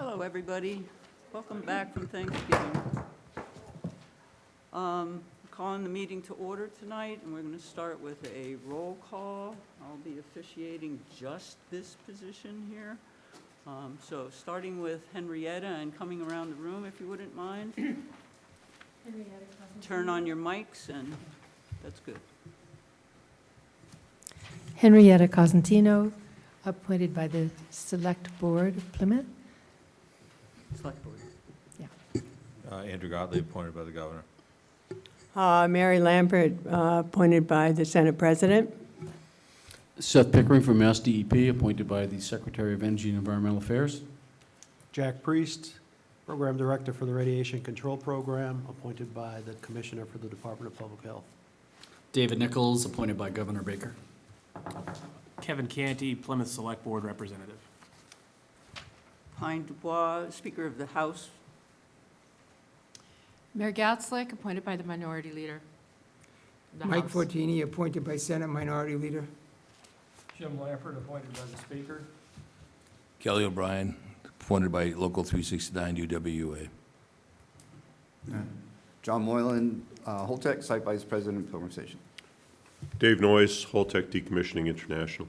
Hello, everybody. Welcome back from Thanksgiving. Calling the meeting to order tonight, and we're going to start with a roll call. I'll be officiating just this position here. So starting with Henrietta and coming around the room, if you wouldn't mind. Turn on your mics, and that's good. Henrietta Cosentino, appointed by the Select Board of Plymouth. Select Board. Andrew Gottlieb, appointed by the governor. Mary Lambert, appointed by the Senate President. Seth Pickering from Mass DEP, appointed by the Secretary of Energy and Environmental Affairs. Jack Priest, Program Director for the Radiation Control Program, appointed by the Commissioner for the Department of Public Health. David Nichols, appointed by Governor Baker. Kevin Canty, Plymouth Select Board Representative. Pine Dubois, Speaker of the House. Mayor Gatzlick, appointed by the Minority Leader. The Mike House. Fortini, appointed by Senate Minority Leader. Jim Lampert, appointed by the Speaker. Kelly O'Brien, appointed by Local 369 UWA. John Moylan, Holtec, Site Vice President, Pilgrim Station. Dave Noyes, Holtec Decommissioning International.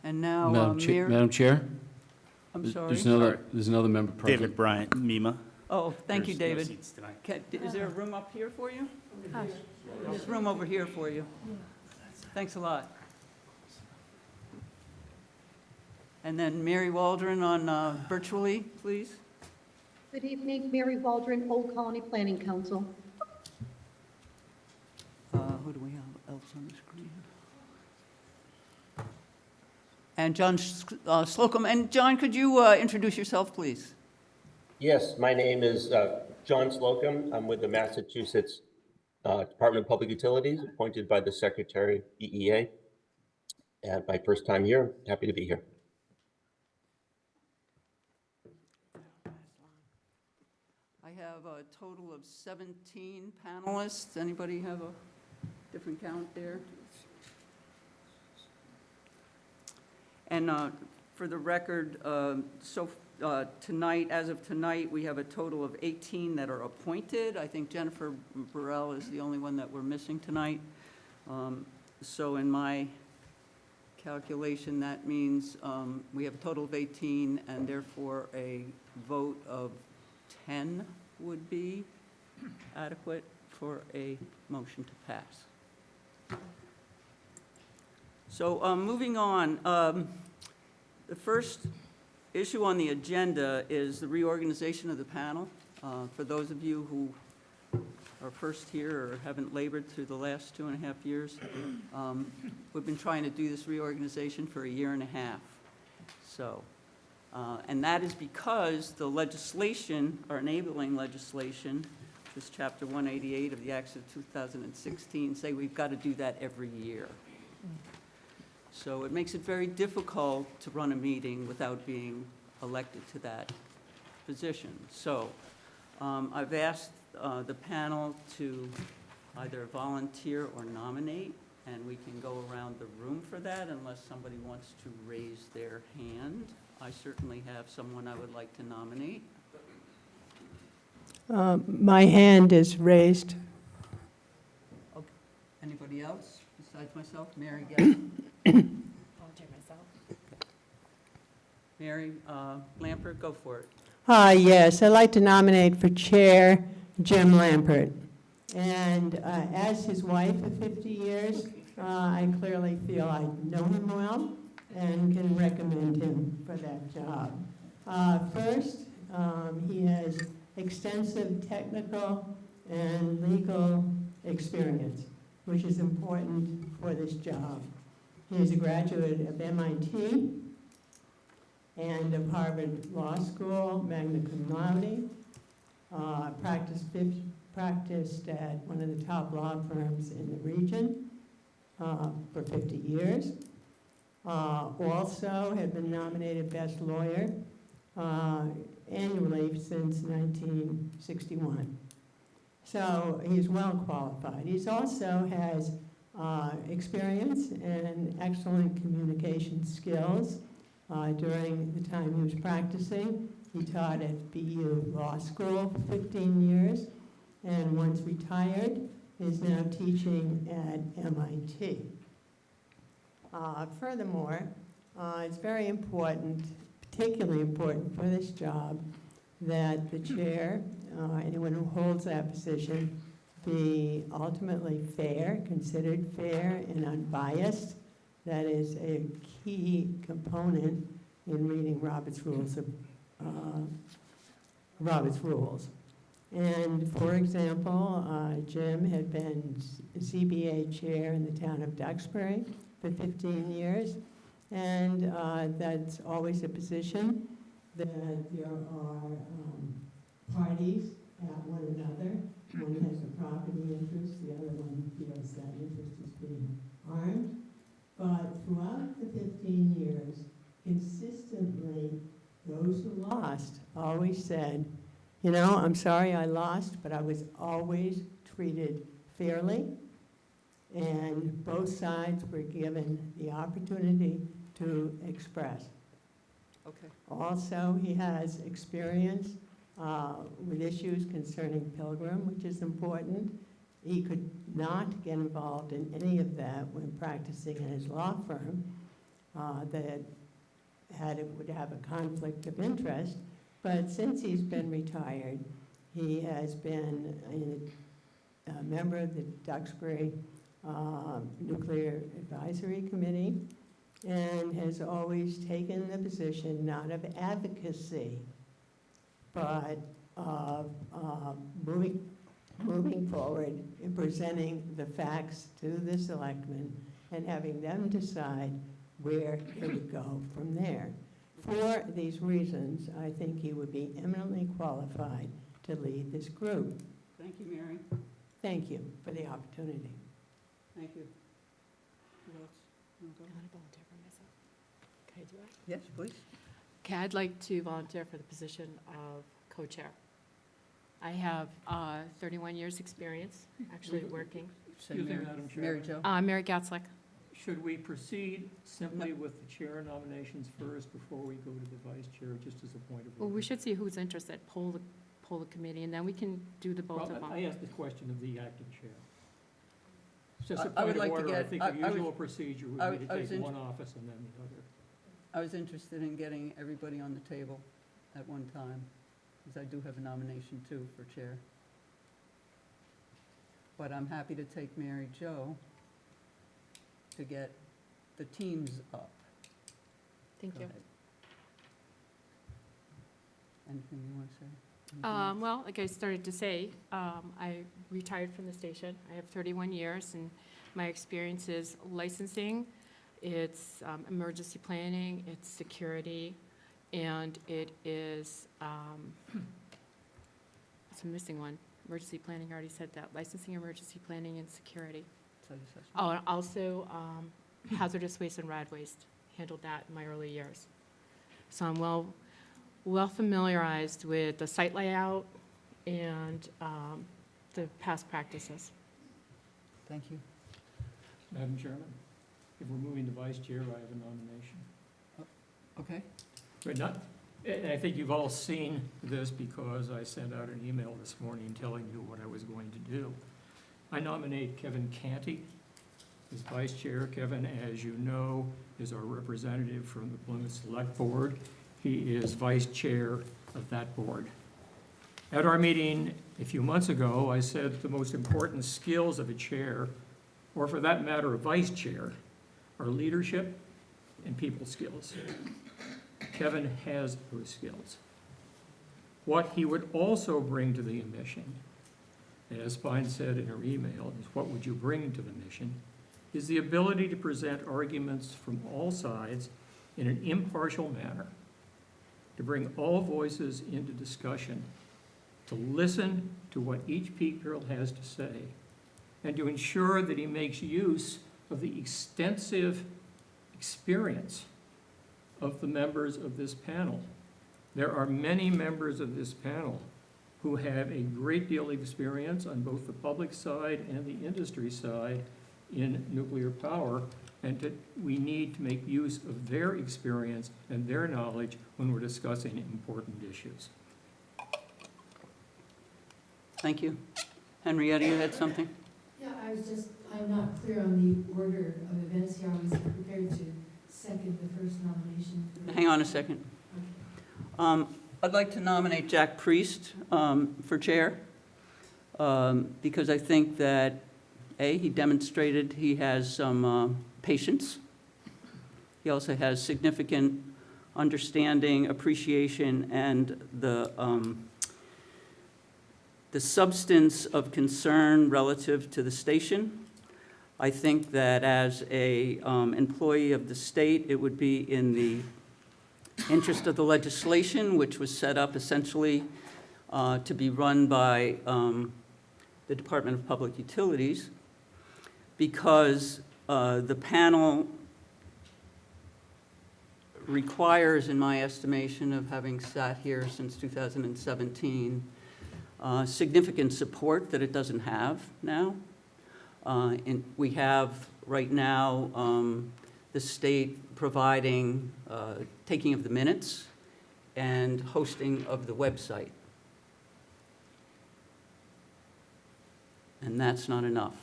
And now, Madam Chair? I'm sorry. There's another member present. David Bryant, MEMA. Oh, thank you, There's no David. seats tonight. Is there a room up here for you? There's room over here for you. Thanks a lot. And then Mary Waldron on virtually, please. Good evening, Mary Waldron, Old Colony Planning Council. Who do we have else on the screen? And John Slocum. And John, could you introduce yourself, please? Yes, my name is John Slocum. I'm with the Massachusetts Department of Public Utilities, appointed by the Secretary of EEA. And my first time here, happy to be here. I have a total of 17 panelists. Anybody have a different count there? And for the record, tonight, as of tonight, we have a total of 18 that are appointed. I think Jennifer Burrell is the only one that we're missing tonight. So in my calculation, that means we have a total of 18, and therefore a vote of 10 would be adequate for a motion to pass. So moving on, the first issue on the agenda is the reorganization of the panel. For those of you who are first here or haven't labored through the last 2.5 years, we've been trying to do this reorganization for 1.5 years. So, and that is because the legislation, or enabling legislation, which is Chapter 188 of the Acts of 2016, say we've got to do that every year. So it makes it very difficult to run a meeting without being elected to that position. So I've asked the panel to either volunteer or nominate, and we can go around the room for that unless somebody wants to raise their hand. I certainly have someone I would like to nominate. My hand is raised. Okay. Anybody else besides myself? Mary Gavin? Volunteer myself. Mary Lampert, go for it. Yes, I'd like to nominate for chair Jim Lampert. And as his wife of 50 years, I clearly feel I know him well and can recommend him for that job. First, he has extensive technical and legal experience, which is important for this job. He is a graduate of MIT and of Harvard Law School, magna cum laude, practiced at one of the top law firms in the region for 50 years. Also had been nominated Best Lawyer annually since 1961. So he's well qualified. He also has experience and excellent communication skills During the time he was practicing, he taught at BU Law School for 15 years, and once retired, is now teaching at MIT. Furthermore, it's very important, particularly important for this job, that the chair, anyone who holds that position, be ultimately fair, considered fair and unbiased. That is a key component in reading Robert's Rules And for example, Jim had been CBA chair in the town of Duxbury for 15 years. And that's always a position that there are parties at one another. One has a property interest, the other one feels that interest is being harmed. But throughout the 15 years, consistently, those who lost always said, you know, I'm sorry I lost, but I was always treated fairly, and both sides were given the opportunity to express. Okay. Also, he has experience with issues concerning Pilgrim, which is important. He could not get involved in any of that when practicing in his law firm that would have a conflict of interest. But since he's been retired, he has been a member of the Duxbury Nuclear Advisory Committee and has always taken the position not of advocacy, but of moving forward and presenting the facts to the selectmen and having them decide where they would go from there. For these reasons, I think he would be eminently qualified to lead this group. Thank you, Mary. Thank you for the opportunity. Thank you. Who else? You wanna go? I want to volunteer for myself. Can I do it? Yes, please. Okay, I'd like to volunteer for the position of co-chair. I have 31 years' experience, actually working. Say Excuse me, Mary- Madam Chair. Mary Jo. Mary Gatzlick. Should we proceed simply with the chair nominations first before we go to the vice chair, just as a point of Well, order? we should see who's interested, poll the committee, and then we can do the both Well, of them. I asked the question of the acting chair. It's just a I point would of like to order. I get- think I the was- usual procedure I would be was to take in- one office and then the other. I was interested in getting everybody on the table at one time, because I do have a nomination too for chair. But I'm happy to take Mary Jo to get the teams up. Thank Go you. ahead. Anything you want to say? Anything else? Well, like I started to say, I retired from the station. I have 31 years, and my experience is licensing, it's emergency planning, it's security, and it is, it's a missing one. Emergency planning, I already said that. Licensing, emergency planning, and security. Site assessment. Oh, and also hazardous waste and rad waste. Handled that in my early years. So I'm well familiarized with the site layout and the past practices. Thank you. Madam Chairman, if we're moving to vice chair, I have a nomination. Okay. But not, and I think you've all seen this because I sent out an email this morning telling you what I was going to do. I nominate Kevin Canty as vice chair. Kevin, as you know, is our representative from the Plymouth Select Board. He is vice chair of that board. At our meeting a few months ago, I said the most important skills of a chair, or for that matter, a vice chair, are leadership and people skills. Kevin has those skills. What he would also bring to the mission, as Pine said in her email, is what would you bring to the mission, is the ability to present arguments from all sides in an impartial manner, to bring all voices into discussion, to listen to what each people has to say, and to ensure that he makes use of the extensive experience of the members of this panel. There are many members of this panel who have a great deal of experience on both the public side and the industry side in nuclear power, and that we need to make use of their experience and their knowledge when we're discussing important issues. Thank you. Henrietta, you had something? Yeah, I'm not clear on the order of events here. I was prepared to second the first nomination. Hang on a second. I'd like to nominate Jack Priest for chair because I think that, A, he demonstrated he has some patience. He also has significant understanding, appreciation, and the substance of concern relative to the station. I think that as a employee of the state, it would be in the interest of the legislation, which was set up essentially to be run by the Department of Public Utilities, because the panel requires, in my estimation of having sat here since 2017, significant support that it doesn't have now. And we have right now the state providing taking of the minutes and hosting of the website. And that's not enough.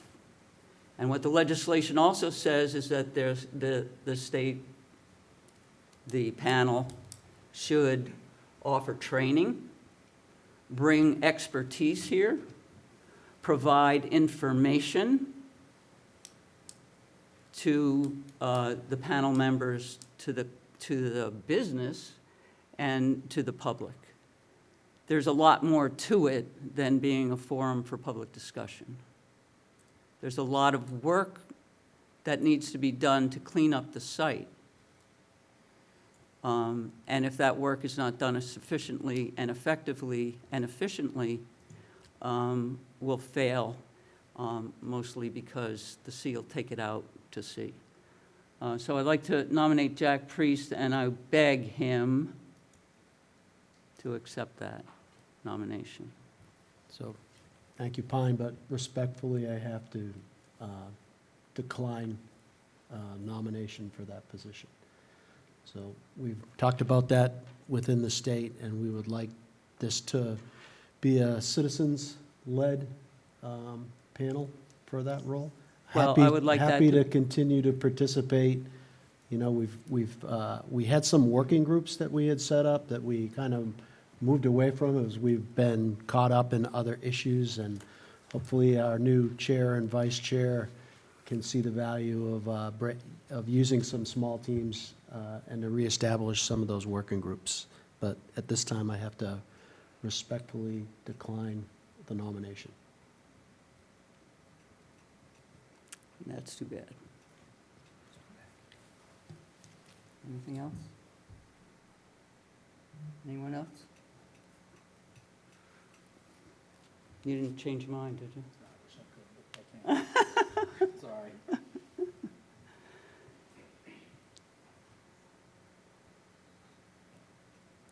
And what the legislation also says is that there's the state, the panel should offer training, bring expertise here, provide information to the panel members, to the business, and to the public. There's a lot more to it than being a forum for public discussion. There's a lot of work that needs to be done to clean up the site. And if that work is not done as sufficiently and effectively and efficiently, will fail, mostly because the sea will take it out to sea. So I'd like to nominate Jack Priest, and I beg him to accept that nomination. So, thank you, Pine, but respectfully, I have to decline nomination for that position. So we've talked about that within the state, and we would like this to be a citizens-led panel for that role. Well, I would like that Happy to- to continue to participate. You know, we had some working groups that we had set up that we kind of moved away from as we've been caught up in other issues, and hopefully our new chair and vice chair can see the value of using some small teams and to reestablish some of those working groups. But at this time, I have to respectfully decline the nomination. That's too bad. Anything else? Anyone else? You didn't change your mind, did you? Sorry.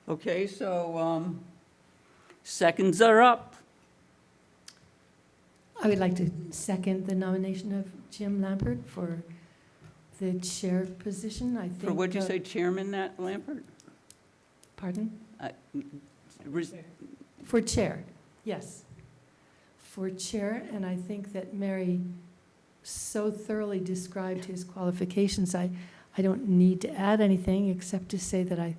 Okay, so seconds are up. I would like to second the nomination of Jim Lampert for the chair position. I think. For what'd you say, Chairman Nat Lampert? Pardon? Res- For chair, yes. For chair, and I think that Mary so thoroughly described his qualifications, I don't need to add anything except to say that I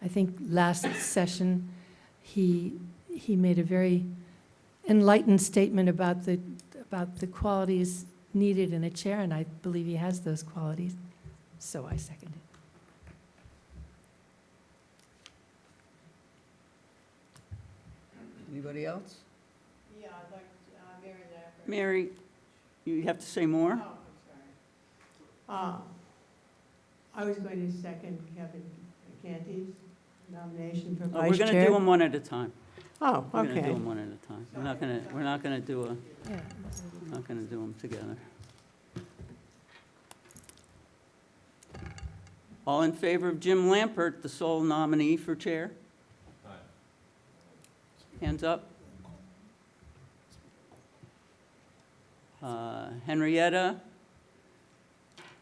think last session, he made a very enlightened statement about the qualities needed in a chair, and I believe he has those qualities, so I second it. Anybody else? Yeah, I'd like Mary Lambert. Mary, you have to say more? Oh, I'm sorry. I was going to second Kevin Canty's nomination for vice We're going to chair. do them one at a time. Oh, We're going to do okay. them one at a time. We're not going to do them together. All in favor of Jim Lampert, the sole nominee for chair? Hands up. Henrietta,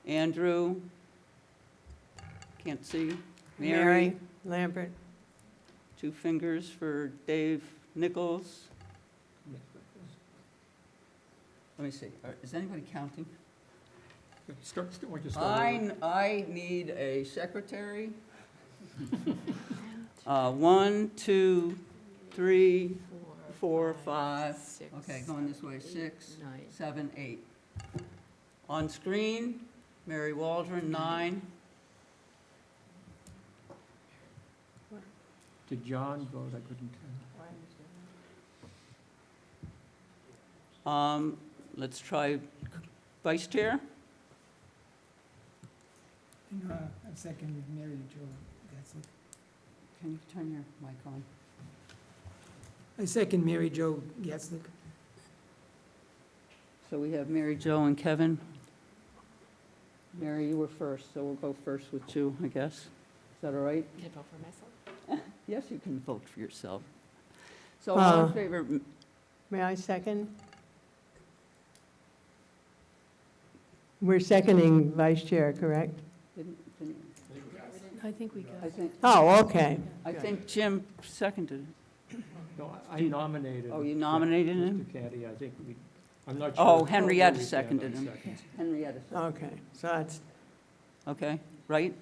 Andrew? Can't see. Mary Lampert. 2 fingers for Dave Nichols. Let me see, is anybody counting? Why don't you start? I need a secretary. 1, 2, 3, 4, 5. Okay, going this way, 6, 7, 8. On screen, Mary Waldron, 9. Did John vote? I couldn't tell. Let's try vice chair. And, I'm second with Mary Jo. That's it. Can you turn your mic on? I second Mary Jo Gatzlick. So we have Mary Jo and Kevin. Mary, you were first, so we'll go first with 2, I guess. Is that all right? Can I vote for myself? Yes, you can vote for yourself. So all in favor, May I second? We're seconding vice chair, correct? didn't- I think we got I it. think, Oh, okay. I think Jim seconded. No, I nominated. Oh, you nominated him? Mr. Caddy, I think I'm not sure. Oh, how Henrietta we stand seconded on him. seconds. Henrietta seconded. Okay, so that's, Okay, right?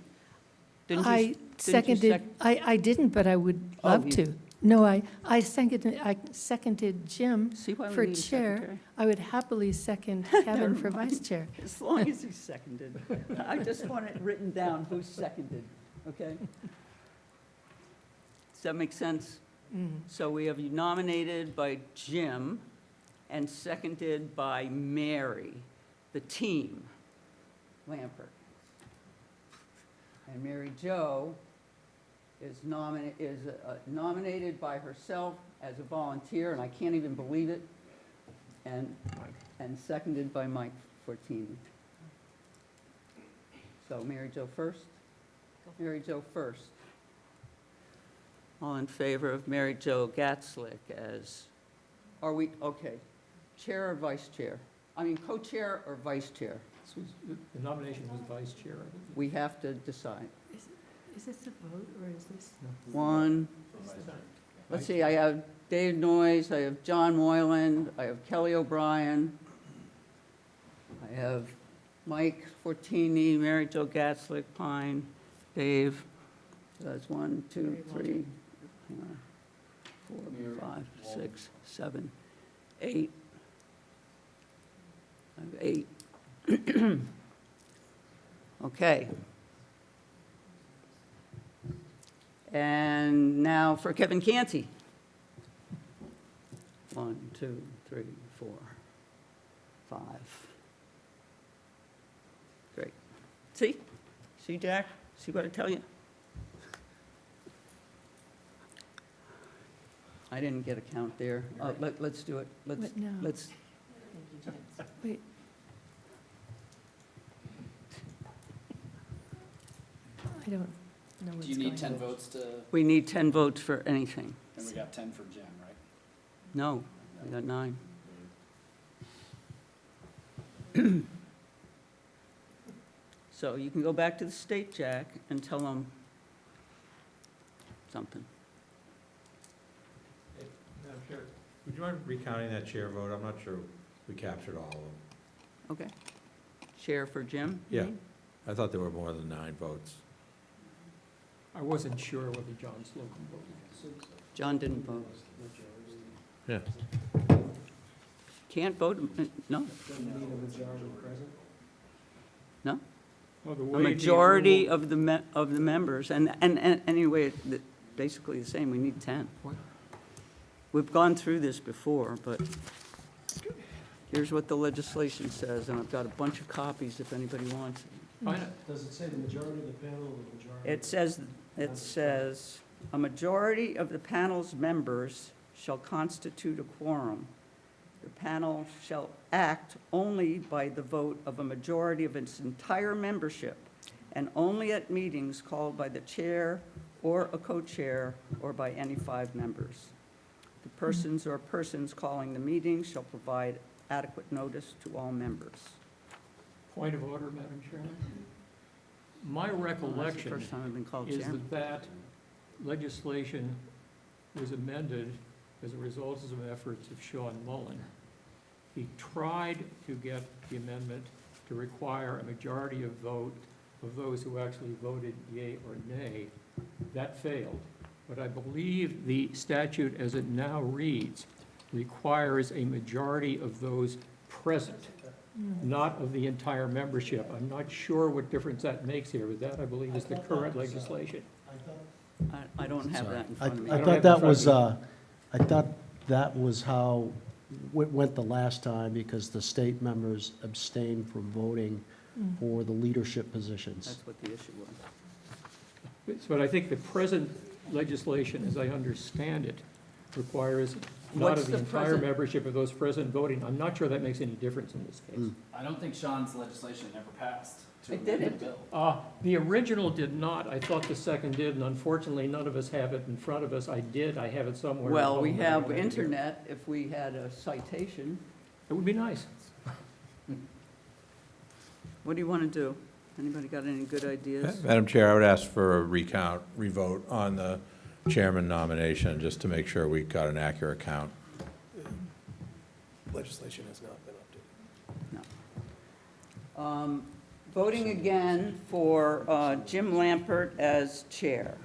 Didn't you I you seconded, sec- I didn't, but I would Oh, love you- to. No, I seconded Jim See why we for need a chair. secretary? I would happily second Kevin Never for vice mind. chair. As long as he's seconded. I just want it written down who's seconded, okay? Does that make sense? Mhm. So we have you nominated by Jim and seconded by Mary, the team, Lampert. And Mary Jo is nominated by herself as a volunteer, and I can't even believe it, and seconded by Mike Fortini. So Mary Jo first? Mary Jo first. All in favor of Mary Jo Gatzlick as, are we, okay, chair or vice chair? I mean, co-chair or vice chair? The nomination was vice chair, I believe. We have to decide. Is this a vote or is this? One, let's see, I have Dave Noyes, I have John Moyland, I have Kelly O'Brien, I have Mike Fortini, Mary Jo Gatzlick, Pine, Dave. So that's 1, 2, 3, 4, 5, 6, 7, 8. I have 8. Okay. And now for Kevin Canty. 1, 2, 3, 4, 5. Great. See? See, Jack? See what I tell you? I didn't get a count there. Let's do it. What now? Let's, Wait. I don't know what's Do you going need 10 on. votes to, we need 10 votes for anything. and we got 10 for Jim, right? No, we got 9. So you can go back to the state, Jack, and tell them something. Madam Chair, would you mind recounting that chair vote? I'm not sure we captured all of them. Okay. Chair for Jim? Yeah, I thought there were more than 9 votes. I wasn't sure whether John Slocum voted. John didn't vote. Yeah. Can't vote, no? No? Well, the A way the majority rule- of the members, and anyway, basically the same, we need 10. What? We've gone through this before, but here's what the legislation says, and I've got a bunch of copies if anybody wants it. I know. Does it say the majority of the panel or the majority? It says, a majority of the panel's members shall constitute a quorum. The panel shall act only by the vote of a majority of its entire membership, and only at meetings called by the chair or a co-chair or by any 5 members. The persons or persons calling the meeting shall provide adequate notice to all members. Point of order, Madam Chairman. My Well, that's the recollection first time I've been called is chairman. that legislation was amended as a result of some efforts of Sean Mullen. He tried to get the amendment to require a majority of vote of those who actually voted yea or nay. That failed. But I believe the statute as it now reads requires a majority of those present, not of the entire membership. I'm not sure what difference that makes here, but that, I believe, is the current legislation. I don't have that in I front of me. I don't thought have it in that front was, of I thought that was how it went the last time, because the state members abstained from voting for the leadership positions. That's what the issue was. But I think the present legislation, as I understand it, requires not What's of the the entire present- membership of those present voting. I'm not sure that makes any difference in this case. I don't think Sean's legislation ever passed. It didn't. The original did not. I thought the second did, and unfortunately, none of us have it in front of us. I did. I have it somewhere. at Well, we home, but I have don't it here. internet. If we had a citation, It would be nice. what do you want to do? Anybody got any good ideas? Madam Chair, I would ask for a recount, revote on the chairman nomination, just to make sure we got an accurate count. Legislation has not been updated. No. Voting again for Jim Lampert as chair.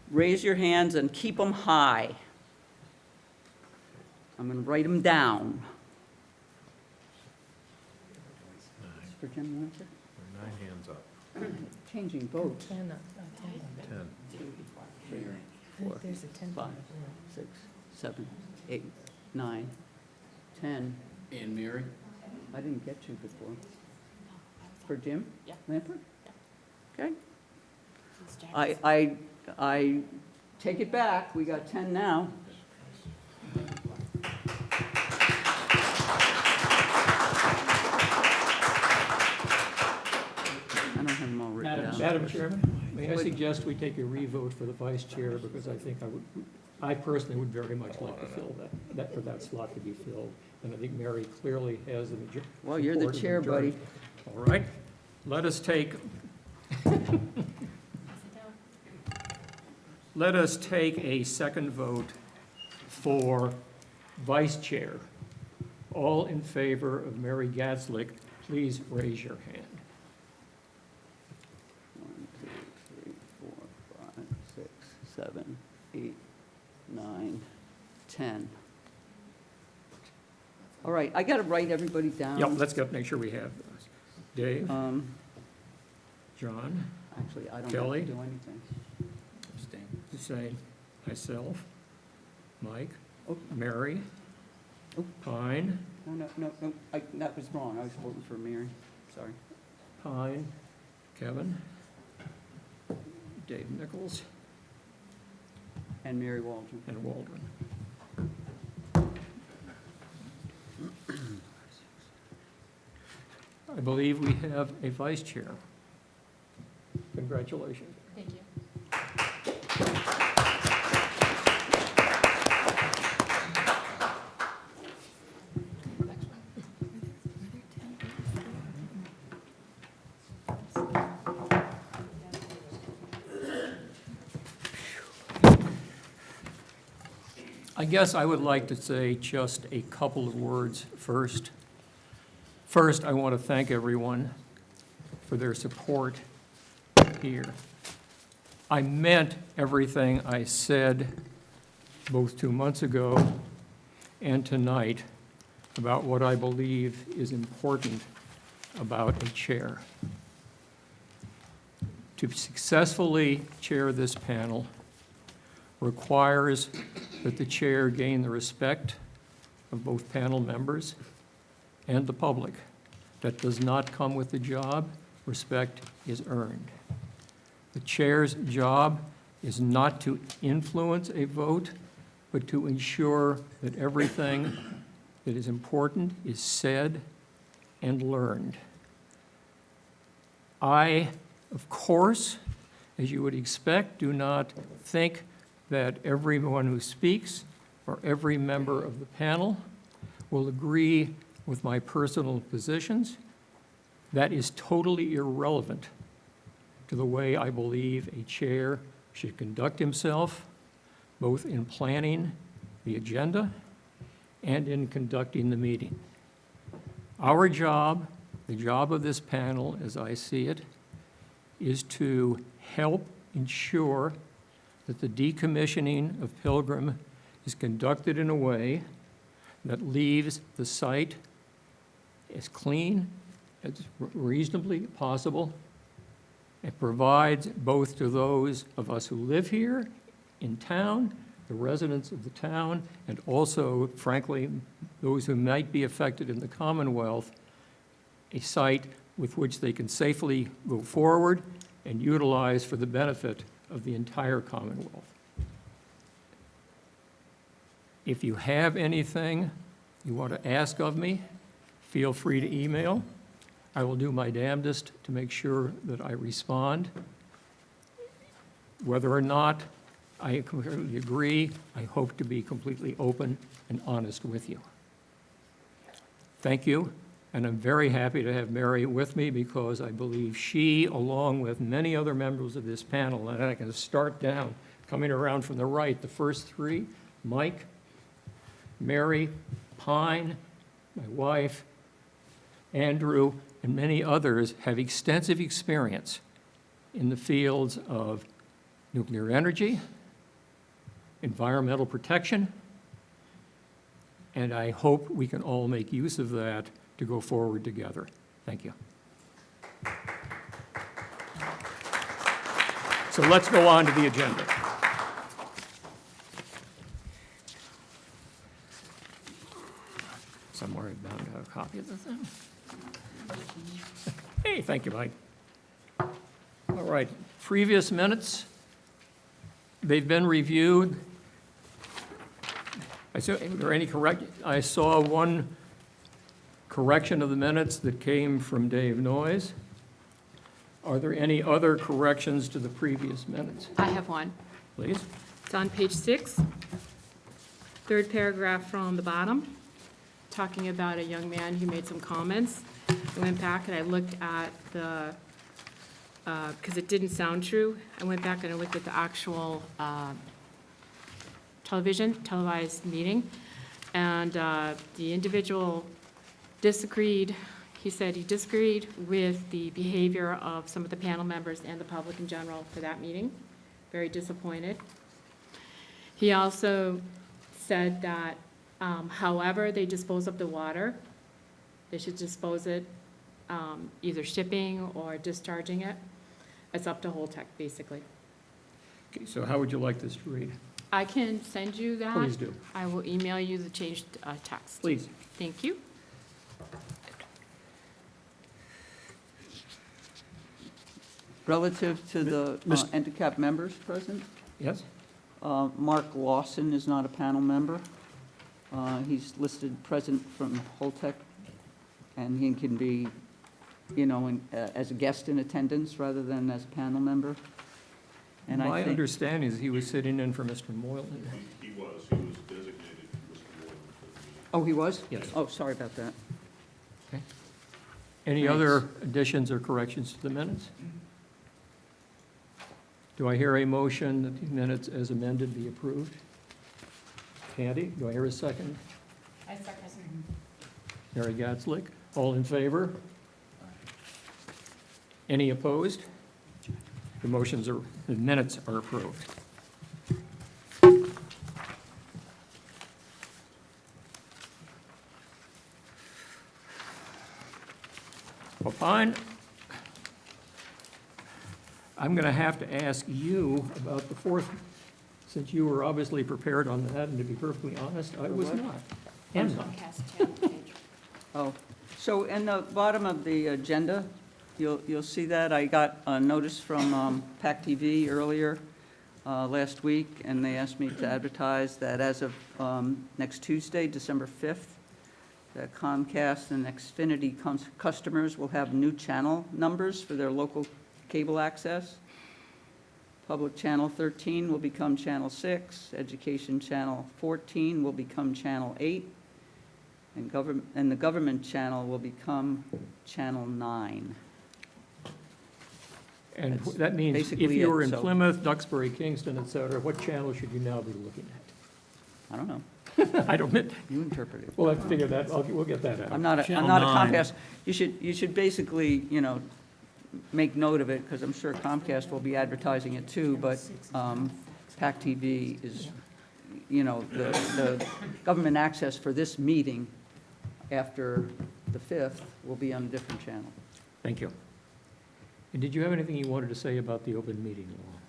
Raise your hands and keep them high. I'm going to write them down. For Jim Lampert? 9 hands up. Changing votes. 10. There's a 10. 5, 6, 7, 8, 9, 10. And Mary? I didn't get you before. For Jim? Yeah. Lampert? Okay. It's Jack's. I take it back. We got 10 now. I don't have them all written down. Madam Chairman, may I suggest we take a revote for the vice chair, because I think I personally would very much like to fill for that slot to be filled. And I think Mary clearly has the majority. Well, you're the chair, buddy. All right, let us take a second vote for vice chair. All in favor of Mary Gadslick, please raise your hand. 1, 2, 3, 4, 5, 6, 7, 8, 9, 10. All right, I got to write everybody down. Yep, let's go, make sure we have those. Dave, John, Actually, I don't have Kelly? to do anything. Hussein, myself, Mike, Oh. Mary, Oh. Pine, No, that was wrong. I was voting for Mary. Sorry. Pine, Kevin, Dave Nichols, And Mary Waldron. and Waldron. I believe we have a vice chair. Congratulations. Thank you. I guess I would like to say just a couple of words first. First, I want to thank everyone for their support here. I meant everything I said both 2 months ago and tonight about what I believe is important about a chair. To successfully chair this panel requires that the chair gain the respect of both panel members and the public. That does not come with the job. Respect is earned. The chair's job is not to influence a vote, but to ensure that everything that is important is said and learned. I, of course, as you would expect, do not think that everyone who speaks or every member of the panel will agree with my personal positions That is totally irrelevant to the way I believe a chair should conduct himself, both in planning the agenda and in conducting the meeting. Our job, the job of this panel, as I see it, is to help ensure that the decommissioning of Pilgrim is conducted in a way that leaves the site as clean as reasonably possible. It provides both to those of us who live here in town, the residents of the town, and also, frankly, those who might be affected in the Commonwealth, a site with which they can safely go forward and utilize for the benefit of the entire Commonwealth. If you have anything you want to ask of me, feel free to email. I will do my damnedest to make sure that I respond. Whether or not I completely agree, I hope to be completely open and honest with you. Thank you, and I'm very happy to have Mary with me because I believe she, along with many other members of this panel, and I can start down, coming around from the right, the first three, Mike, Mary, Pine, my wife, Andrew, and many others have extensive experience in the fields of nuclear energy, environmental protection, and I hope we can all make use of that to go forward together. Thank you. So let's go on to the agenda. Somewhere I'm bound to have a copy of the thing. Hey, thank you, Mike. All right, previous minutes, they've been reviewed. Are there any I saw one correction of the minutes that came from Dave Noyes. Are there any other corrections to the previous minutes? I have one. Please. It's on page 6, third paragraph from the bottom, talking about a young man who made some comments. I went back and I looked at the, because it didn't sound true, I went back and I looked at the actual televised meeting, and the individual disagreed. He said he disagreed with the behavior of some of the panel members and the public in general for that meeting. Very disappointed. He also said that however they dispose of the water, they should dispose it either shipping or discharging it. It's up to Holtec, basically. Okay, so how would you like this to read? I can send you that. Please do. I will email you the changed text. Please. Thank you. Relative to the NDCAP members present, Yes? Mark Lawson is not a panel member. He's listed present from Holtec, and he can be, you know, as a guest in attendance rather than as a panel member. And My I think, understanding is he was sitting in for Mr. Moylan. He was designated Mr. Moore. oh, he was? Yes. Oh, sorry about that. Any Thanks. other additions or corrections to the minutes? Do I hear a motion that the minutes as amended be approved? Candy, do I hear a second? I second. Mary Gatzlick, all in favor? Any opposed? The minutes are approved. Well, fine. I'm going to have to ask you about the fourth, since you were obviously prepared on that, and to be perfectly honest, I was not. Am not. Oh, so in the bottom of the agenda, you'll see that. I got a notice from PAC TV earlier last week, and they asked me to advertise that as of next Tuesday, December 5th, that Comcast and Xfinity customers will have new channel numbers for their local cable access. Public Channel 13 will become Channel 6, Education Channel 14 will become Channel 8, and the government channel will become Channel 9. And That's that means if basically you were it, in so- Plymouth, Duxbury, Kingston, et cetera, what channel should you now be looking I don't know, at? I don't, you interpret it. we'll have to figure that, we'll get that out. I'm not a Channel Comcast. 9. You should basically, make note of it, because I'm sure Comcast will be advertising it too, but PAC TV is, the government access for this meeting after the 5th will be on a different channel. Thank you. And did you have anything you wanted to say about the open meeting law?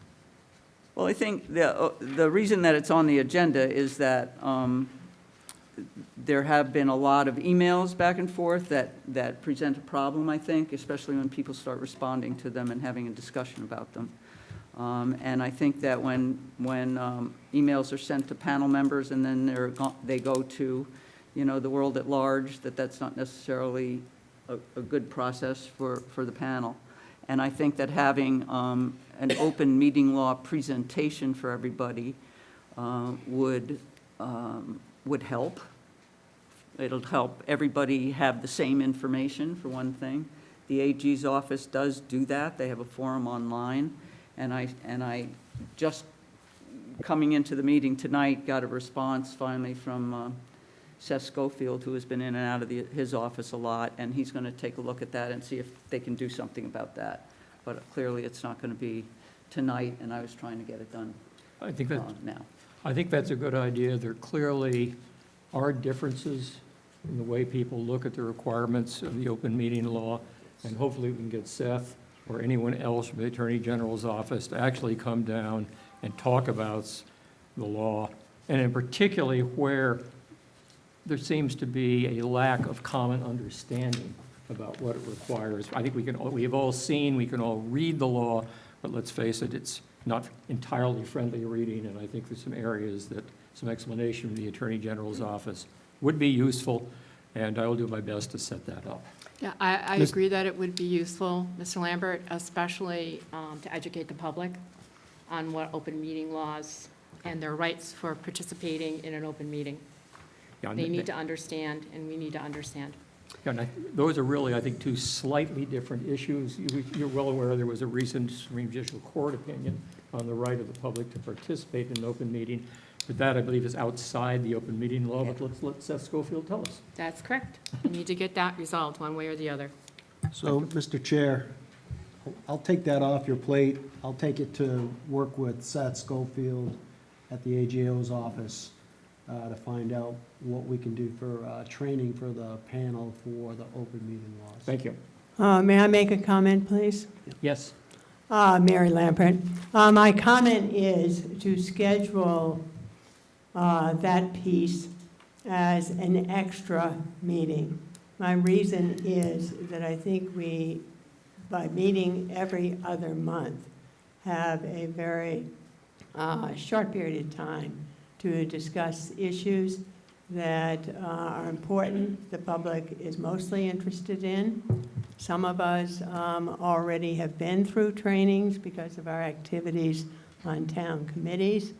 Well, I think the reason that it's on the agenda is that there have been a lot of emails back and forth that present a problem, I think, especially when people start responding to them and having a discussion about them. And I think that when emails are sent to panel members and then they go to, the world at large, that's not necessarily a good process for the panel. And I think that having an open meeting law presentation for everybody would help. It'll help everybody have the same information, for one thing. The AG's office does do that. They have a forum online. And I just, coming into the meeting tonight, got a response finally from Seth Schofield, who has been in and out of his office a lot, and he's going to take a look at that and see if they can do something about that. But clearly, it's not going to be tonight, and I was trying to get it done I think that, now. I think that's a good idea. There clearly are differences in the way people look at the requirements of the open meeting law, and hopefully we can get Seth or anyone else from the Attorney General's office to actually come down and talk about the law, and in particularly where there seems to be a lack of common understanding about what it requires. I think we have all seen, we can all read the law, but let's face it, it's not entirely friendly reading, and I think there's some areas that some explanation from the Attorney General's office would be useful, and I will do my best to set that up. Yeah, I agree that it would be useful, Mr. Lambert, especially to educate the public on what open meeting laws and their rights for participating in an open meeting. Yeah, They need to understand, and we need to understand. Yeah, and those are really, I think, two slightly different issues. You're well aware there was a recent Supreme Judicial Court opinion on the right of the public to participate in an open meeting, but that, I believe, is outside the open meeting law, but let's let Seth Schofield tell us. That's correct. We need to get that resolved one way or the other. So, Mr. Chair, I'll take that off your plate. I'll take it to work with Seth Schofield at the AGO's office to find out what we can do for training for the panel for the open meeting laws. Thank you. May I make a comment, please? Yes. Mary Lampert. My comment is to schedule that piece as an extra meeting. My reason is that I think we, by meeting every other month, have a very short period of time to discuss issues that are important, the public is mostly interested in. Some of us already have been through trainings because of our activities on town committees.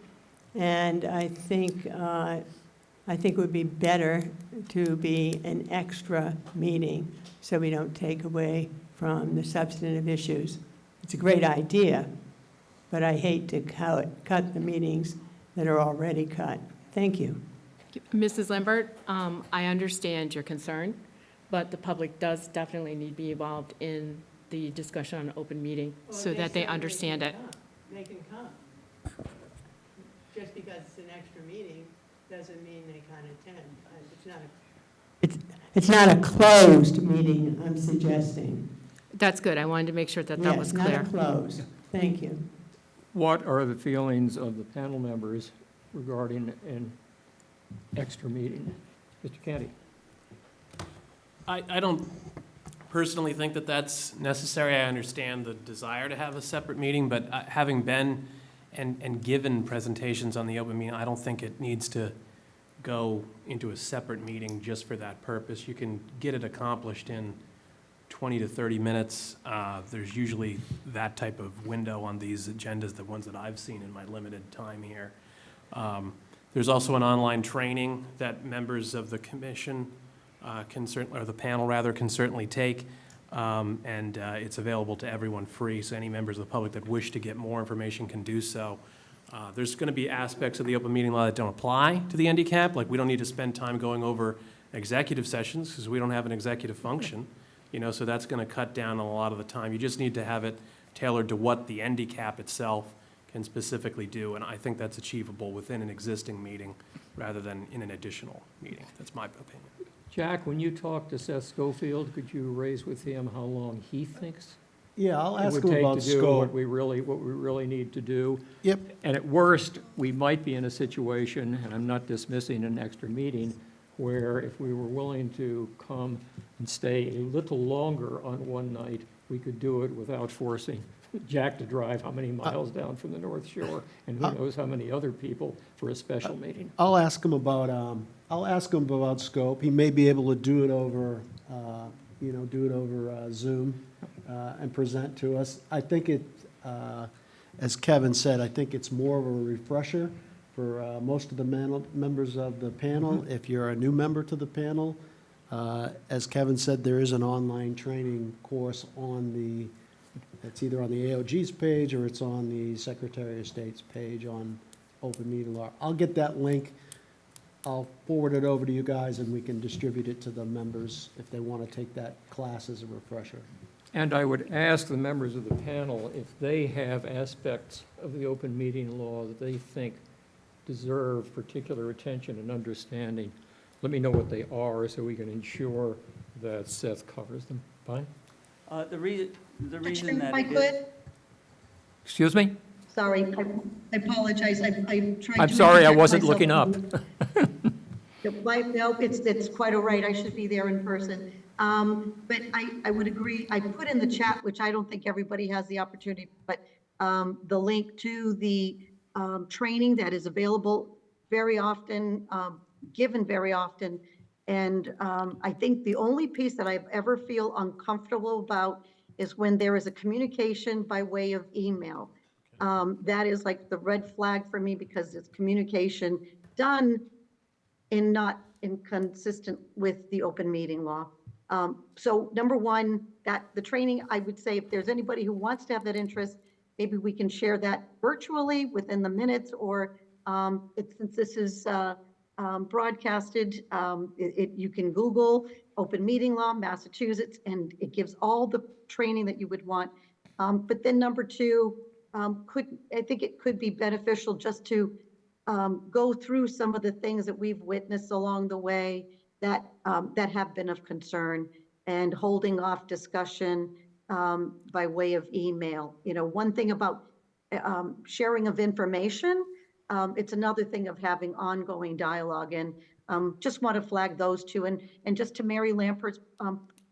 And I think it would be better to be an extra meeting so we don't take away from the substantive issues. It's a great idea, but I hate to cut the meetings that are already cut. Thank you. Mrs. Lambert, I understand your concern, but the public does definitely need to be involved in the discussion on an open meeting so that they understand it. They can come. Just because it's an extra meeting doesn't mean they can't attend. It's not a closed meeting, I'm suggesting. That's good. I wanted to make sure that that was clear. Yes, not a closed. Thank you. What are the feelings of the panel members regarding an extra meeting? Mr. Canty? I don't personally think that that's necessary. I understand the desire to have a separate meeting, but having been and given presentations on the open meeting, I don't think it needs to go into a separate meeting just for that purpose. You can get it accomplished in 20 to 30 minutes. There's usually that type of window on these agendas, the ones that I've seen in my limited time here. There's also an online training that members of the commission or the panel rather, can certainly take. And it's available to everyone free, so any members of the public that wish to get more information can do so. There's going to be aspects of the open meeting law that don't apply to the NDCAP, like we don't need to spend time going over executive sessions because we don't have an executive function, so that's going to cut down on a lot of the time. You just need to have it tailored to what the NDCAP itself can specifically do, and I think that's achievable within an existing meeting rather than in an additional meeting. That's my opinion. Jack, when you talk to Seth Schofield, could you raise with him how long he thinks Yeah, I'll it ask would him take about to do what scope. we really need to do? Yep. And at worst, we might be in a situation, and I'm not dismissing an extra meeting, where if we were willing to come and stay a little longer on one night, we could do it without forcing Jack to drive how many miles down from the North Shore, and who knows how many other people for a special meeting. I'll ask him about scope. He may be able to do it over, Zoom and present to us. I think as Kevin said, I think it's more of a refresher for most of the members of the panel. If you're a new member to the panel, as Kevin said, there is an online training course it's either on the AOG's page or it's on the Secretary of State's page on open meeting law. I'll get that link. I'll forward it over to you guys and we can distribute it to the members if they want to take that class as a refresher. And I would ask the members of the panel if they have aspects of the open meeting law that they think deserve particular attention and understanding. Let me know what they are so we can ensure that Seth covers them. Fine? The reason If that I it is. could, Excuse me? sorry, I apologize, I tried to. I'm sorry, I interject wasn't myself. looking up. No, it's quite all right, I should be there in person. But I would agree, I put in the chat, which I don't think everybody has the opportunity, but the link to the training that is available very often, given very often. And I think the only piece that I've ever feel uncomfortable about is when there is a communication by way of email. That is like the red flag for me because it's communication done and not inconsistent with the open meeting law. So number one, that the training, I would say if there's anybody who wants to have that interest, maybe we can share that virtually within the minutes, or since this is broadcasted, you can Google open meeting law, Massachusetts, and it gives all the training that you would want. But then number two, I think it could be beneficial just to go through some of the things that we've witnessed along the way that have been of concern, and holding off discussion by way of email. One thing about sharing of information, it's another thing of having ongoing dialogue, and just want to flag those two. And just to Mary Lampert's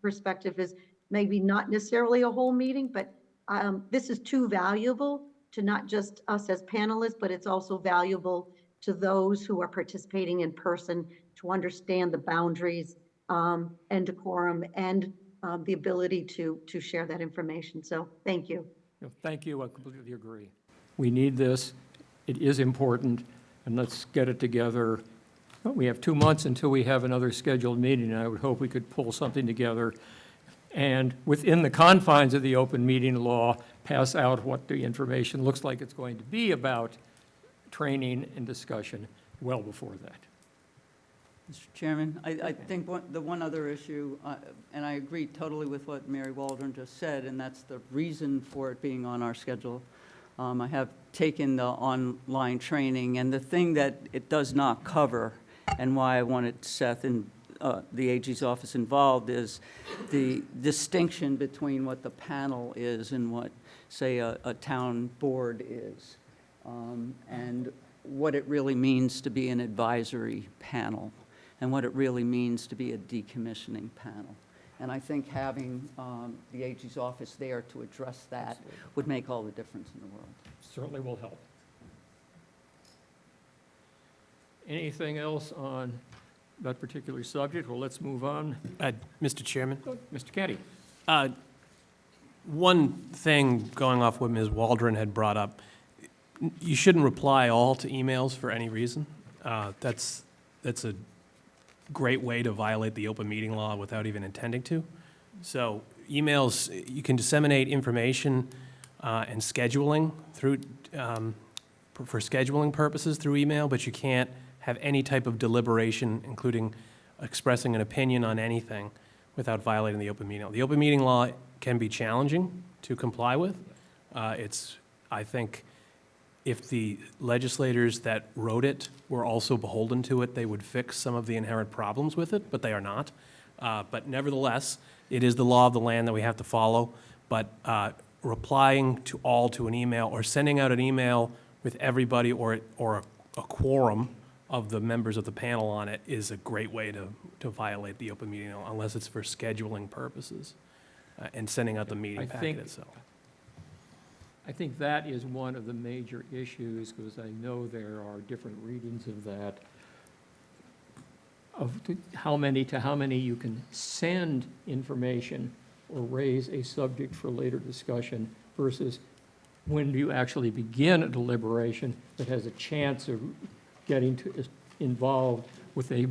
perspective is maybe not necessarily a whole meeting, but this is too valuable to not just us as panelists, but it's also valuable to those who are participating in person to understand the boundaries and decorum and the ability to share that information. So thank you. Thank you, I completely agree. We need this, it is important, and let's get it together. We have 2 months until we have another scheduled meeting, and I would hope we could pull something together and within the confines of the open meeting law, pass out what the information looks like it's going to be about training and discussion well before that. Mr. Chairman, I think the one other issue, and I agree totally with what Mary Waldron just said, and that's the reason for it being on our schedule. I have taken the online training, and the thing that it does not cover, and why I wanted Seth and the AG's office involved, is the distinction between what the panel is and what, say, a town board is, and what it really means to be an advisory panel, and what it really means to be a decommissioning panel. And I think having the AG's office there to address that would make all the difference in the world. Certainly will help. Anything else on that particular subject? Well, let's move on. Mr. Chairman? Mr. Caddy. One thing going off what Ms. Waldron had brought up, you shouldn't reply all to emails for any reason. That's a great way to violate the open meeting law without even intending to. So emails, you can disseminate information and scheduling through, for scheduling purposes through email, but you can't have any type of deliberation, including expressing an opinion on anything, without violating the open meeting law. The open meeting law can be challenging to comply with. I think if the legislators that wrote it were also beholden to it, they would fix some of the inherent problems with it, but they are not. But nevertheless, it is the law of the land that we have to follow. But replying to an email or sending out an email with everybody or a quorum of the members of the panel on it is a great way to violate the open meeting law, unless it's for scheduling purposes and sending out the meeting packet itself. I think that is one of the major issues, because I know there are different readings of that, of how many you can send information or raise a subject for later discussion versus when do you actually begin a deliberation that has a chance of getting involved with a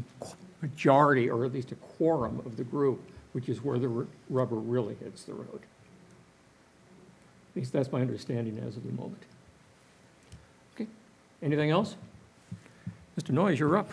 majority or at least a quorum of the group, which is where the rubber really hits the road. At least that's my understanding as of the moment. Okay, anything else? Mr. Noyes, you're up.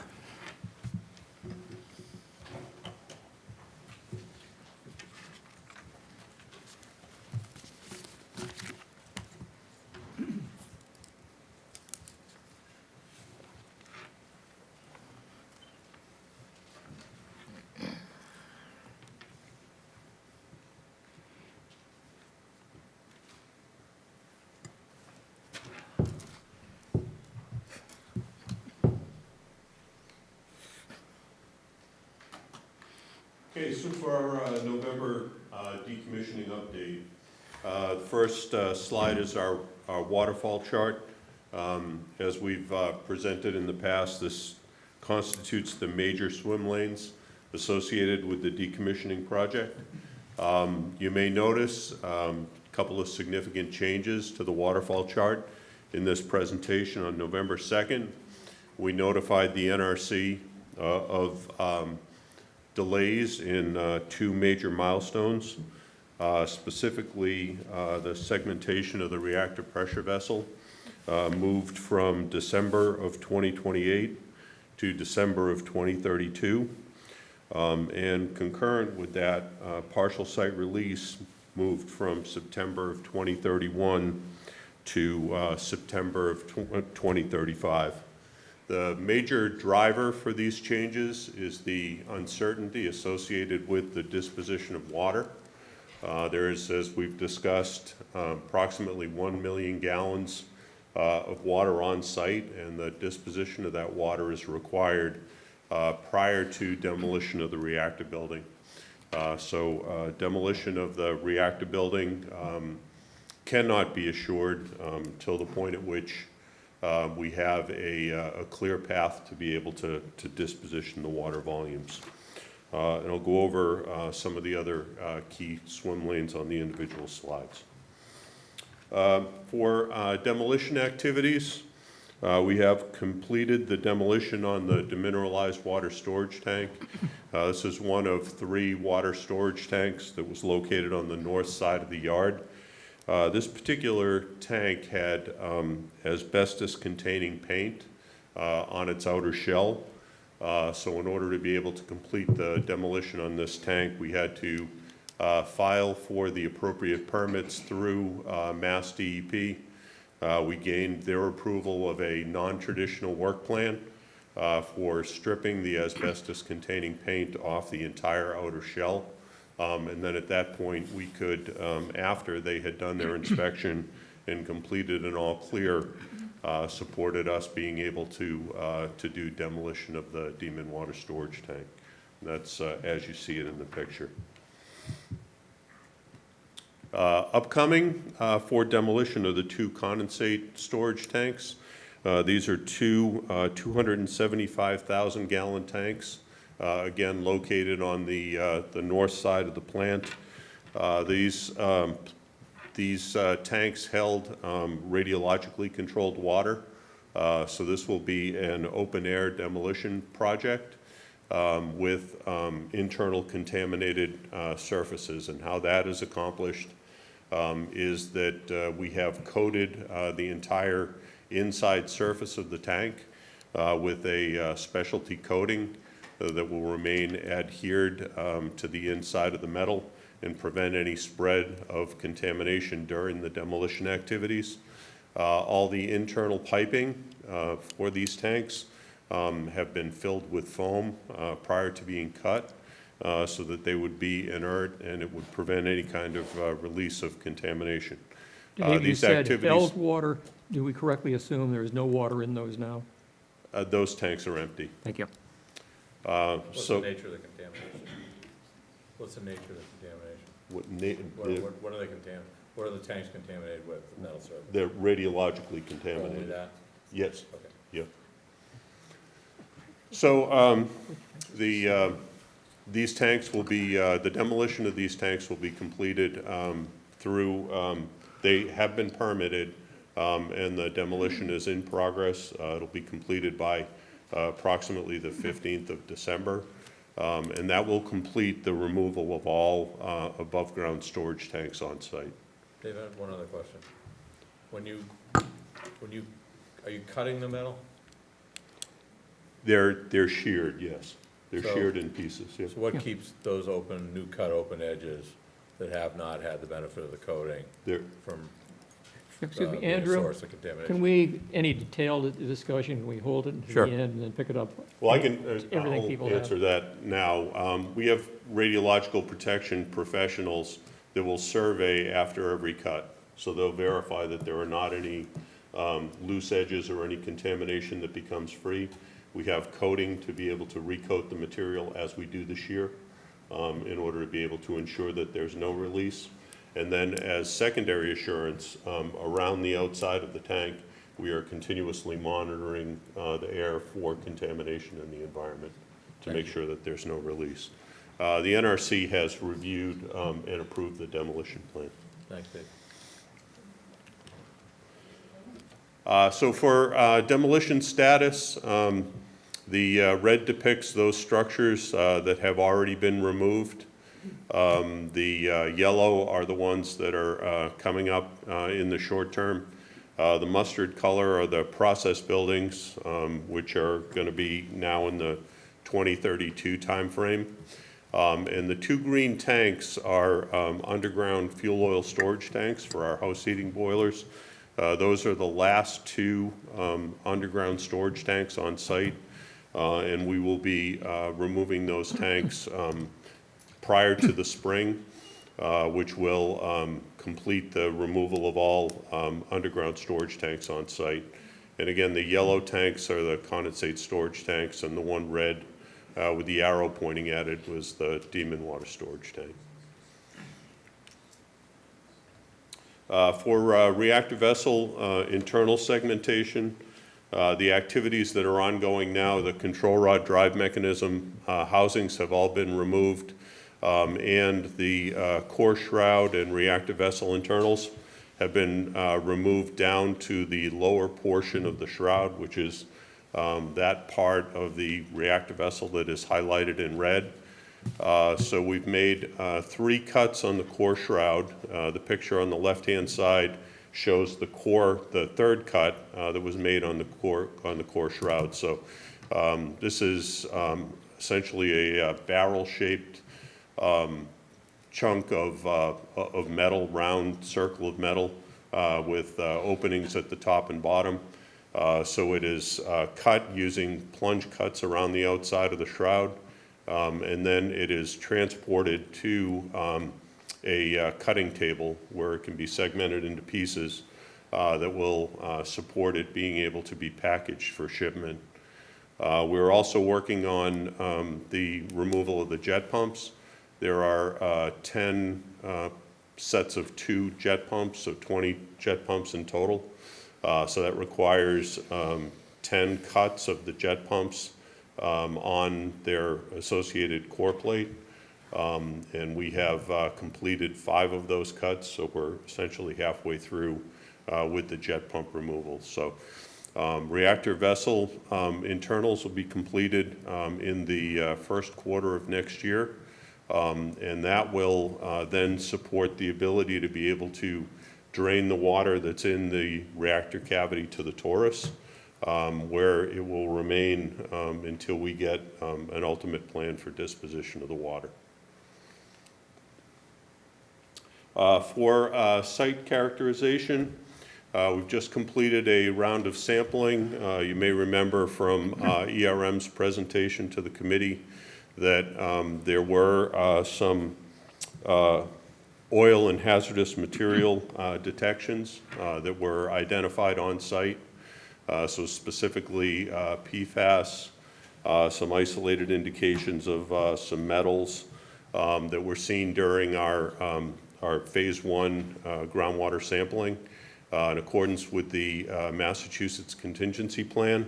Okay, so for our November decommissioning update, the first slide is our waterfall chart. As we've presented in the past, this constitutes the major swim lanes associated with the decommissioning project. You may notice a couple of significant changes to the waterfall chart in this presentation. On November 2nd, we notified the NRC of delays in two major milestones, specifically the segmentation of the reactor pressure vessel moved from December of 2028 to December of 2032. And concurrent with that, partial site release moved from September of 2031 to September of 2035. The major driver for these changes is the uncertainty associated with the disposition of water. There is, as we've discussed, approximately 1 million gallons of water on site, and the disposition of that water is required prior to demolition of the reactor building. So demolition of the reactor building cannot be assured till the point at which we have a clear path to be able to disposition the water volumes. And I'll go over some of the other key swim lanes on the individual slides. For demolition activities, we have completed the demolition on the demineralized water storage tank. This is one of 3 water storage tanks that was located on the north side of the yard. This particular tank had asbestos-containing paint on its outer shell. So in order to be able to complete the demolition on this tank, we had to file for the appropriate permits through Mass DEP. We gained their approval of a non-traditional work plan for stripping the asbestos-containing paint off the entire outer shell. And then at that point, we could, after they had done their inspection and completed an all clear, supported us being able to do demolition of the Demon water storage tank. And that's as you see it in the picture. Upcoming for demolition of the 2 condensate storage tanks. These are 2 275,000 gallon tanks. Again, located on the north side of the plant. These tanks held radiologically controlled water. So this will be an open air demolition project. with internal contaminated surfaces. And how that is accomplished is that we have coated the entire inside surface of the tank with a specialty coating that will remain adhered to the inside of the metal and prevent any spread of contamination during the demolition activities. All the internal piping for these tanks have been filled with foam prior to being cut so that they would be inert and it would prevent any kind of release of contamination. Dave, you These said activities, held water. Do we correctly assume there is no water in those now? those tanks are empty. Thank you. What's So the nature of the contamination? What's the nature of the contamination? What are they what are the tanks contaminated with, the metal surface? they're radiologically Only contaminated. that? Yes, Okay. yeah. So these tanks will be, the demolition of these tanks will be completed through, they have been permitted, and the demolition is in progress. It'll be completed by approximately the 15th of December, and that will complete the removal of all above-ground storage tanks on site. Dave, I have one other question. Are you cutting the metal? They're sheared, yes. They're So- sheared in pieces, yes. So what keeps those open, new cut open edges that have not had the benefit of the coating They're, from Excuse me, being a Andrew, source of contamination? can we, any detailed discussion, can we hold it Sure. to the end and then pick it up? well, I can, Everything people I'll have. answer that now. We have radiological protection professionals that will survey after every cut. So they'll verify that there are not any loose edges or any contamination that becomes free. We have coating to be able to recoat the material as we do the shear in order to be able to ensure that there's no release. And then as secondary assurance, around the outside of the tank, we are continuously monitoring the air for contamination in the environment to make sure that there's no release. The NRC has reviewed and approved the demolition plan. Thanks, Dave. So for demolition status, the red depicts those structures that have already been removed. The yellow are the ones that are coming up in the short term. The mustard color are the process buildings, which are going to be now in the 2032 timeframe. And the two green tanks are underground fuel oil storage tanks for our house heating boilers. Those are the last two underground storage tanks on site, and we will be removing those tanks prior to the spring, which will complete the removal of all underground storage tanks on site. And again, the yellow tanks are the condensate storage tanks, and the one red with the arrow pointing at it was the Demon water storage tank. For reactor vessel internal segmentation, the activities that are ongoing now, the control rod drive mechanism housings have all been removed, and the core shroud and reactor vessel internals have been removed down to the lower portion of the shroud, which is that part of the reactor vessel that is highlighted in red. So we've made 3 cuts on the core shroud. The picture on the left-hand side shows the core, the third cut that was made on the core shroud. So this is essentially a barrel-shaped chunk of metal, round circle of metal with openings at the top and bottom. So it is cut using plunge cuts around the outside of the shroud. And then it is transported to a cutting table where it can be segmented into pieces that will support it being able to be packaged for shipment. We're also working on the removal of the jet pumps. There are 10 sets of 2 jet pumps, so 20 jet pumps in total. So that requires 10 cuts of the jet pumps on their associated core plate, and we have completed 5 of those cuts, so we're essentially halfway through with the jet pump removal. So Reactor vessel internals will be completed in the first quarter of next year, and that will then support the ability to be able to drain the water that's in the reactor cavity to the torus, where it will remain until we get an ultimate plan for disposition of the water. For site characterization, we've just completed a round of sampling. You may remember from ERM's presentation to the committee that there were some oil and hazardous material detections that were identified on site. So specifically PFAS, some isolated indications of some metals that were seen during our phase 1 groundwater sampling. In accordance with the Massachusetts contingency plan,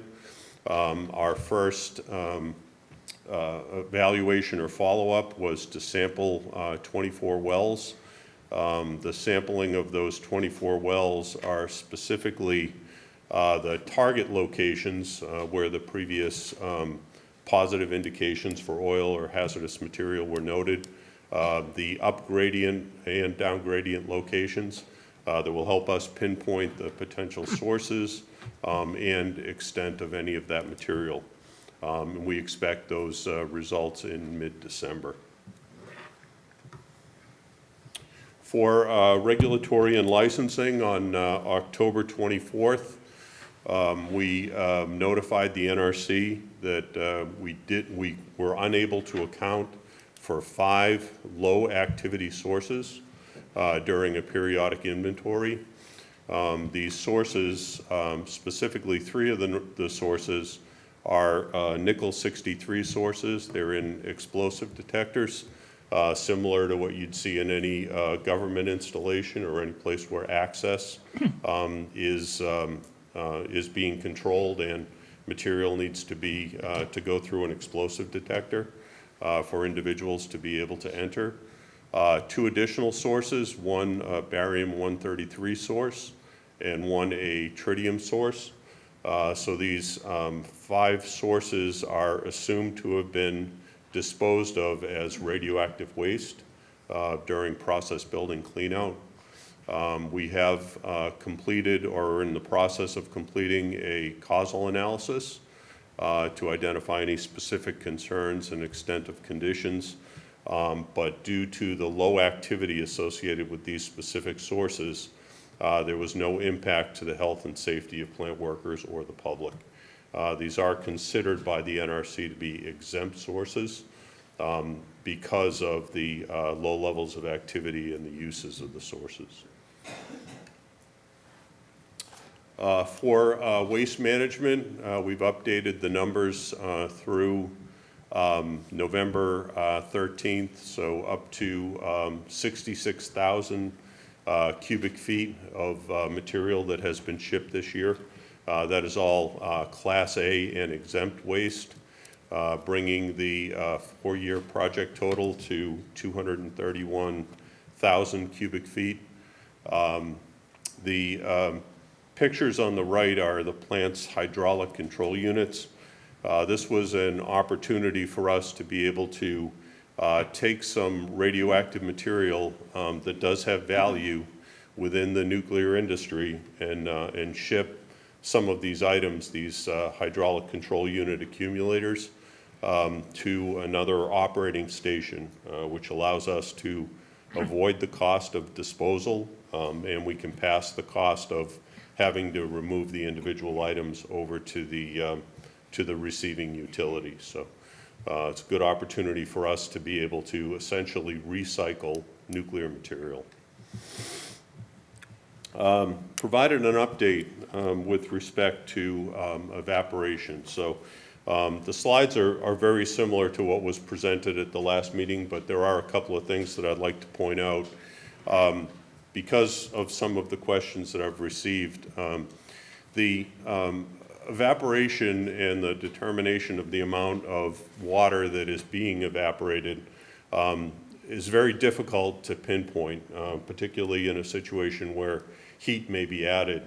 our first evaluation or follow-up was to sample 24 wells. The sampling of those 24 wells are specifically the target locations where the previous positive indications for oil or hazardous material were noted, the up gradient and down gradient locations that will help us pinpoint the potential sources and extent of any of that material. We expect those results in mid-December. For regulatory and licensing, on October 24th, we notified the NRC that we were unable to account for 5 low-activity sources during a periodic inventory. These sources, specifically 3 of the sources, are nickel-63 sources. They're in explosive detectors, similar to what you'd see in any government installation or any place where access is being controlled and material needs to go through an explosive detector for individuals to be able to enter. 2 additional sources, one a barium-133 source and one a tritium source. So these 5 sources are assumed to have been disposed of as radioactive waste during process building cleanout. We have completed or are in the process of completing a causal analysis to identify any specific concerns and extent of conditions. But due to the low activity associated with these specific sources, there was no impact to the health and safety of plant workers or the public. These are considered by the NRC to be exempt sources because of the low levels of activity and the uses of the sources. For waste management, we've updated the numbers through November 13th, so up to 66,000 cubic feet of material that has been shipped this year. That is all Class A and exempt waste, bringing the 4-year project total to 231,000 cubic feet. The pictures on the right are the plant's hydraulic control units. This was an opportunity for us to be able to take some radioactive material that does have value within the nuclear industry and ship some of these items, these hydraulic control unit accumulators, to another operating station, which allows us to avoid the cost of disposal, and we can pass the cost of having to remove the individual items over to the receiving utility. So it's a good opportunity for us to be able to essentially recycle nuclear material. Provided an update with respect to evaporation. So the slides are very similar to what was presented at the last meeting, but there are a couple of things that I'd like to point out. Because of some of the questions that I've received, the evaporation and the determination of the amount of water that is being evaporated is very difficult to pinpoint, particularly in a situation where heat may be added.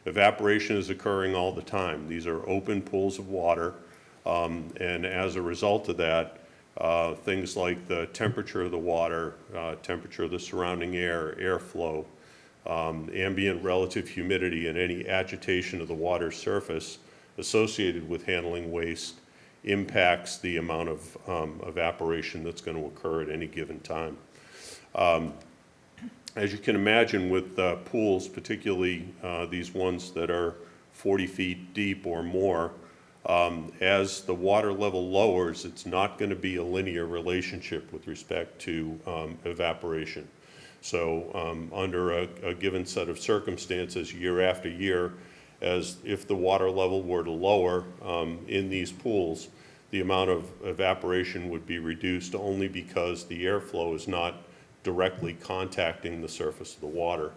Evaporation is occurring all the time. These are open pools of water, and as a result of that, things like the temperature of the water, temperature of the surrounding air, airflow, ambient relative humidity, and any agitation of the water surface associated with handling waste impacts the amount of evaporation that's going to occur at any given time. As you can imagine with pools, particularly these ones that are 40 feet deep or more, as the water level lowers, it's not going to be a linear relationship with respect to evaporation. So under a given set of circumstances, year after year, as if the water level were to lower in these pools, the amount of evaporation would be reduced only because the airflow is not directly contacting the surface of the water,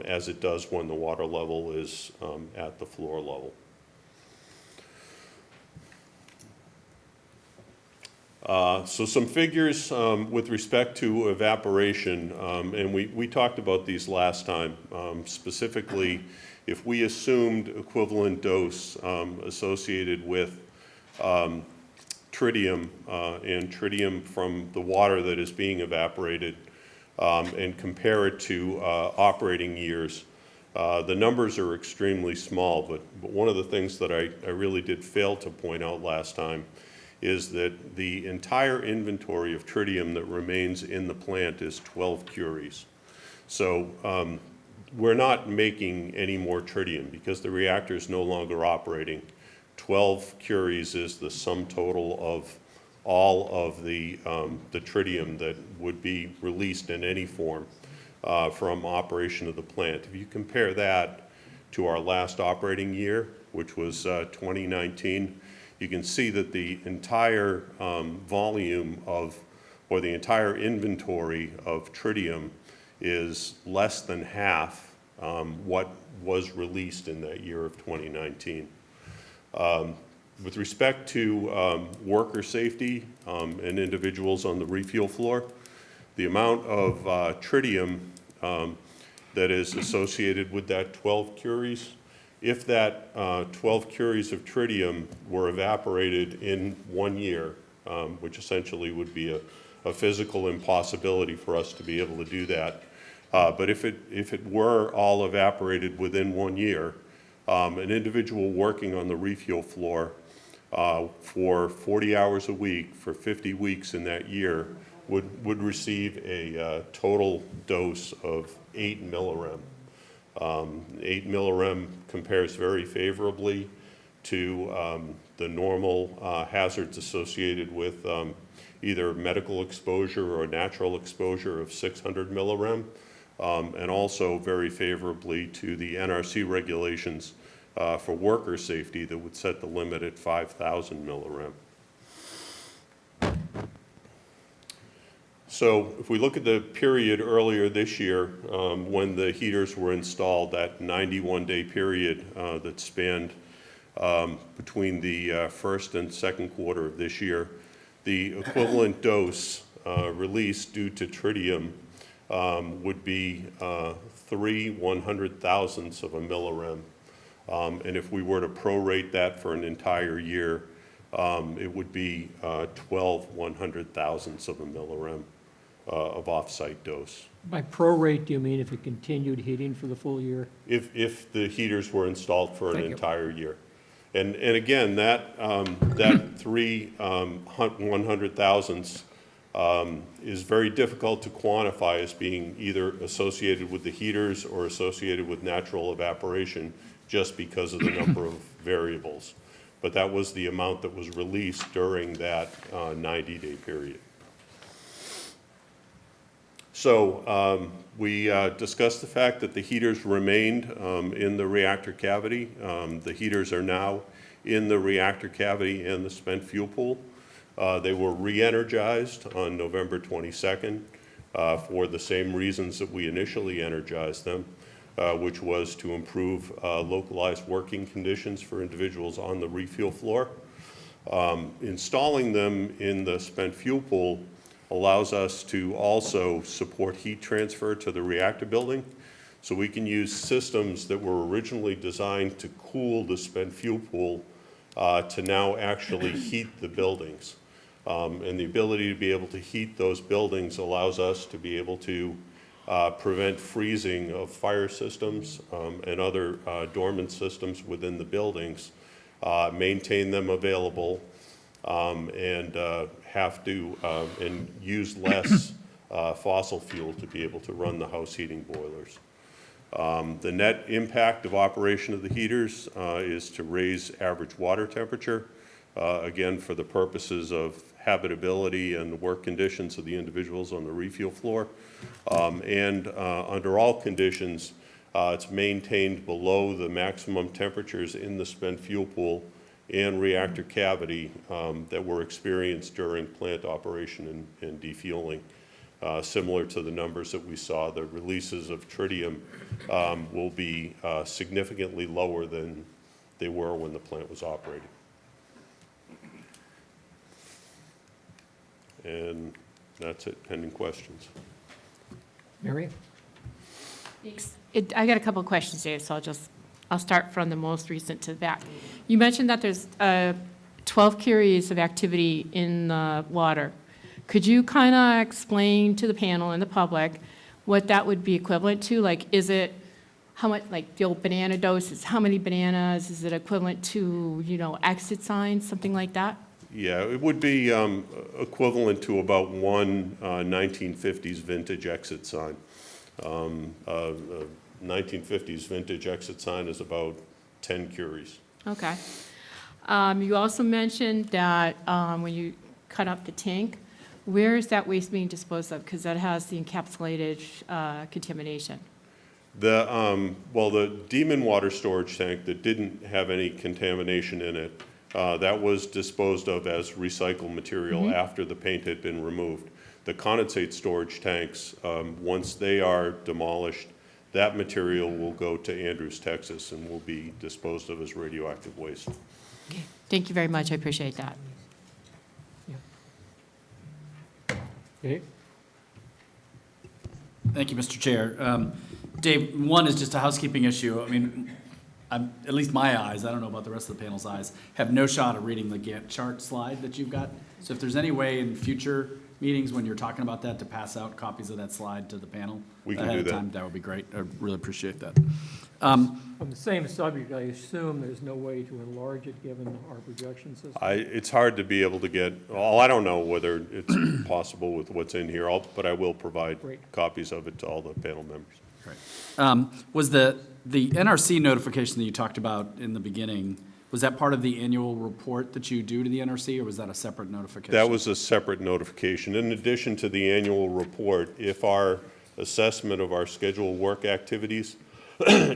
as it does when the water level is at the floor level. So some figures with respect to evaporation, and we talked about these last time. Specifically, if we assumed equivalent dose associated with tritium and tritium from the water that is being evaporated and compare it to operating years, the numbers are extremely small, but one of the things that I really did fail to point out last time is that the entire inventory of tritium that remains in the plant is 12 curies. So we're not making any more tritium because the reactor is no longer operating. 12 curies is the sum total of all of the tritium that would be released in any form from operation of the plant. If you compare that to our last operating year, which was 2019, you can see that the entire volume of, or the entire inventory of tritium is less than half what was released in that year of 2019. With respect to worker safety and individuals on the refuel floor, the amount of tritium that is associated with that 12 curies, if that 12 curies of tritium were evaporated in 1 year, which essentially would be a physical impossibility for us to be able to do that, but if it were all evaporated within 1 year, an individual working on the refuel floor for 40 hours a week for 50 weeks in that year would receive a total dose of 8 millirem. 8 millirem compares very favorably to the normal hazards associated with either medical exposure or natural exposure of 600 millirem, and also very favorably to the NRC regulations for worker safety that would set the limit at 5,000 millirem. So if we look at the period earlier this year when the heaters were installed, that 91-day period that spanned between the first and second quarter of this year, the equivalent dose released due to tritium would be 3 100,000ths of a millirem. And if we were to prorate that for an entire year, it would be 12 100,000ths of a millirem of off-site dose. By prorate, do you mean if it continued heating for the full year? If the heaters were installed for an Thank you. entire year. And again, that 3 100,000ths is very difficult to quantify as being either associated with the heaters or associated with natural evaporation just because of the number of variables. But that was the amount that was released during that 90-day period. So we discussed the fact that the heaters remained in the reactor cavity. The heaters are now in the reactor cavity and the spent fuel pool. They were re-energized on November 22nd for the same reasons that we initially energized them, which was to improve localized working conditions for individuals on the refuel floor. Installing them in the spent fuel pool allows us to also support heat transfer to the reactor building. So we can use systems that were originally designed to cool the spent fuel pool to now actually heat the buildings. And the ability to be able to heat those buildings allows us to be able to prevent freezing of fire systems and other dormant systems within the buildings, maintain them available, and have to and use less fossil fuel to be able to run the house heating boilers. The net impact of operation of the heaters is to raise average water temperature, again, for the purposes of habitability and work conditions of the individuals on the refuel floor. And under all conditions, it's maintained below the maximum temperatures in the spent fuel pool and reactor cavity that were experienced during plant operation and defueling. Similar to the numbers that we saw, the releases of tritium will be significantly lower than they were when the plant was operating. And that's it, pending questions. Mary? Thanks. I got a couple of questions, Dave, so I'll start from the most recent to that. You mentioned that there's 12 curies of activity in the water. Could you kind of explain to the panel and the public what that would be equivalent to? Like, is it how much, like the old banana doses, how many bananas? Is it equivalent to, you know, exit signs, something like that? Yeah, it would be equivalent to about one 1950s vintage exit sign. 1950s vintage exit sign is about 10 curies. Okay. You also mentioned that when you cut up the tank, where is that waste being disposed of? Because that has the encapsulated contamination. Well, the Demon water storage tank that didn't have any contamination in it, that was disposed of as recycled material after the paint had been removed. The condensate storage tanks, once they are demolished, that material will go to Andrews, Texas, and will be disposed of as radioactive waste. Okay. Thank you very much. I appreciate that. Dave? Thank you, Mr. Chair. Dave, one is just a housekeeping issue. I mean, at least my eyes, I don't know about the rest of the panel's eyes, have no shot of reading the Gantt chart slide that you've got. So if there's any way in future meetings when you're talking about that to pass out copies of that slide to the panel We can ahead do of that. time, that would be great. I really appreciate that. On the same subject, I assume there's no way to enlarge it given our projection system? It's hard to be able to get, well, I don't know whether it's possible with what's in here, but I will provide copies of it to all the panel members. Great. Was the NRC notification that you talked about in the beginning, was that part of the annual report that you do to the NRC, or was that a separate notification? That was a separate notification. In addition to the annual report, if our assessment of our scheduled work activities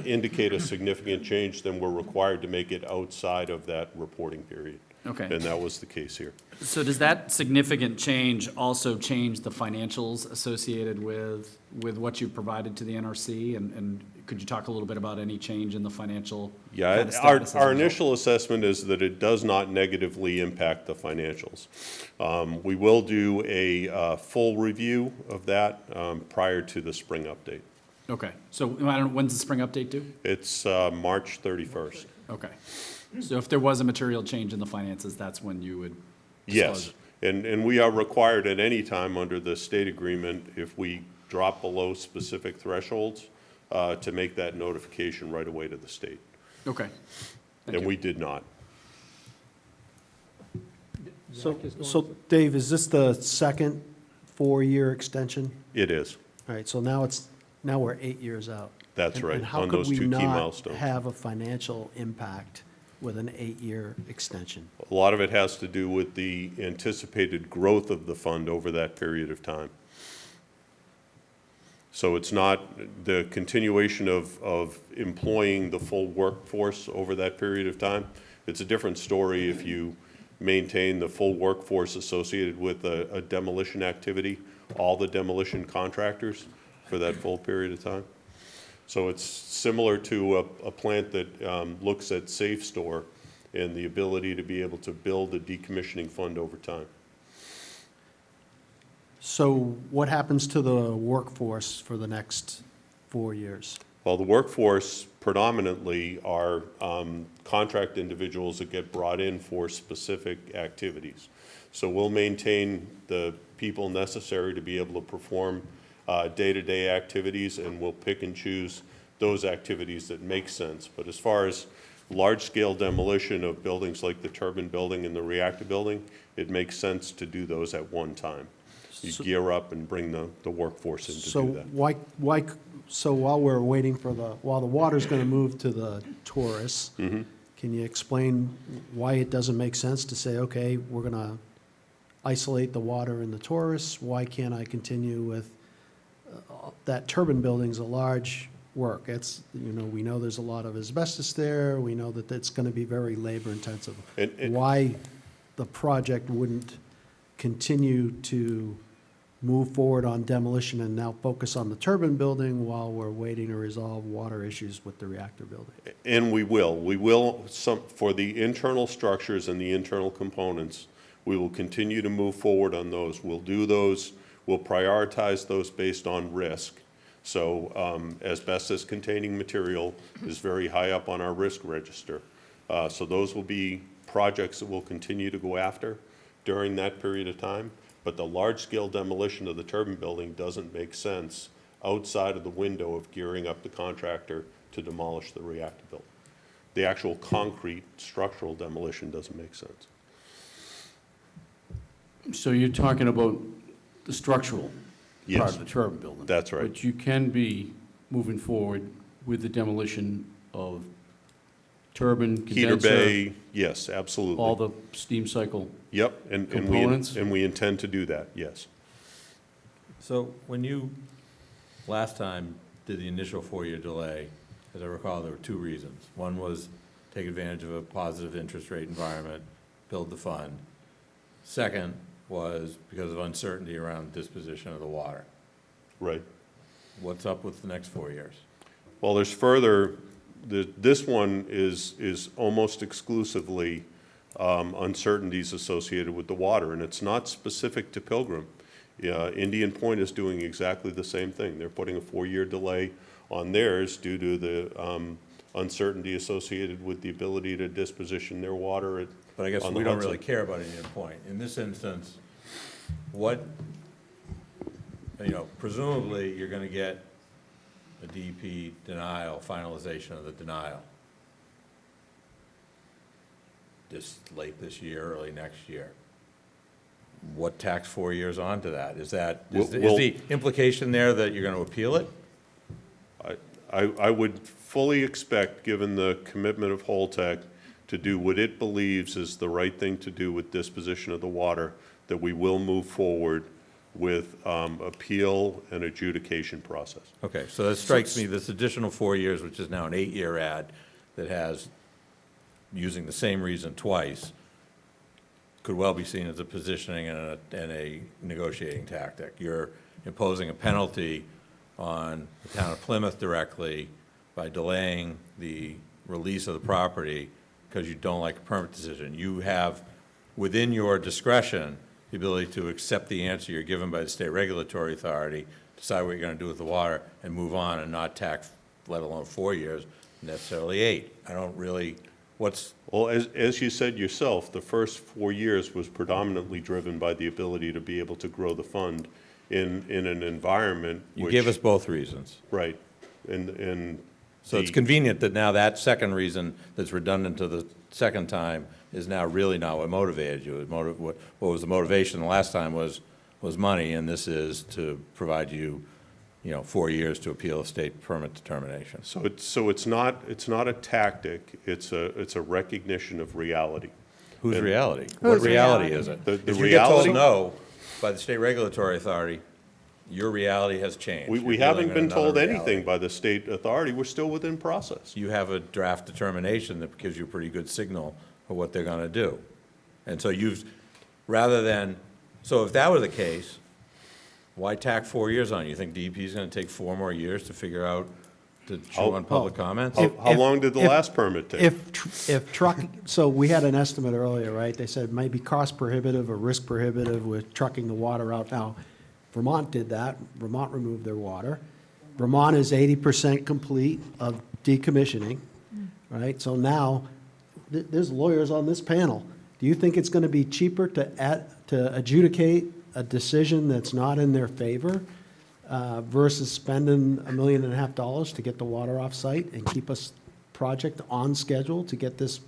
indicate a significant change, then we're required to make it outside of that reporting period. Okay. And that was the case here. So does that significant change also change the financials associated with what you've provided to the NRC? And could you talk a little bit about any change in the financial Yeah, kind of status as a our result? initial assessment is that it does not negatively impact the financials. We will do a full review of that prior to the spring update. Okay, so when's the spring update due? It's March 31st. Okay, so if there was a material change in the finances, that's when you would disclose Yes, and we are required at any time under the state agreement, if we drop below specific thresholds, to make that notification right away to the state. it? Okay. And we did not. So Dave, is this the second 4-year extension? It is. All right, so now we're 8 years out. That's right, And how on could those we two key not milestones. have a financial impact with an 8-year extension? A lot of it has to do with the anticipated growth of the fund over that period of time. So it's not the continuation of employing the full workforce over that period of time. It's a different story if you maintain the full workforce associated with a demolition activity, all the demolition contractors for that full period of time. So it's similar to a plant that looks at safe store and the ability to be able to build a decommissioning fund over time. So what happens to the workforce for the next 4 years? Well, the workforce predominantly are contract individuals that get brought in for specific activities. So we'll maintain the people necessary to be able to perform day-to-day activities, and we'll pick and choose those activities that make sense. But as far as large-scale demolition of buildings like the turbine building and the reactor building, it makes sense to do those at one time. You gear up and bring the workforce in to do that. So while we're waiting for while the water's going to move to the tourists, Mm-hmm. can you explain why it doesn't make sense to say, okay, we're going to isolate the water in the tourists? Why can't I continue with that turbine building's a large work? It's, we know there's a lot of asbestos there. We know that it's going to be very labor intensive. Why the project wouldn't continue to move forward on demolition and now focus on the turbine building while we're waiting to resolve water issues with the reactor building? And we will, for the internal structures and the internal components, we will continue to move forward on those. We'll do those, we'll prioritize those based on risk. So asbestos-containing material is very high up on our risk register. So those will be projects that we'll continue to go after during that period of time. But the large-scale demolition of the turbine building doesn't make sense outside of the window of gearing up the contractor to demolish the reactor building. The actual concrete structural demolition doesn't make sense. So you're talking about the structural Yes. part of the turbine building? That's right. But you can be moving forward with the demolition of turbine, Heater condenser, bay, yes, absolutely. all the steam cycle. Yep, and components? we intend to do that, yes. So when you, last time, did the initial 4-year delay, as I recall, there were 2 reasons. One was take advantage of a positive interest rate environment, build the fund. Second was because of uncertainty around disposition of the water. Right. What's up with the next 4 years? Well, there's further, this one is almost exclusively uncertainties associated with the water, and it's not specific to Pilgrim. Indian Point is doing exactly the same thing. They're putting a 4-year delay on theirs due to the uncertainty associated with the ability to disposition their water at. But I guess we don't really care about Indian Point. In this instance, presumably you're going to get a DEP denial, finalization of the denial late this year, early next year. What tacks 4 years onto that? Is the implication there that you're going to appeal it? I would fully expect, given the commitment of Holtec, to do what it believes is the right thing to do with disposition of the water, that we will move forward with appeal and adjudication process. Okay, so that strikes me, this additional 4 years, which is now an 8-year ad, that has, using the same reason twice, could well be seen as a positioning and a negotiating tactic. You're imposing a penalty on the town of Plymouth directly by delaying the release of the property because you don't like a permit decision. You have, within your discretion, the ability to accept the answer you're given by the state regulatory authority, decide what you're going to do with the water, and move on and not tax, let alone 4 years, necessarily 8. I don't really, Well, as you said yourself, the first 4 years was predominantly driven by the ability to be able to grow the fund in an environment which. You gave us both reasons. Right, and. So it's convenient that now that second reason that's redundant to the second time is now really not what motivated you. What was the motivation the last time was money, and this is to provide you, 4 years to appeal a state permit determination. So it's not a tactic, it's a recognition of reality. Whose reality? What reality is it? The If you get told reality. no by the state regulatory authority, your reality has changed. We You're haven't dealing been with another told reality. anything by the state authority, we're still within process. You have a draft determination that gives you a pretty good signal of what they're going to do. And so so if that were the case, why tack 4 years on? You think DEP is going to take 4 more years to figure out, to chew on public comments? How long did the last permit take? If so we had an estimate earlier, right? They said it might be cost prohibitive or risk prohibitive with trucking the water out. Now, Vermont did that. Vermont removed their water. Vermont is 80% complete of decommissioning, right? So now, there's lawyers on this panel. Do you think it's going to be cheaper to adjudicate a decision that's not in their favor versus spending $1.5 million to get the water off site and keep us project on schedule to get this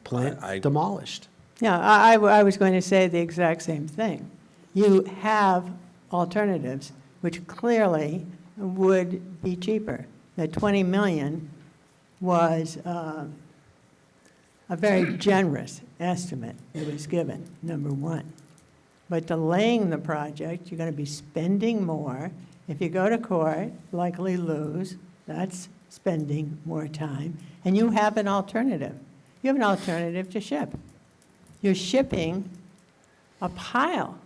plant demolished? Yeah, I was going to say the exact same thing. You have alternatives, which clearly would be cheaper. The 20 million was a very generous estimate that was given, number one. But delaying the project, you're going to be spending more. If you go to court, likely lose. That's spending more time. And you have an alternative. You have an alternative to ship. You're shipping a pile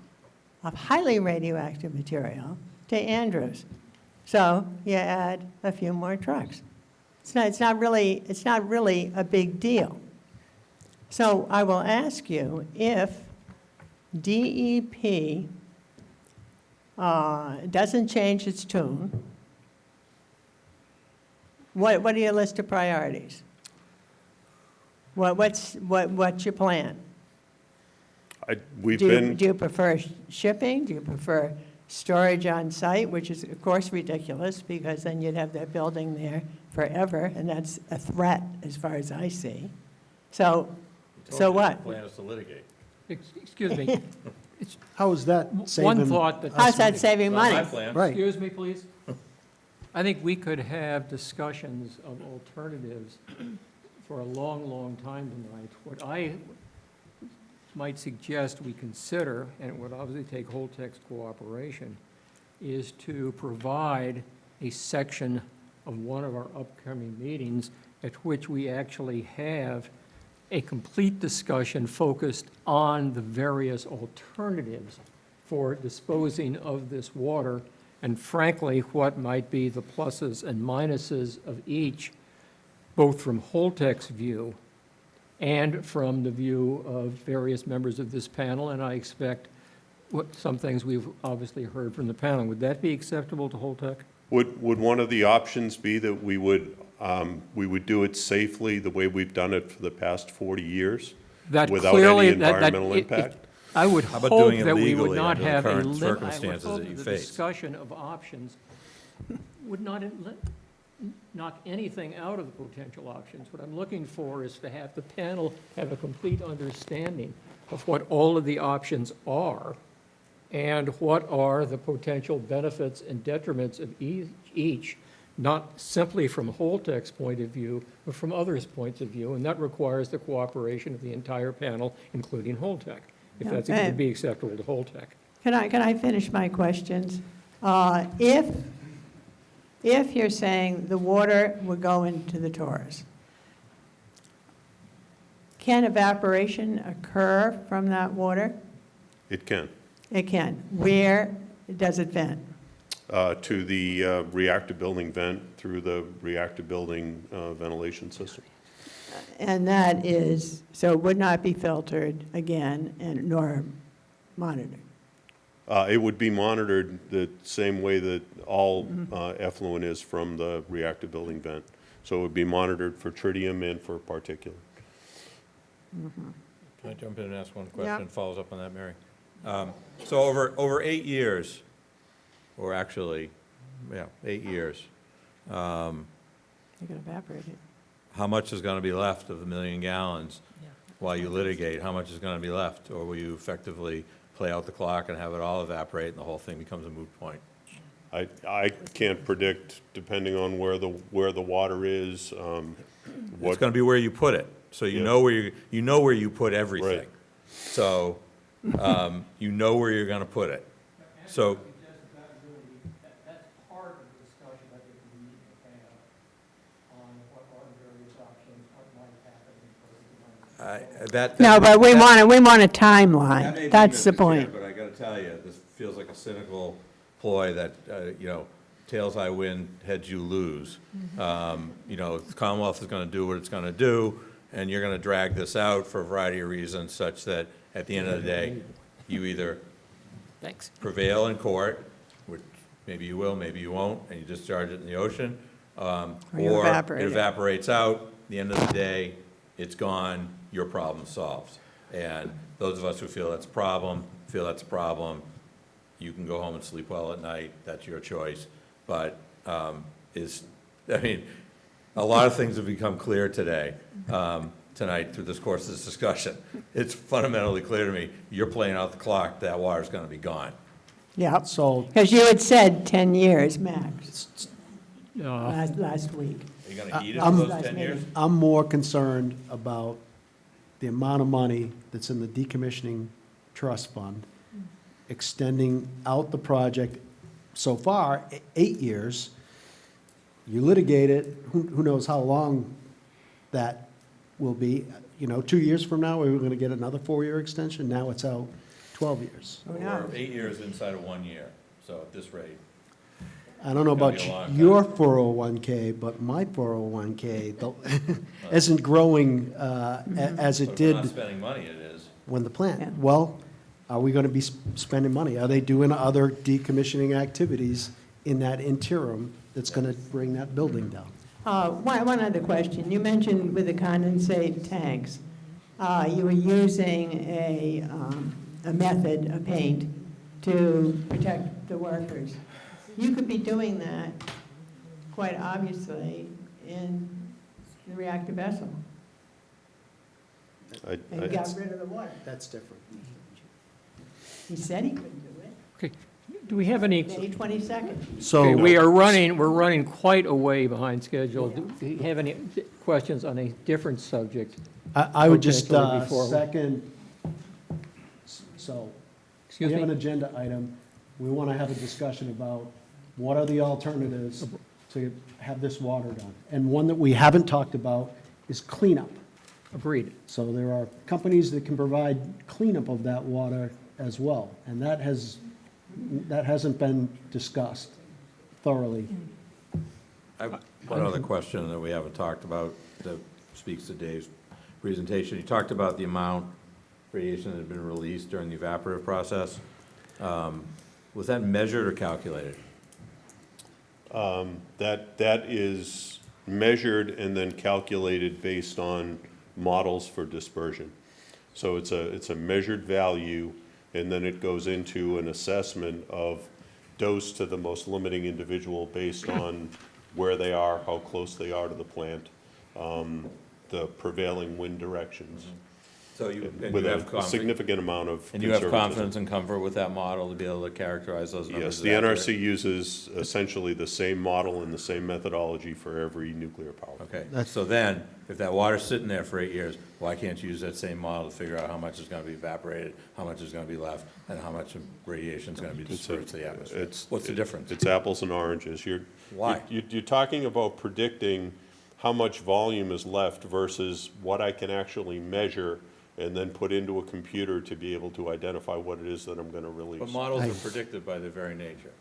of highly radioactive material to Andrews. So you add a few more trucks. It's not really a big deal. So I will ask you, if DEP doesn't change its tune, what are your list of priorities? What's your plan? Do you prefer shipping? Do you prefer storage on site, which is of course ridiculous because then you'd have that building there forever, and that's a threat as far as I see. So what? The plan is to litigate. Excuse me. How is that saving? One thought that. How's that saving money? Right. Excuse me, please. I think we could have discussions of alternatives for a long, long time tonight. What I might suggest we consider, and it would obviously take Holtec's cooperation, is to provide a section of one of our upcoming meetings at which we actually have a complete discussion focused on the various alternatives for disposing of this water, and frankly, what might be the pluses and minuses of each, both from Holtec's view and from the view of various members of this panel, and I expect some things we've obviously heard from the panel. Would that be acceptable to Holtec? Would one of the options be that we would do it safely the way we've done it for the past 40 years? That without clearly, any environmental impact? I would How about hope doing it that we would legally not under the have a current limit. I would circumstances hope that you the face? discussion of options would not knock anything out of the potential options. What I'm looking for is to have the panel have a complete understanding of what all of the options are and what are the potential benefits and detriments of each, not simply from Holtec's point of view, but from others' points of view, and that requires the cooperation of the entire panel, including Holtec, if that's going to be acceptable to Holtec. Can I finish my questions? If you're saying the water would go into the Taurus, can evaporation occur from that water? It can. It can. Where does it vent? To the reactor building vent through the reactor building ventilation system. And that is, so it would not be filtered again and nor monitored? It would be monitored the same way that all effluent is from the reactor building vent. So it would be monitored for tritium and for particulate. Can I jump in and ask one question? Follows up on that, Mary. So over 8 years, or actually, 8 years, You can evaporate it. how much is going to be left of the 1 million gallons while you litigate? How much is going to be left? Or will you effectively play out the clock and have it all evaporate and the whole thing becomes a moot point? I can't predict, depending on where the water is. It's going to be where you put it. So you know where you put everything. Right. So you know where you're going to put it. So That's part of the discussion I think we need to have on what are various options, what might happen. No, but we want a That timeline. may be That's the Mr. Chair, point. But I got to tell you, this feels like a cynical ploy that, tails I win, heads you lose. The Commonwealth is going to do what it's going to do, and you're going to drag this out for a variety of reasons such that at the end of the day, you either Thanks. prevail in court, which maybe you will, maybe you won't, and you discharge it in the ocean. you Or evaporate it it. evaporates out, at the end of the day, it's gone, your problem solved. And those of us who feel that's a problem, you can go home and sleep well at night, that's your choice. But a lot of things have become clear today, tonight through this course of this discussion. It's fundamentally clear to me, you're playing out the clock, that water's gonna be gone. Yeah, So, because you had said 10 years max Uh, last week. Are you gonna heat it I'm- for those 10 years? I'm more concerned about the amount of money that's in the decommissioning trust fund, extending out the project so far, 8 years. You litigate it, who knows how long that will be. 2 years from now, we were gonna get another 4-year extension, now it's out 12 years. Or 8 years inside of 1 year, so at this rate. I don't know It's gonna about be a long time. your 401K, but my 401K isn't growing as But it if we're not did spending money, it is. when the Yeah. plant. Well, are we going to be spending money? Are they doing other decommissioning activities in that interim that's going to bring that building down? One other question. You mentioned with the condensate tanks, you were using a method, a paint, to protect the workers. You could be doing that, quite obviously, in the reactor vessel, and got rid of the water. That's different. He said he couldn't do it. Okay, do we have any, May 22nd. So. okay, we're running quite a way behind schedule. Do you have any questions on a different subject? I would just Potentially before we- second, so, we Excuse have an me? agenda item. We want to have a discussion about what are the alternatives to have this water done. And one that we haven't talked about is cleanup. Agreed. So there are companies that can provide cleanup of that water as well. And that hasn't been discussed thoroughly. I have one other question that we haven't talked about that speaks to Dave's presentation. He talked about the amount of radiation that had been released during the evaporative process. Was that measured or calculated? That is measured and then calculated based on models for dispersion. So it's a measured value, and then it goes into an assessment of dose to the most limiting individual based on where they are, how close they are to the plant, the prevailing wind directions. So you, and With you a have confidence, significant amount of and you have conservatism. confidence and comfort with that model to be able to characterize those numbers? Yes, the NRC uses essentially the same model and the same methodology for every nuclear power. Okay, so then, if that water's sitting there for 8 years, why can't you use that same model to figure out how much is gonna be evaporated, how much is gonna be left, and how much radiation is gonna be dispersed to the atmosphere? What's the difference? It's apples and oranges. Why? You're talking about predicting how much volume is left versus what I can actually measure and then put into a computer to be able to identify what it is that I'm gonna release. But models are predictive by their very nature.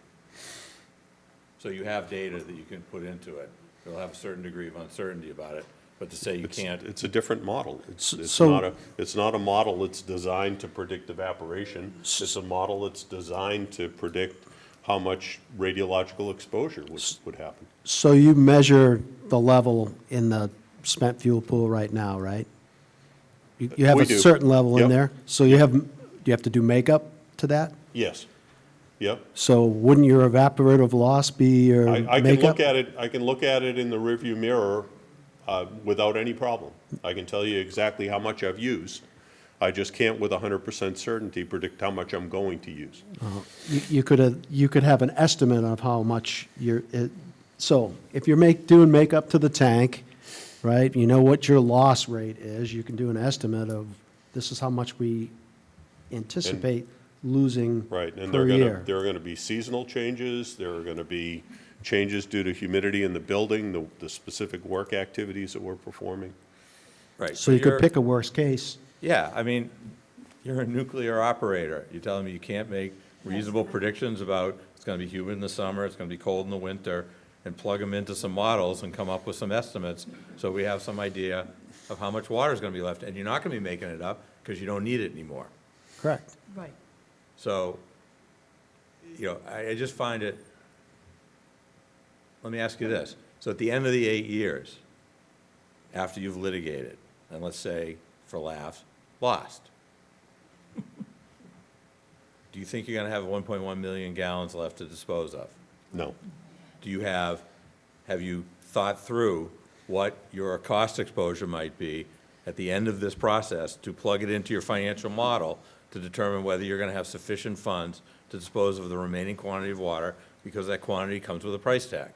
So you have data that you can put into it. It'll have a certain degree of uncertainty about it, but to say you can't. It's a different model. It's So- not a model that's designed to predict evaporation. It's a model that's designed to predict how much radiological exposure would happen. So you measure the level in the spent fuel pool right now, right? You have We a do. certain level in Yep. there? So you have to do makeup to that? Yes, yep. So wouldn't your evaporative loss be your I can makeup? look at it in the rearview mirror without any problem. I can tell you exactly how much I've used. I just can't with 100% certainty predict how much I'm going to use. You could have an estimate of how much so if you're doing makeup to the tank, right, you know what your loss rate is, you can do an estimate of, this is how much we anticipate losing Right, and per year. there are gonna be seasonal changes, there are gonna be changes due to humidity in the building, the specific work activities that we're performing. Right. So you could pick a worst case. Yeah, I mean, you're a nuclear operator. You're telling me you can't make reasonable predictions about it's gonna be humid in the summer, it's gonna be cold in the winter, and plug them into some models and come up with some estimates, so we have some idea of how much water is gonna be left, and you're not gonna be making it up, because you don't need it anymore. Correct. Right. So, I just find it, let me ask you this. So at the end of the 8 years, after you've litigated, and let's say, for laughs, lost, do you think you're going to have 1.1 million gallons left to dispose of? No. Do you have you thought through what your cost exposure might be at the end of this process to plug it into your financial model to determine whether you're going to have sufficient funds to dispose of the remaining quantity of water because that quantity comes with a price tag?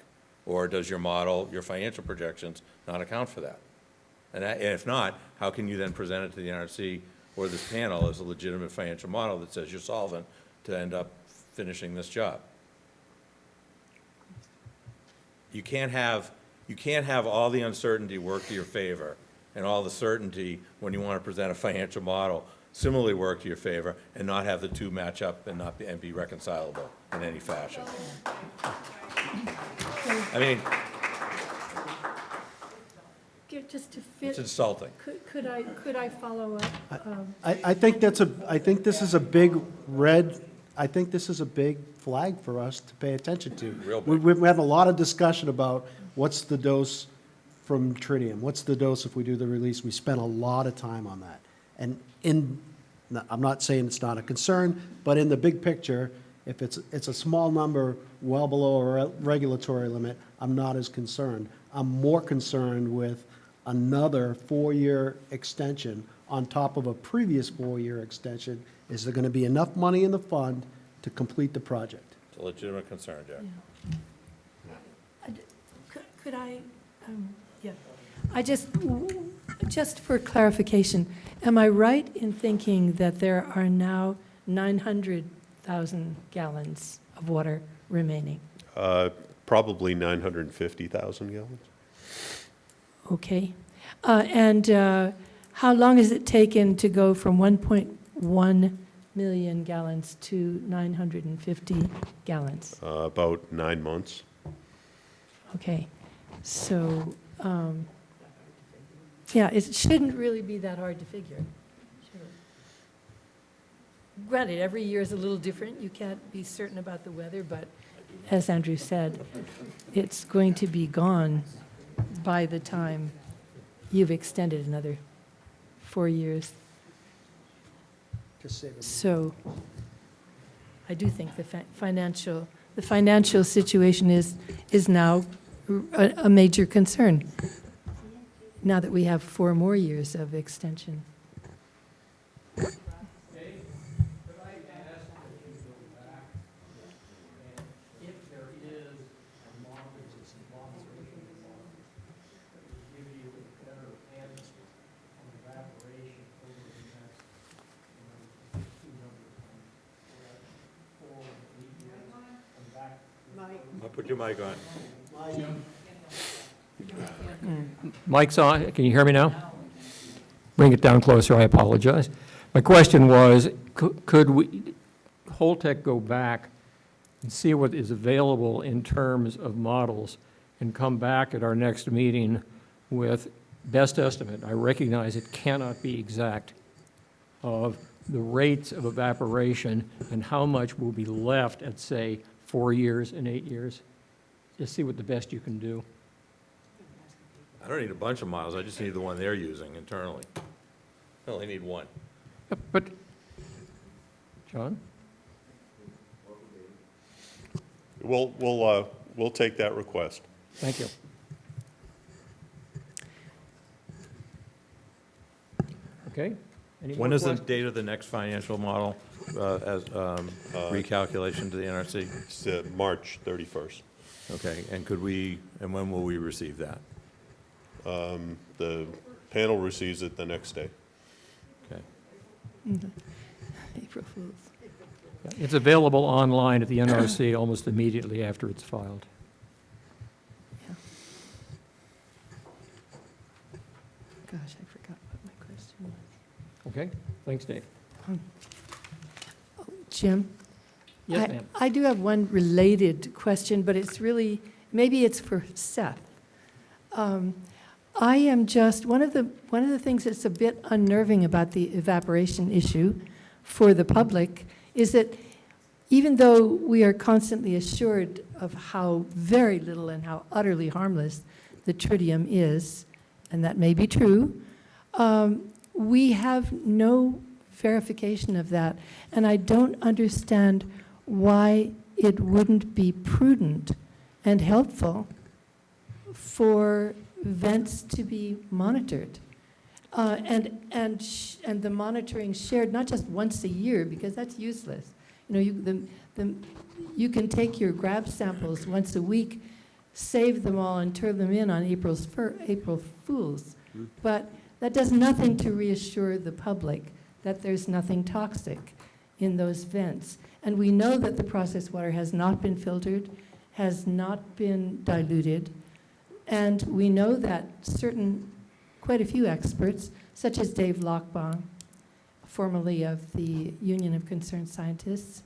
Or does your model, your financial projections, not account for that? And if not, how can you then present it to the NRC or this panel as a legitimate financial model that says you're solvent to end up finishing this job? You can't have all the uncertainty work to your favor and all the certainty when you want to present a financial model similarly work to your favor and not have the two match up and be reconcilable in any fashion. I mean, Just to fit. it's insulting. Could I follow up? I think this is a big flag for us to pay attention to. Real big. We have a lot of discussion about what's the dose from tritium, what's the dose if we do the release. We spent a lot of time on that. And I'm not saying it's not a concern, but in the big picture, if it's a small number well below a regulatory limit, I'm not as concerned. I'm more concerned with another 4-year extension on top of a previous 4-year extension. Is there going to be enough money in the fund to complete the project? It's a legitimate concern, Jack. Could I, yeah, I just for clarification, am I right in thinking that there are now 900,000 gallons of water remaining? Probably 950,000 gallons. Okay. And how long has it taken to go from 1.1 million gallons to 950 gallons? About 9 months. Okay. So, yeah, it shouldn't really be that hard to figure. Sure. Granted, every year is a little different. You can't be certain about the weather, but as Andrew said, it's going to be gone by the time you've extended another 4 years. So I do think the financial situation is now a major concern, now that we have 4 more years of extension. I'll put your mic on. Mic's on, can you hear me now? Bring it down closer, I apologize. My question was, could we, Holtec go back and see what is available in terms of models and come back at our next meeting with best estimate, I recognize it cannot be exact, of the rates of evaporation and how much will be left at, say, 4 years and 8 years? Just see what the best you can do. I don't need a bunch of miles, I just need the one they're using internally. I only need one. But, John? We'll take that request. Thank you. Okay. Any more When is the questions? date of the next financial model as recalculation to the NRC? It's March 31st. Okay, and when will we receive that? The panel receives it the next day. Okay. April Fools. It's available online at the NRC almost immediately after it's filed. Yeah. Gosh, I forgot what my question was. Okay, thanks, Dave. Jim? Yes, ma'am. I do have one related question, but it's really, maybe it's for Seth. I am just, one of the things that's a bit unnerving about the evaporation issue for the public is that even though we are constantly assured of how very little and how utterly harmless the tritium is, and that may be true, we have no verification of that. And I don't understand why it wouldn't be prudent and helpful for vents to be monitored. And the monitoring shared not just once a year, because that's useless. You know, you can take your grab samples once a week, save them all, and turn them in on April Fools. But that does nothing to reassure the public that there's nothing toxic in those vents. And we know that the processed water has not been filtered, has not been diluted, and we know that quite a few experts, such as Dave Lochbaum, formerly of the Union of Concerned Scientists,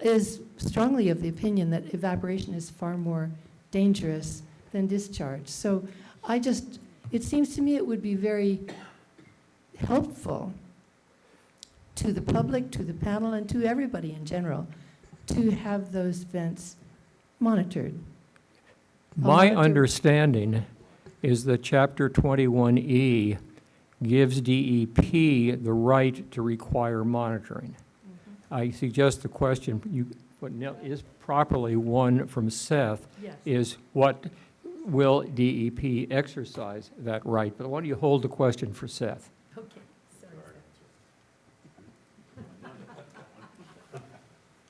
is strongly of the opinion that evaporation is far more dangerous than discharge. So it seems to me it would be very helpful to the public, to the panel, and to everybody in general to have those vents monitored. My understanding is that Chapter 21E gives DEP the right to require monitoring. I suggest the question is properly one from Seth, Yes. is what will DEP exercise that right? But why don't you hold the question for Seth? Okay, sorry.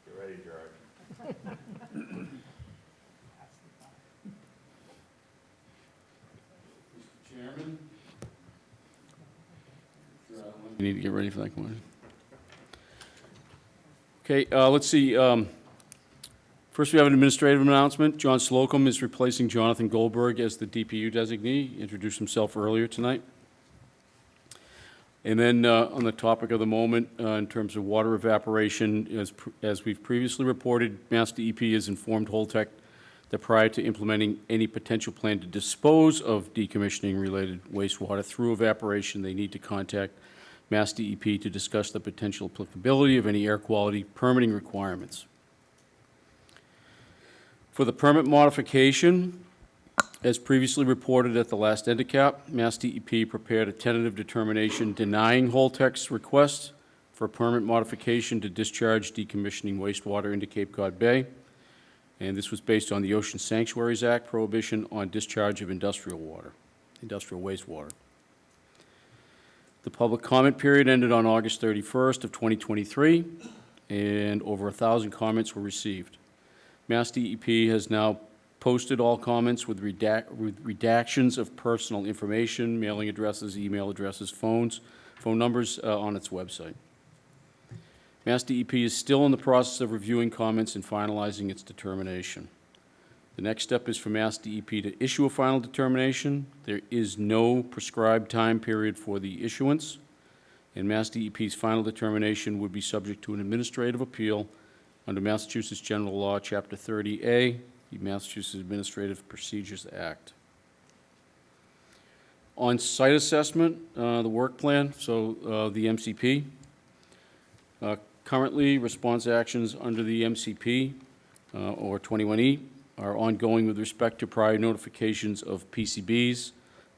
Get ready, George. Mr. Chairman? You need to get ready for that question. Okay, let's see. First, we have an administrative announcement. John Slocum is replacing Jonathan Goldberg as the DPU designee. He introduced himself earlier tonight. And then on the topic of the moment, in terms of water evaporation, as we've previously reported, Mass DEP has informed Holtec that prior to implementing any potential plan to dispose of decommissioning-related wastewater through evaporation, they need to contact Mass DEP to discuss the potential applicability of any air quality permitting requirements. For the permit modification, as previously reported at the last NDCAP, Mass DEP prepared a tentative determination denying Holtec's request for a permit modification to discharge decommissioning wastewater into Cape Cod Bay. And this was based on the Ocean Sanctuaries Act prohibition on discharge of industrial wastewater. The public comment period ended on August 31st of 2023, and over 1,000 comments were received. Mass DEP has now posted all comments with redactions of personal information, mailing addresses, email addresses, phone numbers on its website. Mass DEP is still in the process of reviewing comments and finalizing its determination. The next step is for Mass DEP to issue a final determination. There is no prescribed time period for the issuance, and Mass DEP's final determination would be subject to an administrative appeal under Massachusetts General Law, Chapter 30A, the Massachusetts Administrative Procedures Act. On site assessment, the work plan, so the MCP. Currently, response actions under the MCP, or 21E, are ongoing with respect to prior notifications of PCBs,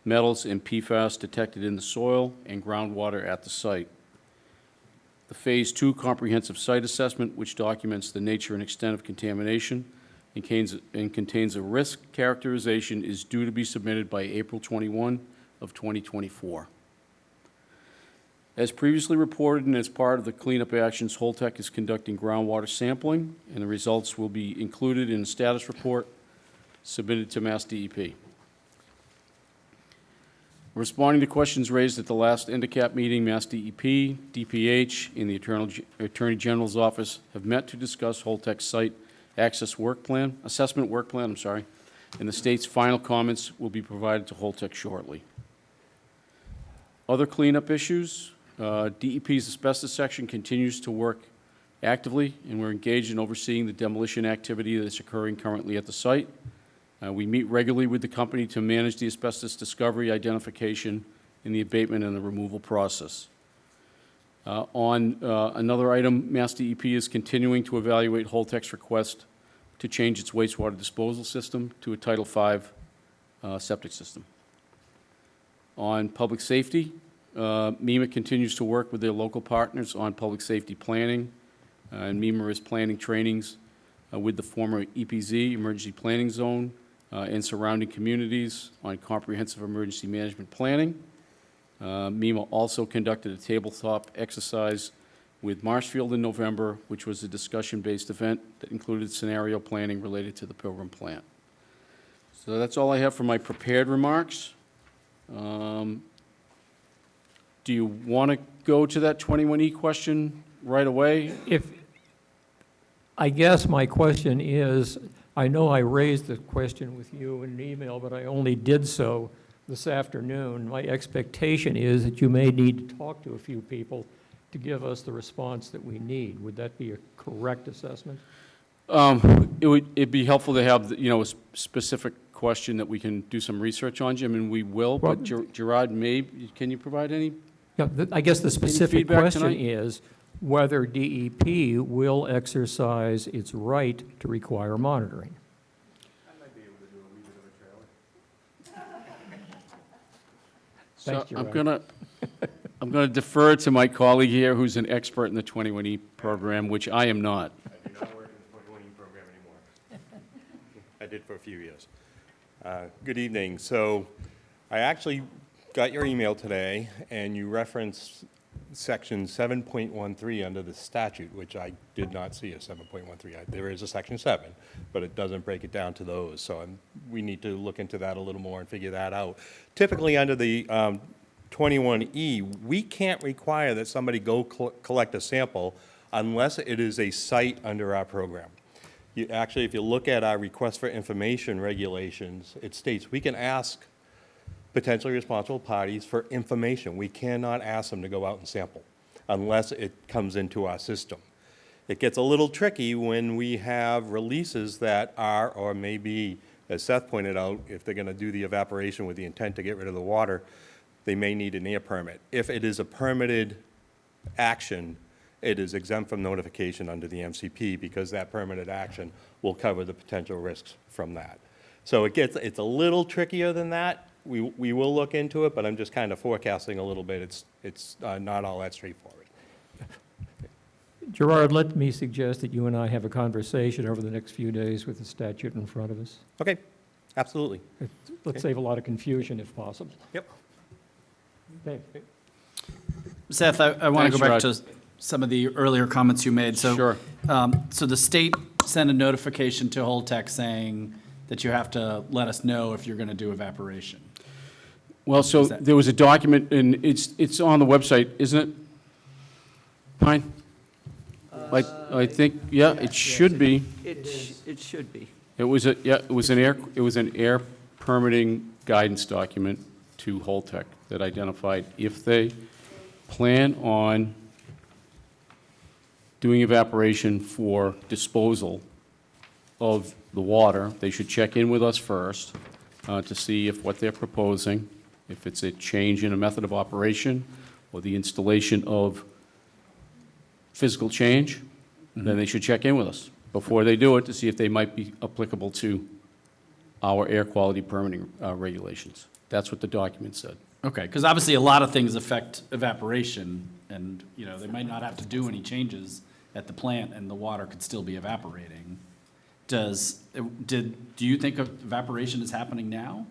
metals, and PFAS detected in the soil and groundwater at the site. The Phase 2 comprehensive site assessment, which documents the nature and extent of contamination and contains a risk characterization, is due to be submitted by April 21 of 2024. As previously reported and as part of the cleanup actions, Holtec is conducting groundwater sampling, and the results will be included in a status report submitted to Mass DEP. Responding to questions raised at the last NDCAP meeting, Mass DEP, DPH, and the Attorney General's Office have met to discuss Holtec's site assessment work plan, and the state's final comments will be provided to Holtec shortly. Other cleanup issues, DEP's asbestos section continues to work actively, and we're engaged in overseeing the demolition activity that's occurring currently at the site. We meet regularly with the company to manage the asbestos discovery, identification, and the abatement and the removal process. On another item, Mass DEP is continuing to evaluate Holtec's request to change its wastewater disposal system to a Title V septic system. On public safety, MEMA continues to work with their local partners on public safety planning, and MEMA is planning trainings with the former EPZ, Emergency Planning Zone, and surrounding communities on comprehensive emergency management planning. MEMA also conducted a tabletop exercise with Marshfield in November, which was a discussion-based event that included scenario planning related to the Pilgrim plant. So that's all I have for my prepared remarks. Do you want to go to that 21E question right away? I guess my question is, I know I raised the question with you in an email, but I only did so this afternoon. My expectation is that you may need to talk to a few people to give us the response that we need. Would that be a correct assessment? It'd be helpful to have, a specific question that we can do some research on, Jim, and we will, but Gerard, can you provide any? Yeah, I guess the specific feedback question tonight? is whether DEP will exercise its right to require monitoring. So Thanks, I'm Gerard. gonna defer to my colleague here, who's an expert in the 21E program, which I am not. I do not work in the 21E program anymore. I did for a few years. Good evening. So I actually got your email today, and you referenced section 7.13 under the statute, which I did not see a 7.13. There is a section 7, but it doesn't break it down to those. So we need to look into that a little more and figure that out. Typically, under the 21E, we can't require that somebody go collect a sample unless it is a site under our program. Actually, if you look at our request for information regulations, it states we can ask potentially responsible parties for information. We cannot ask them to go out and sample unless it comes into our system. It gets a little tricky when we have releases that are, or maybe, as Seth pointed out, if they're going to do the evaporation with the intent to get rid of the water, they may need an air permit. If it is a permitted action, it is exempt from notification under the MCP because that permitted action will cover the potential risks from that. So it's a little trickier than that. We will look into it, but I'm just kind of forecasting a little bit. It's not all that straightforward. Gerard, let me suggest that you and I have a conversation over the next few days with the statute in front of us. Okay, absolutely. Let's save a lot of confusion if possible. Yep. Okay. Seth, I want to Thanks, go back Rod. to some of the earlier comments you made. So, Sure. So the state sent a notification to Holtec saying that you have to let us know if you're going to do evaporation. Well, so Is that- there was a document, and it's on the website, isn't it? Pine? I think, yeah, it should be. It should be. It was an air permitting guidance document to Holtec that identified if they plan on doing evaporation for disposal of the water, they should check in with us first to see if what they're proposing, if it's a change in a method of operation or the installation of physical change, then they should check in with us before they do it to see if they might be applicable to our air quality permitting regulations. That's what the document said. Okay, because obviously a lot of things affect evaporation, and, they might not have to do any changes at the plant, and the water could still be evaporating. Do you think evaporation is happening now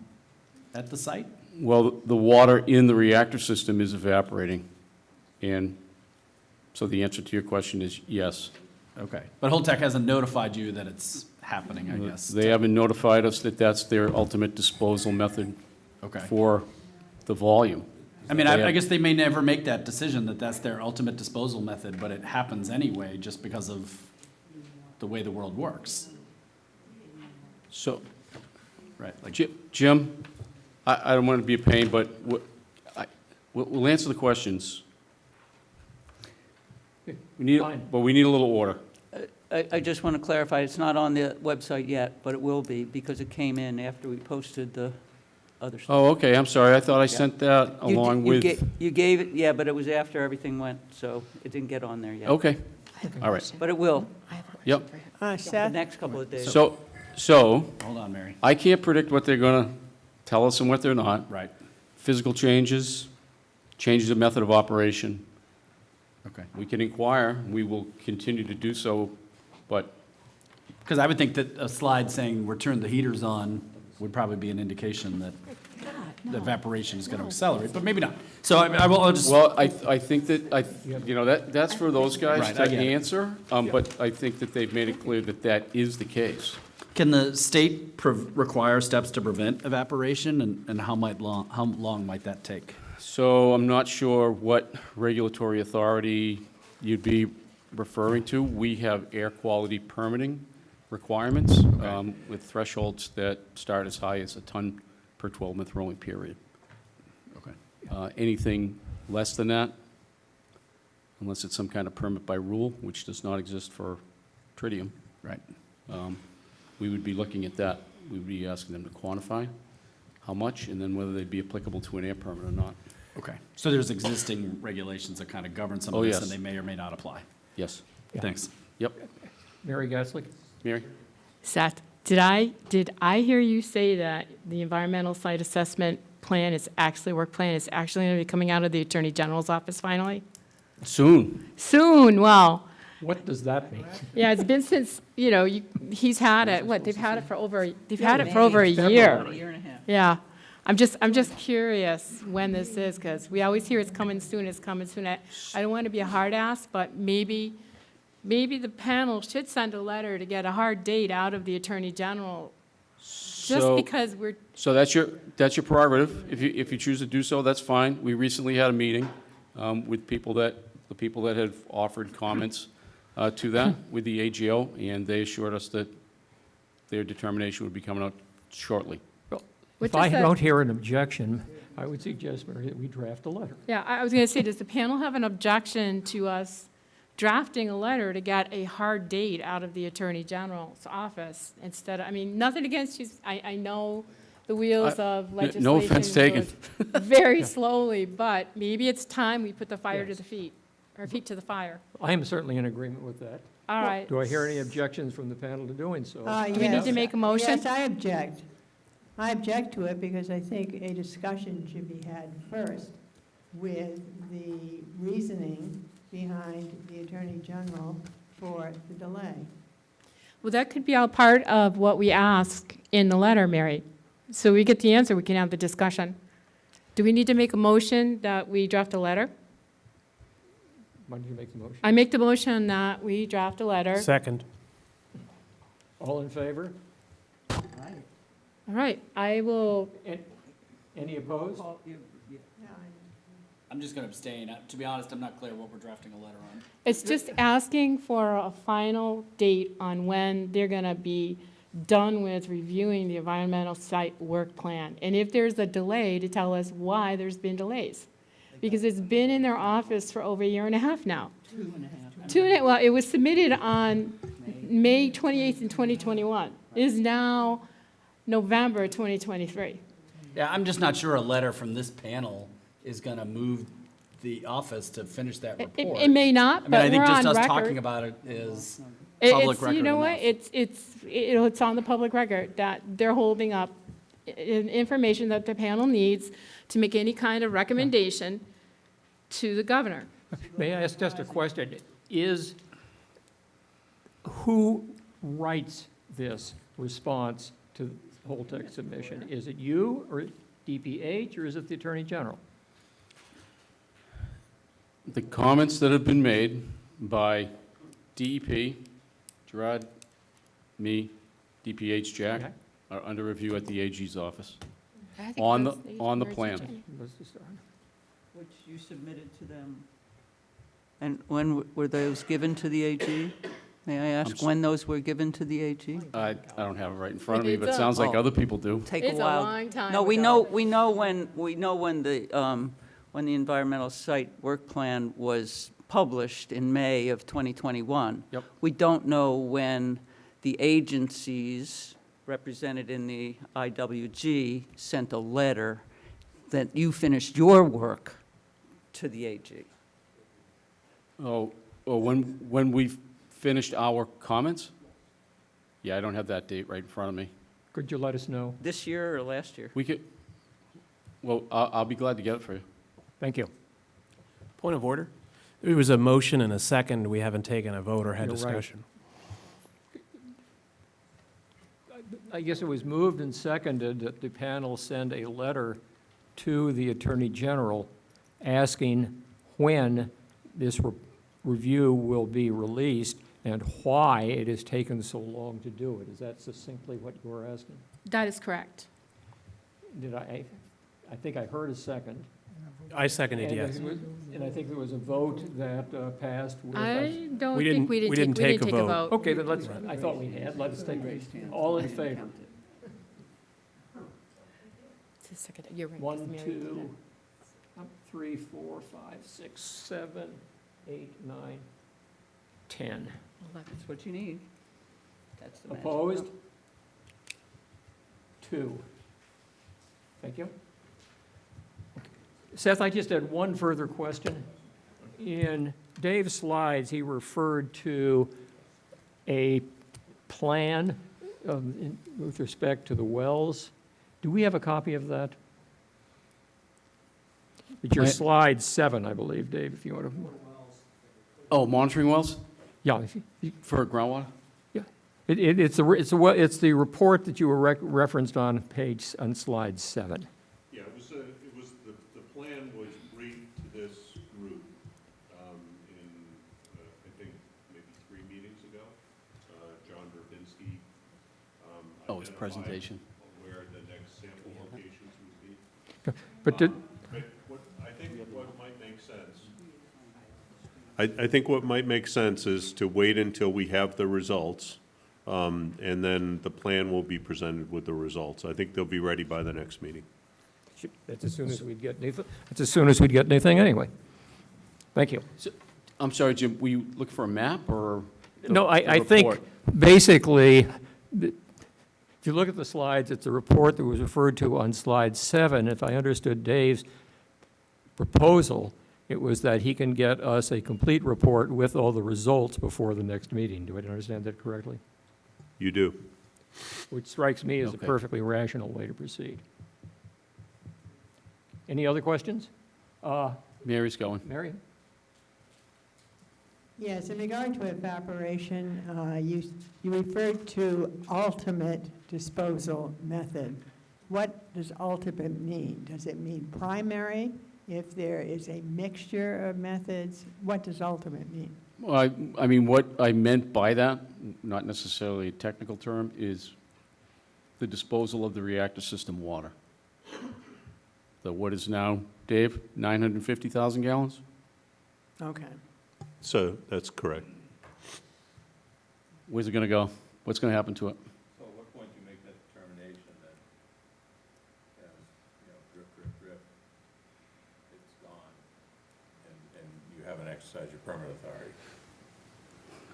at the site? Well, the water in the reactor system is evaporating, and so the answer to your question is yes. Okay, but Holtec hasn't notified you that it's happening, I guess. They haven't notified us that that's their ultimate disposal method Okay. for the volume. I mean, They I have- guess they may never make that decision that that's their ultimate disposal method, but it happens anyway just because of the way the world works. So, Right, like, Jim, I don't want to be a pain, but we'll answer the questions. Fine. But we need a little order. I just want to clarify, it's not on the website yet, but it will be because it came in after we posted the other stuff. Oh, okay, I'm sorry, I thought I sent that You d- along you with, ga- You gave it, yeah, but it was after everything went, so it didn't get on there yet. okay, all right, But it will, yep. the Seth? next couple of days. So, Hold on, Mary. I can't predict what they're gonna tell us and what they're not. Right, Physical changes, changes of method of operation. okay. We can inquire, we will continue to do so, but Because I would think that a slide saying we're turning the heaters on would probably be an indication that the evaporation is going to accelerate, but maybe not. So I'll just. well, I think that, that's for those guys Right, I to get it. answer, but I think that they've made it clear that that is the case. Can the state require steps to prevent evaporation, and how long might that take? So I'm not sure what regulatory authority you'd be referring to. We have air quality permitting requirements with thresholds that start as high as a ton per 12-month rolling period. Okay. Anything less than that, unless it's some kind of permit by rule, which does not exist for tritium, Right. we would be looking at that. We would be asking them to quantify how much, and then whether they'd be applicable to an air permit or not. Okay. So there's existing regulations that kind of govern some of Oh, this, yes. and they may or may not apply. Yes. Thanks. Yep. Mary Gatslick? Mary? Seth, did I hear you say that the environmental site assessment plan is actually, work plan is actually going to be coming out of the Attorney General's office finally? Soon. Soon, well, What does that mean? yeah, it's been since, he's had it, they've had it for over a year. A year and a half. Yeah, I'm just curious when this is, because we always hear it's coming soon, it's coming soon. I don't want to be a hard ass, but maybe the panel should send a letter to get a hard date out of the Attorney General, just So- because we're, So that's your prerogative. If you choose to do so, that's fine. We recently had a meeting with the people that have offered comments to that with the AGO, and they assured us that their determination would be coming out shortly. What If I does that- don't hear an objection, I would suggest, Mary, that we draft a letter. yeah, I was going to say, does the panel have an objection to us drafting a letter to get a hard date out of the Attorney General's office instead of, nothing against you, I know the wheels of legislation No offense taken. move very slowly, but maybe it's time we put the fire to the feet, or feet to the fire. I am certainly in agreement with that. All right. Do I hear any objections from the panel to doing so? Do we need to make a motion? Yes, I object. I object to it because I think a discussion should be had first with the reasoning behind the Attorney General for the delay. Well, that could be all part of what we ask in the letter, Mary. So we get the answer, we can have the discussion. Do we need to make a motion that we draft a letter? Why don't you make the motion? I make the motion that we draft a letter. Second. All in favor? All right, I will, Any opposed? I'm just going to abstain. To be honest, I'm not clear what we're drafting a letter on. it's just asking for a final date on when they're going to be done with reviewing the environmental site work plan. And if there's a delay, to tell us why there's been delays. Because it's been in their office for over a year and a half now. 2.5. Well, it was submitted on May 28th in 2021. It is now November 2023. Yeah, I'm just not sure a letter from this panel is going to move the office to finish that report. It may not, I mean, but I we're think on just us record. talking about it is It- public it's, record you know what, enough. it's on the public record that they're holding up information that the panel needs to make any kind of recommendation to the governor. May I ask just a question? Who writes this response to the Holtec submission? Is it you or DPH, or is it the Attorney General? The comments that have been made by DEP, Gerard, me, DPH, Jack, Okay. are under review at the AG's office. I think On those- the- these on the words are plan. changing. Let's just start. Which you submitted to them. And when were those given to the AG? May I ask when those were given to the AG? I don't have it right in front of me, but it It's a- sounds like Oh. other people do. Take It's a a while. long time No, we ago. know when the environmental site work plan was published in May of 2021. Yep. We don't know when the agencies represented in the IWG sent a letter that you finished your work to the AG. When we finished our comments? Yeah, I don't have that date right in front of me. Could you let us know? This year or last year? We could, well, I'll be glad to get it for you. Thank you. Point of order. There was a motion and a second. We haven't taken a vote or had You're right. discussion. I guess it was moved and seconded that the panel send a letter to the Attorney General asking when this review will be released and why it has taken so long to do it. Is that succinctly what you were asking? That is correct. Did I think I heard a second. I seconded And yes. it was- And I think there was a vote that passed with. I don't We think we didn't didn't take take a a vote. vote. Okay, then let's, I thought we had, let's take, all in favor? It's the second, you're right. 1, Mary 2, 3, 4, 5, 6, 7, 8, 9, 10. 11. That's what you need. That's the magic Opposed? number. 2. Thank you. Seth, I just had one further question. In Dave's slides, he referred to a plan with respect to the wells. Do we have a copy of that? It's your Plan- slide 7, I believe, Dave, if you want to. Oh, monitoring wells Yeah, for groundwater? it's the report that you were referenced on slide 7. Yeah, the plan was briefed to this group in, I think, maybe 3 meetings ago. John Durbinski Oh, his presentation. where the next sample locations would be. But did, I think what might make sense. I think what might make sense is to wait until we have the results, and then the plan will be presented with the results. I think they'll be ready by the next meeting. that's as soon as we'd get anything, that's as soon as we'd get anything anyway. Thank you. I'm sorry, Jim, were you looking for a map or? No, I think basically, if you look at the slides, it's a report that was referred to on slide 7. If I understood Dave's proposal, it was that he can get us a complete report with all the results before the next meeting. Do I understand that correctly? You do. Which strikes me as a Okay. perfectly rational way to proceed. Any other questions? Mary's going. Mary? Yes, in regard to evaporation, you referred to ultimate disposal method. What does ultimate mean? Does it mean primary? If there is a mixture of methods, what does ultimate mean? Well, I mean, what I meant by that, not necessarily a technical term, is the disposal of the reactor system water. The what is now, Dave, 950,000 gallons? Okay. So that's correct. Where's it going to go? What's going to happen to it? So at what point do you make that determination that, drip, drip, drip, it's gone, and you haven't exercised your permit authority?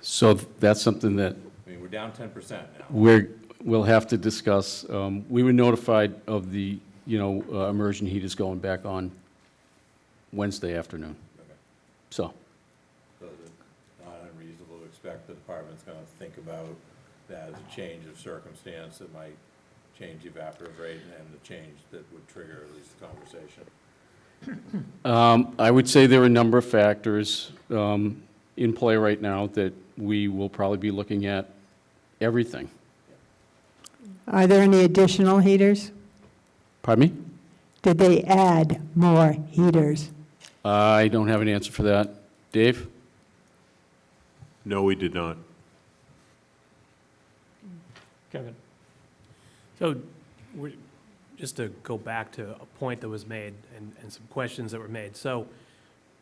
So that's something that I mean, we're down 10% now. we'll have to discuss. We were notified of the, immersion heaters going back on Wednesday afternoon. Okay. So, So it's not unreasonable to expect the department's gonna think about that as a change of circumstance that might change the evaporative rate and the change that would trigger at least the conversation. I would say there are a number of factors in play right now that we will probably be looking at everything. Are there any additional heaters? Pardon me? Did they add more heaters? I don't have an answer for that. Dave? No, we did not. Kevin? So, just to go back to a point that was made and some questions that were made. So,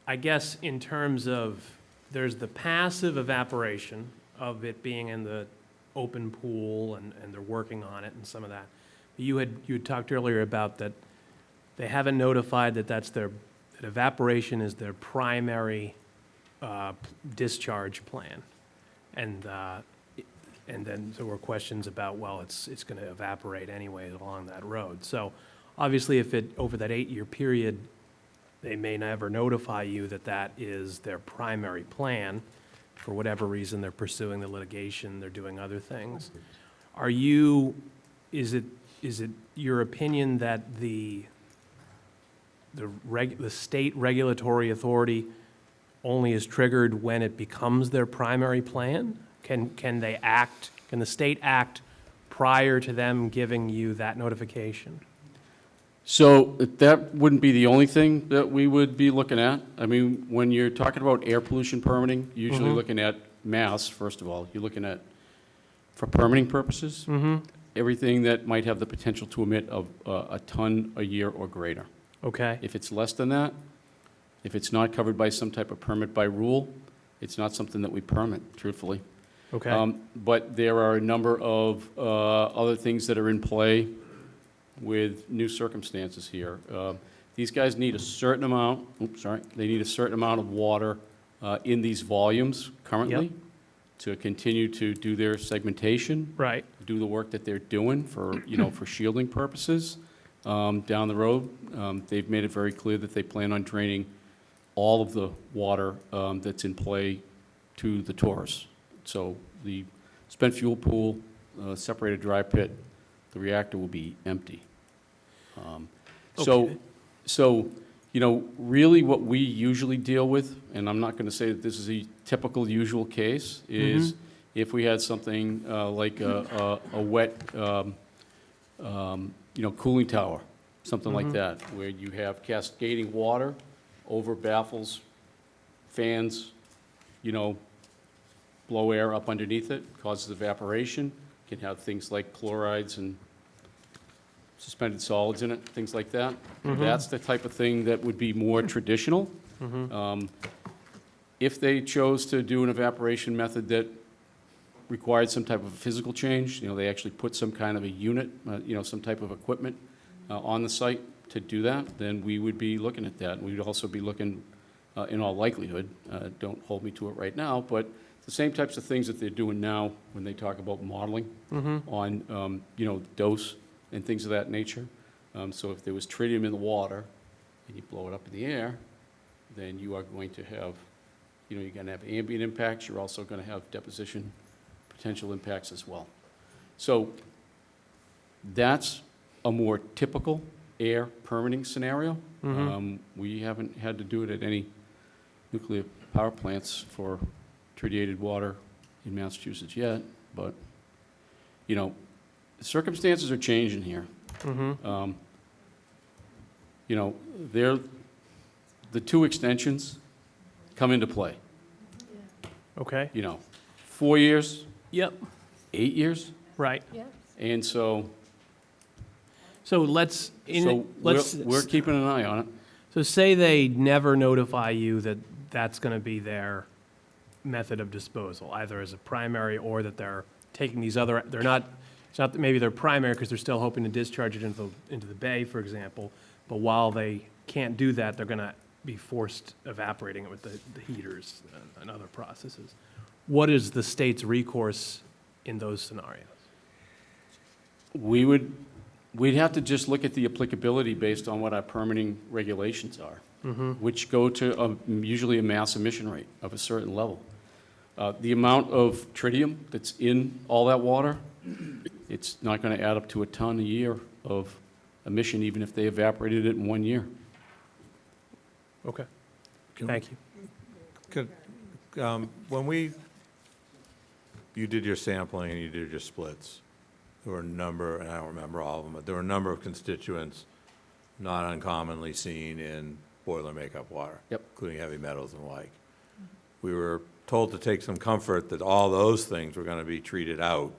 I guess in terms of, there's the passive evaporation of it being in the open pool and they're working on it and some of that. You had talked earlier about that they haven't notified that that evaporation is their primary discharge plan. And And then there were questions about, well, it's going to evaporate anyway along that road. So obviously, if it, over that 8-year period, they may never notify you that that is their primary plan. For whatever reason, they're pursuing the litigation, they're doing other things. Is it your opinion that the state regulatory authority only is triggered when it becomes their primary plan? Can the state act prior to them giving you that notification? So that wouldn't be the only thing that we would be looking at. I mean, when you're talking about air pollution permitting, usually looking at mass, first of all, you're looking at, for permitting purposes, everything that might have the potential to emit of a ton a year or greater. Okay. If it's less than that, if it's not covered by some type of permit by rule, it's not something that we permit, truthfully. Okay. But there are a number of other things that are in play with new circumstances here. These guys need a certain amount, they need a certain amount of water in these volumes currently to continue to do their segmentation. Right. Do the work that they're doing for, for shielding purposes. Down the road, they've made it very clear that they plan on draining all of the water that's in play to the Taurus. So the spent fuel pool, separated dry pit, the reactor will be empty. So, really what we usually deal with, and I'm not going to say that this is a typical usual case, is if we had something like a wet, cooling tower, something like that, where you have cascading water over baffles, fans, blow air up underneath it, causes evaporation, can have things like chlorides and suspended solids in it, things like that. That's the type of thing that would be more traditional. If they chose to do an evaporation method that required some type of physical change, they actually put some kind of a unit, some type of equipment on the site to do that, then we would be looking at that. We'd also be looking, in all likelihood, don't hold me to it right now, but the same types of things that they're doing now when they talk about modeling on, dose and things of that nature. So if there was tritium in the water and you blow it up in the air, then you are going to have, you're going to have ambient impacts. You're also going to have deposition potential impacts as well. So that's a more typical air permitting scenario. We haven't had to do it at any nuclear power plants for tritiated water in Massachusetts yet, but, circumstances are changing here. The two extensions come into play. Okay. 4 years, Yep. 8 years, Right. and so let's we're keeping an eye on it. So say they never notify you that that's going to be their method of disposal, either as a primary or that they're taking these other, it's not that maybe they're primary because they're still hoping to discharge it into the bay, for example, but while they can't do that, they're going to be forced evaporating it with the heaters and other processes. What is the state's recourse in those scenarios? We'd have to just look at the applicability based on what our permitting regulations are, which go to usually a mass emission rate of a certain level. The amount of tritium that's in all that water, it's not going to add up to a ton a year of emission, even if they evaporated it in 1 year. Okay. Thank you. When you did your sampling and you did your splits, there were a number, and I don't remember all of them, but there were a number of constituents not uncommonly seen in boiler makeup water, including heavy metals and the like. We were told to take some comfort that all those things were going to be treated out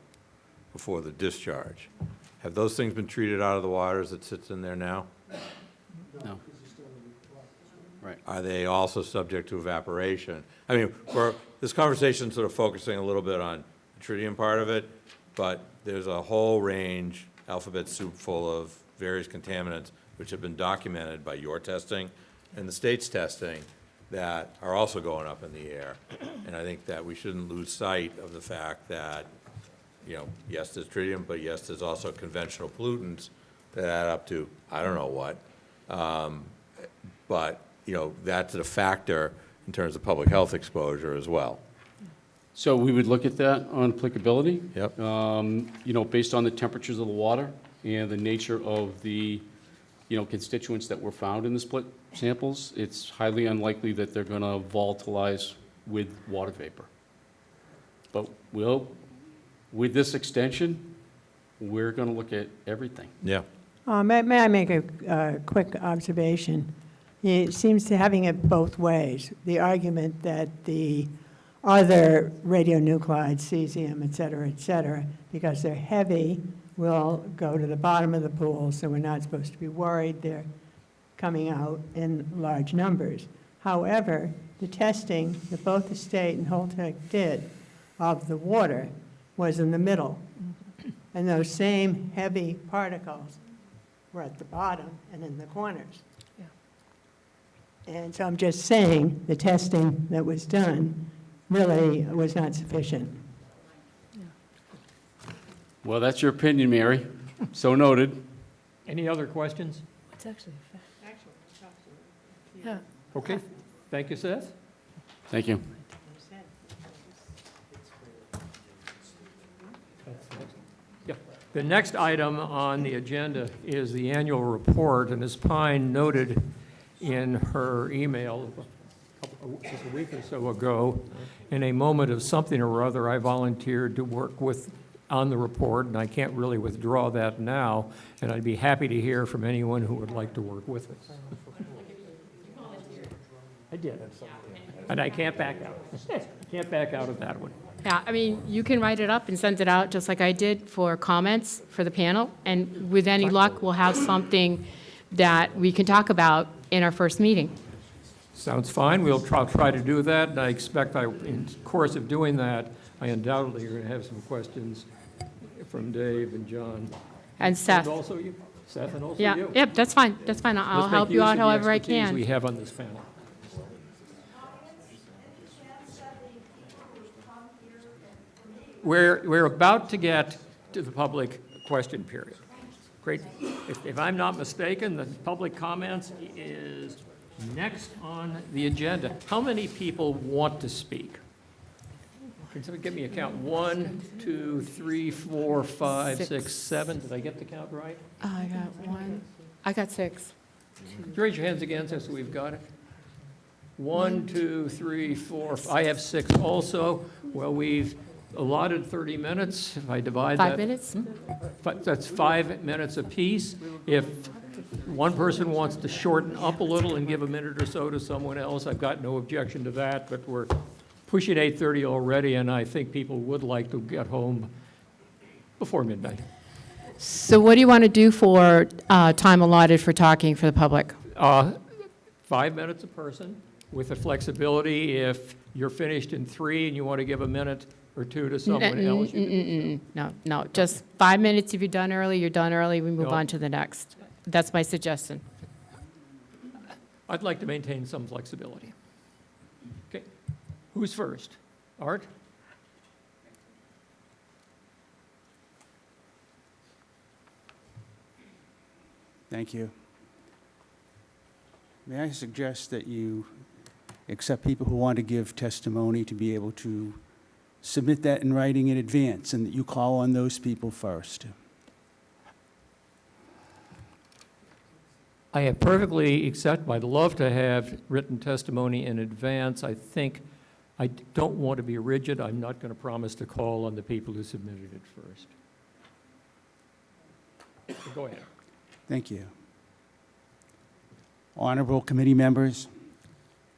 before the discharge. Have those things been treated out of the waters that sits in there now? No. Right. Are they also subject to evaporation? I mean, this conversation sort of focusing a little bit on the tritium part of it, but there's a whole range, alphabet soup full of various contaminants which have been documented by your testing and the state's testing that are also going up in the air. And I think that we shouldn't lose sight of the fact that yes, there's tritium, but yes, there's also conventional pollutants that add up to, I don't know what. But, that's a factor in terms of public health exposure as well. So we would look at that on applicability. Yep. Based on the temperatures of the water and the nature of the, constituents that were found in the split samples, it's highly unlikely that they're going to volatilize with water vapor. But with this extension, we're going to look at everything. Yeah. May I make a quick observation? It seems to having it both ways. The argument that the other radionuclides, cesium, et cetera, because they're heavy, will go to the bottom of the pool, so we're not supposed to be worried they're coming out in large numbers. However, the testing that both the state and Holtec did of the water was in the middle. And those same heavy particles were at the bottom and in the corners. And so I'm just saying, the testing that was done really was not sufficient. Well, that's your opinion, Mary. So noted. Any other questions? It's actually a fact. Yeah. Okay, thank you, Seth. Thank you. Yeah. The next item on the agenda is the annual report, and as Pine noted in her email just a week or so ago, in a moment of something or other, I volunteered to work on the report, and I can't really withdraw that now, and I'd be happy to hear from anyone who would like to work with us. I did, and I can't back out. Can't back out of that one. Yeah, I mean, you can write it up and send it out, just like I did for comments for the panel, and with any luck, we'll have something that we can talk about in our first meeting. Sounds fine. We'll try to do that, and I expect in the course of doing that, I undoubtedly are going to have some questions from Dave and John. And Seth. And also you. Seth and also Yeah, you. yep, that's fine, that's fine. I'll Let's help make you use out of the however I expertise can. we have on this panel. We're about to get to the public question period. Great. If I'm not mistaken, the public comments is next on the agenda. How many people want to speak? Can somebody give me a count? 1, 2, 3, 4, 5, 6, 7. Did I get the count right? I got 1. I got 6. Raise your hands again so we've got it. 1, 2, 3, 4. I have 6 also. Well, we've allotted 30 minutes. If I divide that. 5 minutes? But that's 5 minutes apiece. If one person wants to shorten up a little and give a minute or so to someone else, I've got no objection to that, but we're pushing 8:30 already, and I think people would like to get home before midnight. So what do you want to do for time allotted for talking for the public? 5 minutes a person, with the flexibility, if you're finished in 3 and you want to give a minute or 2 to someone else. No, just 5 minutes. If you're done early, you're done early. We move No. on to the next. That's my suggestion. I'd like to maintain some flexibility. Okay, who's first? Art? Thank you. May I suggest that you accept people who want to give testimony to be able to submit that in writing in advance, and that you call on those people first? I have perfectly I'd love to have written testimony in advance. I think I don't want to be rigid. I'm not going to promise to call on the people who submitted it first. Go ahead. Thank you. Honorable committee members,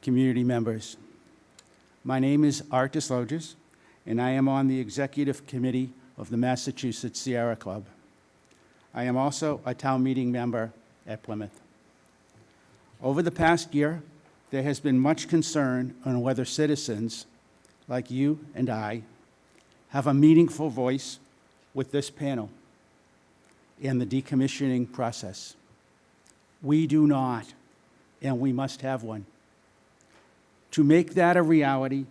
community members, my name is Art Desloges, and I am on the executive committee of the Massachusetts Sierra Club. I am also a town meeting member at Plymouth. Over the past year, there has been much concern on whether citizens, like you and I, have a meaningful voice with this panel in the decommissioning process. We do not, and we must have one. To make that a reality,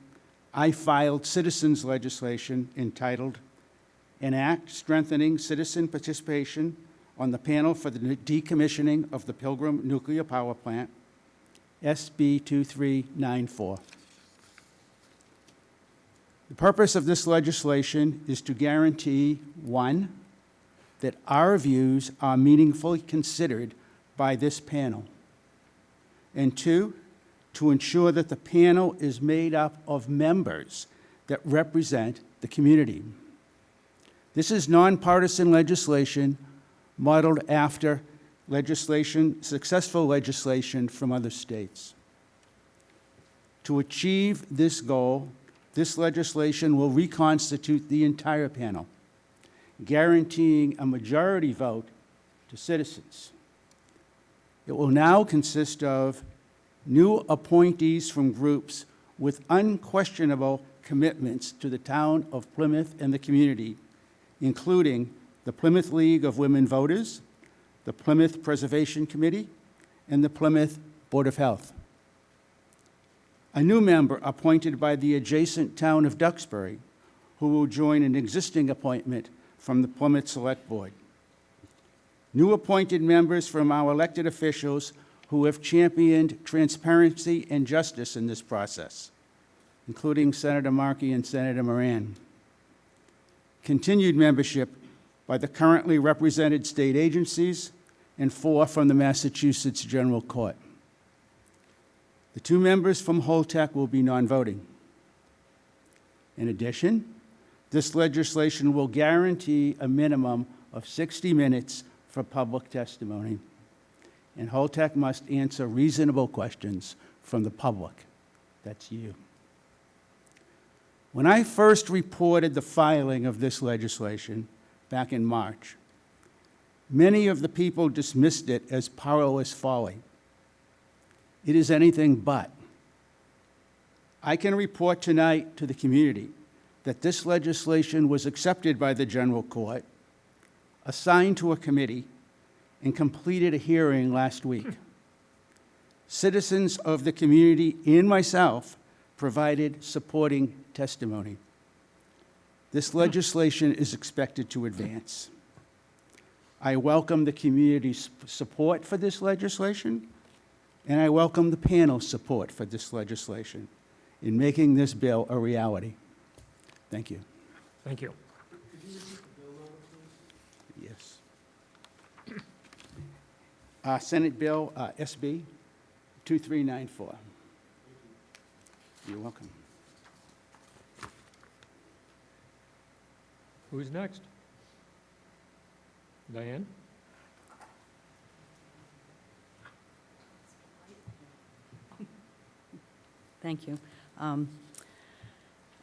I filed citizens legislation entitled an act strengthening citizen participation on the panel for the decommissioning of the Pilgrim Nuclear Power Plant, SB 2394. The purpose of this legislation is to guarantee, one, that our views are meaningfully considered by this panel, and two, to ensure that the panel is made up of members that represent the community. This is nonpartisan legislation modeled after successful legislation from other states. To achieve this goal, this legislation will reconstitute the entire panel, guaranteeing a majority vote to citizens. It will now consist of new appointees from groups with unquestionable commitments to the town of Plymouth and the community, including the Plymouth League of Women Voters, the Plymouth Preservation Committee, and the Plymouth Board of Health. A new member appointed by the adjacent town of Duxbury, who will join an existing appointment from the Plymouth Select Board. New appointed members from our elected officials who have championed transparency and justice in this process, including Senator Markey and Senator Moran. Continued membership by the currently represented state agencies, and 4 from the Massachusetts General Court. The 2 members from Holtec will be non-voting. In addition, this legislation will guarantee a minimum of 60 minutes for public testimony, and Holtec must answer reasonable questions from the public. That's you. When I first reported the filing of this legislation back in March, many of the people dismissed it as powerless folly. It is anything but. I can report tonight to the community that this legislation was accepted by the General Court, assigned to a committee, and completed a hearing last week. Citizens of the community and myself provided supporting testimony. This legislation is expected to advance. I welcome the community's support for this legislation, and I welcome the panel's support for this legislation in making this bill a reality. Thank you. Thank you. Yes. Senate Bill SB 2394. You're welcome. Who's next? Diane? Thank you.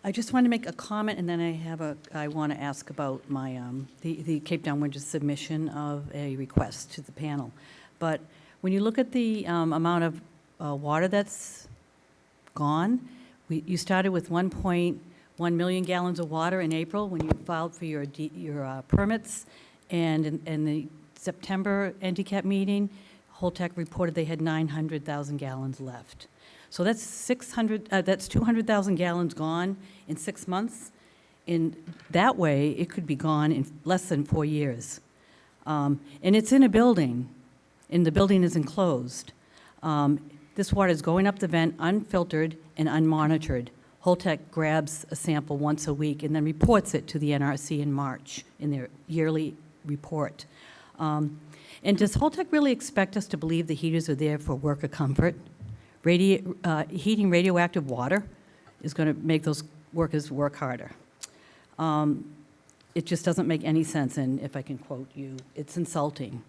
I just want to make a comment, and then I want to ask about my, the Cape Town Winter submission of a request to the panel. But when you look at the amount of water that's gone, you started with 1.1 million gallons of water in April when you filed for your permits, and in the September NDCAP meeting, Holtec reported they had 900,000 gallons left. So that's 200,000 gallons gone in 6 months. In that way, it could be gone in less than 4 years. And it's in a building, and the building is enclosed. This water is going up the vent unfiltered and unmonitored. Holtec grabs a sample once a week and then reports it to the NRC in March in their yearly report. And does Holtec really expect us to believe the heaters are there for worker comfort? Heating radioactive water is going to make those workers work harder. It just doesn't make any sense, and if I can quote you, it's insulting.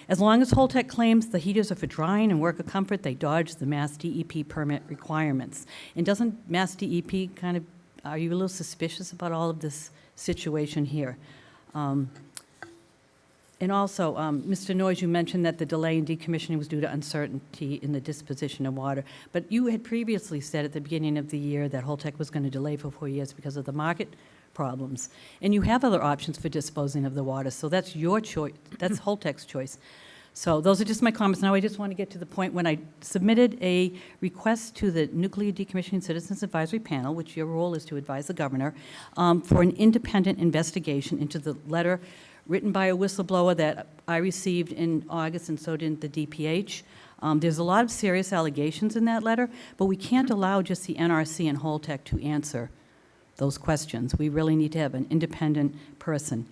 As long as Holtec claims the heaters are for drying and worker comfort, they dodge the Mass DEP permit requirements. And doesn't Mass DEP kind of, are you a little suspicious about all of this situation here? And also, Mr. Noyes, you mentioned that the delay in decommissioning was due to uncertainty in the disposition of water. But you had previously said at the beginning of the year that Holtec was going to delay for 4 years because of the market problems. And you have other options for disposing of the water, so that's your choice, that's Holtec's choice. So those are just my comments. Now I just want to get to the point when I submitted a request to the Nuclear Decommissioning Citizens Advisory Panel, which your role is to advise the governor, for an independent investigation into the letter written by a whistleblower that I received in August, and so did the DPH. There's a lot of serious allegations in that letter, but we can't allow just the NRC and Holtec to answer those questions. We really need to have an independent person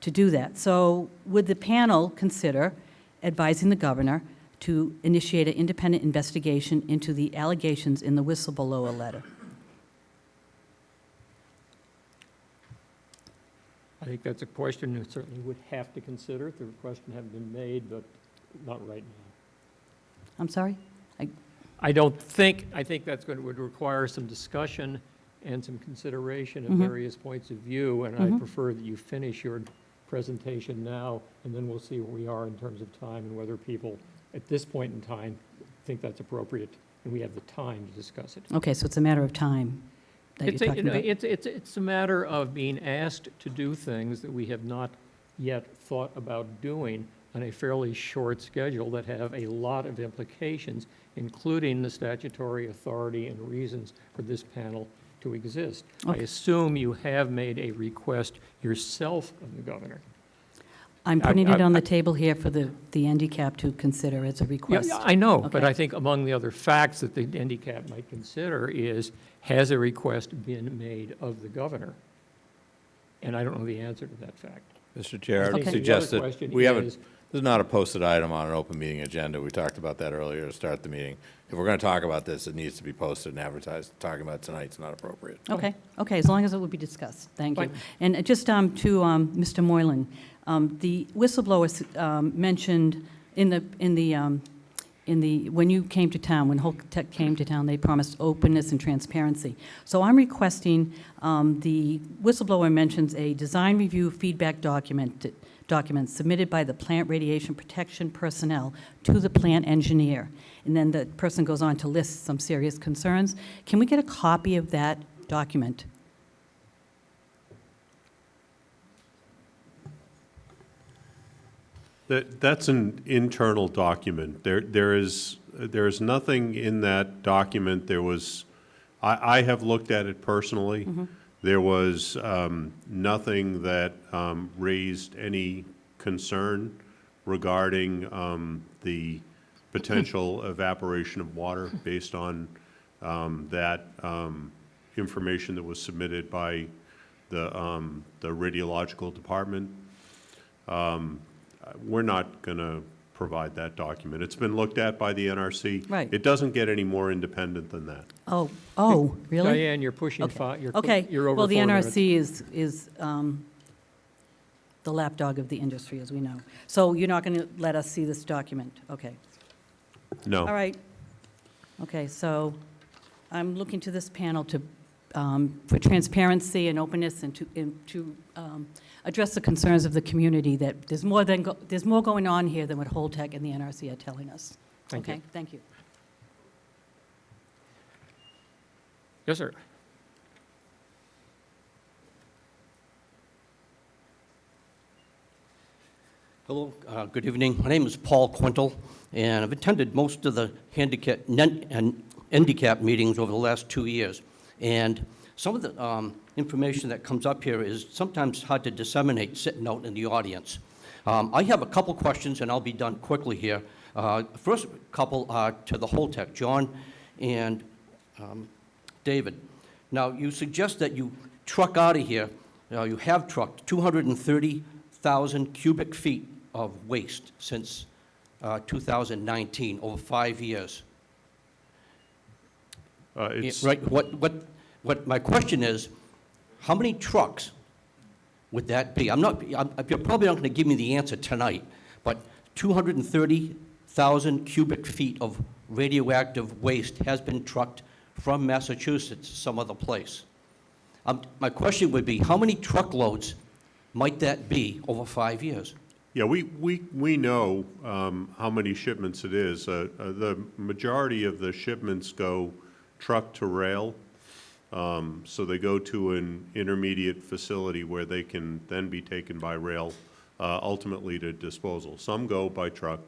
to do that. So would the panel consider advising the governor to initiate an independent investigation into the allegations in the whistleblower letter? I think that's a question you certainly would have to consider if the question hadn't been made, but not right now. I'm sorry? I think that's would require some discussion and some consideration of various points of view, and I prefer that you finish your presentation now, and then we'll see where we are in terms of time and whether people, at this point in time, think that's appropriate, and we have the time to discuss it. Okay, so it's a matter of time that you're talking about? It's a matter of being asked to do things that we have not yet thought about doing on a fairly short schedule that have a lot of implications, including the statutory authority and reasons for this panel to exist. I assume you have made a request yourself of the governor. I'm putting it on the table here for the NDCAP to consider as a request. Yeah, I know, but Okay. I think among the other facts that the NDCAP might consider is, has a request been made of the governor? And I don't know the answer to that fact. Mr. Chair, I think I the suggest other that question we haven't, is- there's not a posted item on an open meeting agenda. We talked about that earlier to start the meeting. If we're going to talk about this, it needs to be posted and advertised. Talking about it tonight's not appropriate. Okay, okay, as long as it would be discussed. Thank you. Fine. And just to Mr. Moylan, the whistleblower mentioned in the when you came to town, when Holtec came to town, they promised openness and transparency. So I'm requesting, the whistleblower mentions a design review feedback document submitted by the plant radiation protection personnel to the plant engineer. And then the person goes on to list some serious concerns. Can we get a copy of that document? That's an internal document. There is nothing in that document. I have looked at it personally. There was nothing that raised any concern regarding the potential evaporation of water based on that information that was submitted by the radiological department. We're not going to provide that document. It's been looked at by the NRC. Right. It doesn't get any more independent than that. Oh, really? Diane, you're pushing you're Okay, over well, the 4 minutes. NRC is the lapdog of the industry, as we know. So you're not going to let us see this document? Okay. No. All right. Okay, so I'm looking to this panel to, for transparency and openness and to address the concerns of the community, that there's more going on here than what Holtec and the NRC are telling us. Thank you. Okay, thank you. Yes, sir. Hello, good evening. My name is Paul Quintal, and I've attended most of the NDCAP meetings over the last 2 years. And some of the information that comes up here is sometimes hard to disseminate sitting out in the audience. I have a couple questions, and I'll be done quickly here. First couple are to the Holtec, John and David. Now, you suggest that you truck out of here, you have trucked 230,000 cubic feet of waste since 2019, over 5 years. Right. What my question is, how many trucks would that be? You're probably not going to give me the answer tonight, but 230,000 cubic feet of radioactive waste has been trucked from Massachusetts to some other place. My question would be, how many truckloads might that be over 5 years? Yeah, we know how many shipments it is. The majority of the shipments go truck to rail. So they go to an intermediate facility where they can then be taken by rail, ultimately to disposal. Some go by truck.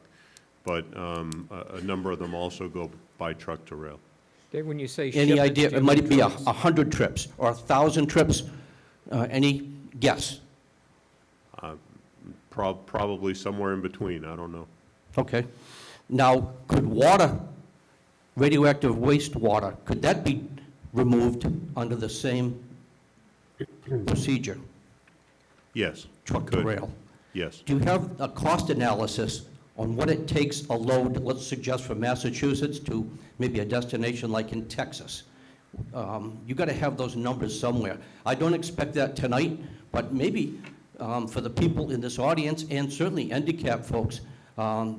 but a number of them also go by truck to rail. Dave, when you say Any shipments, idea, do it you might mean be trucks? 100 trips or 1,000 trips? Any guess? Probably somewhere in between, I don't know. Okay. Now, could water, radioactive wastewater, could that be removed under the same procedure? Yes. Truck to could. rail? Yes. Do you have a cost analysis on what it takes a load, let's suggest from Massachusetts to maybe a destination like in Texas? You got to have those numbers somewhere. I don't expect that tonight, but maybe for the people in this audience and certainly NDCAP folks,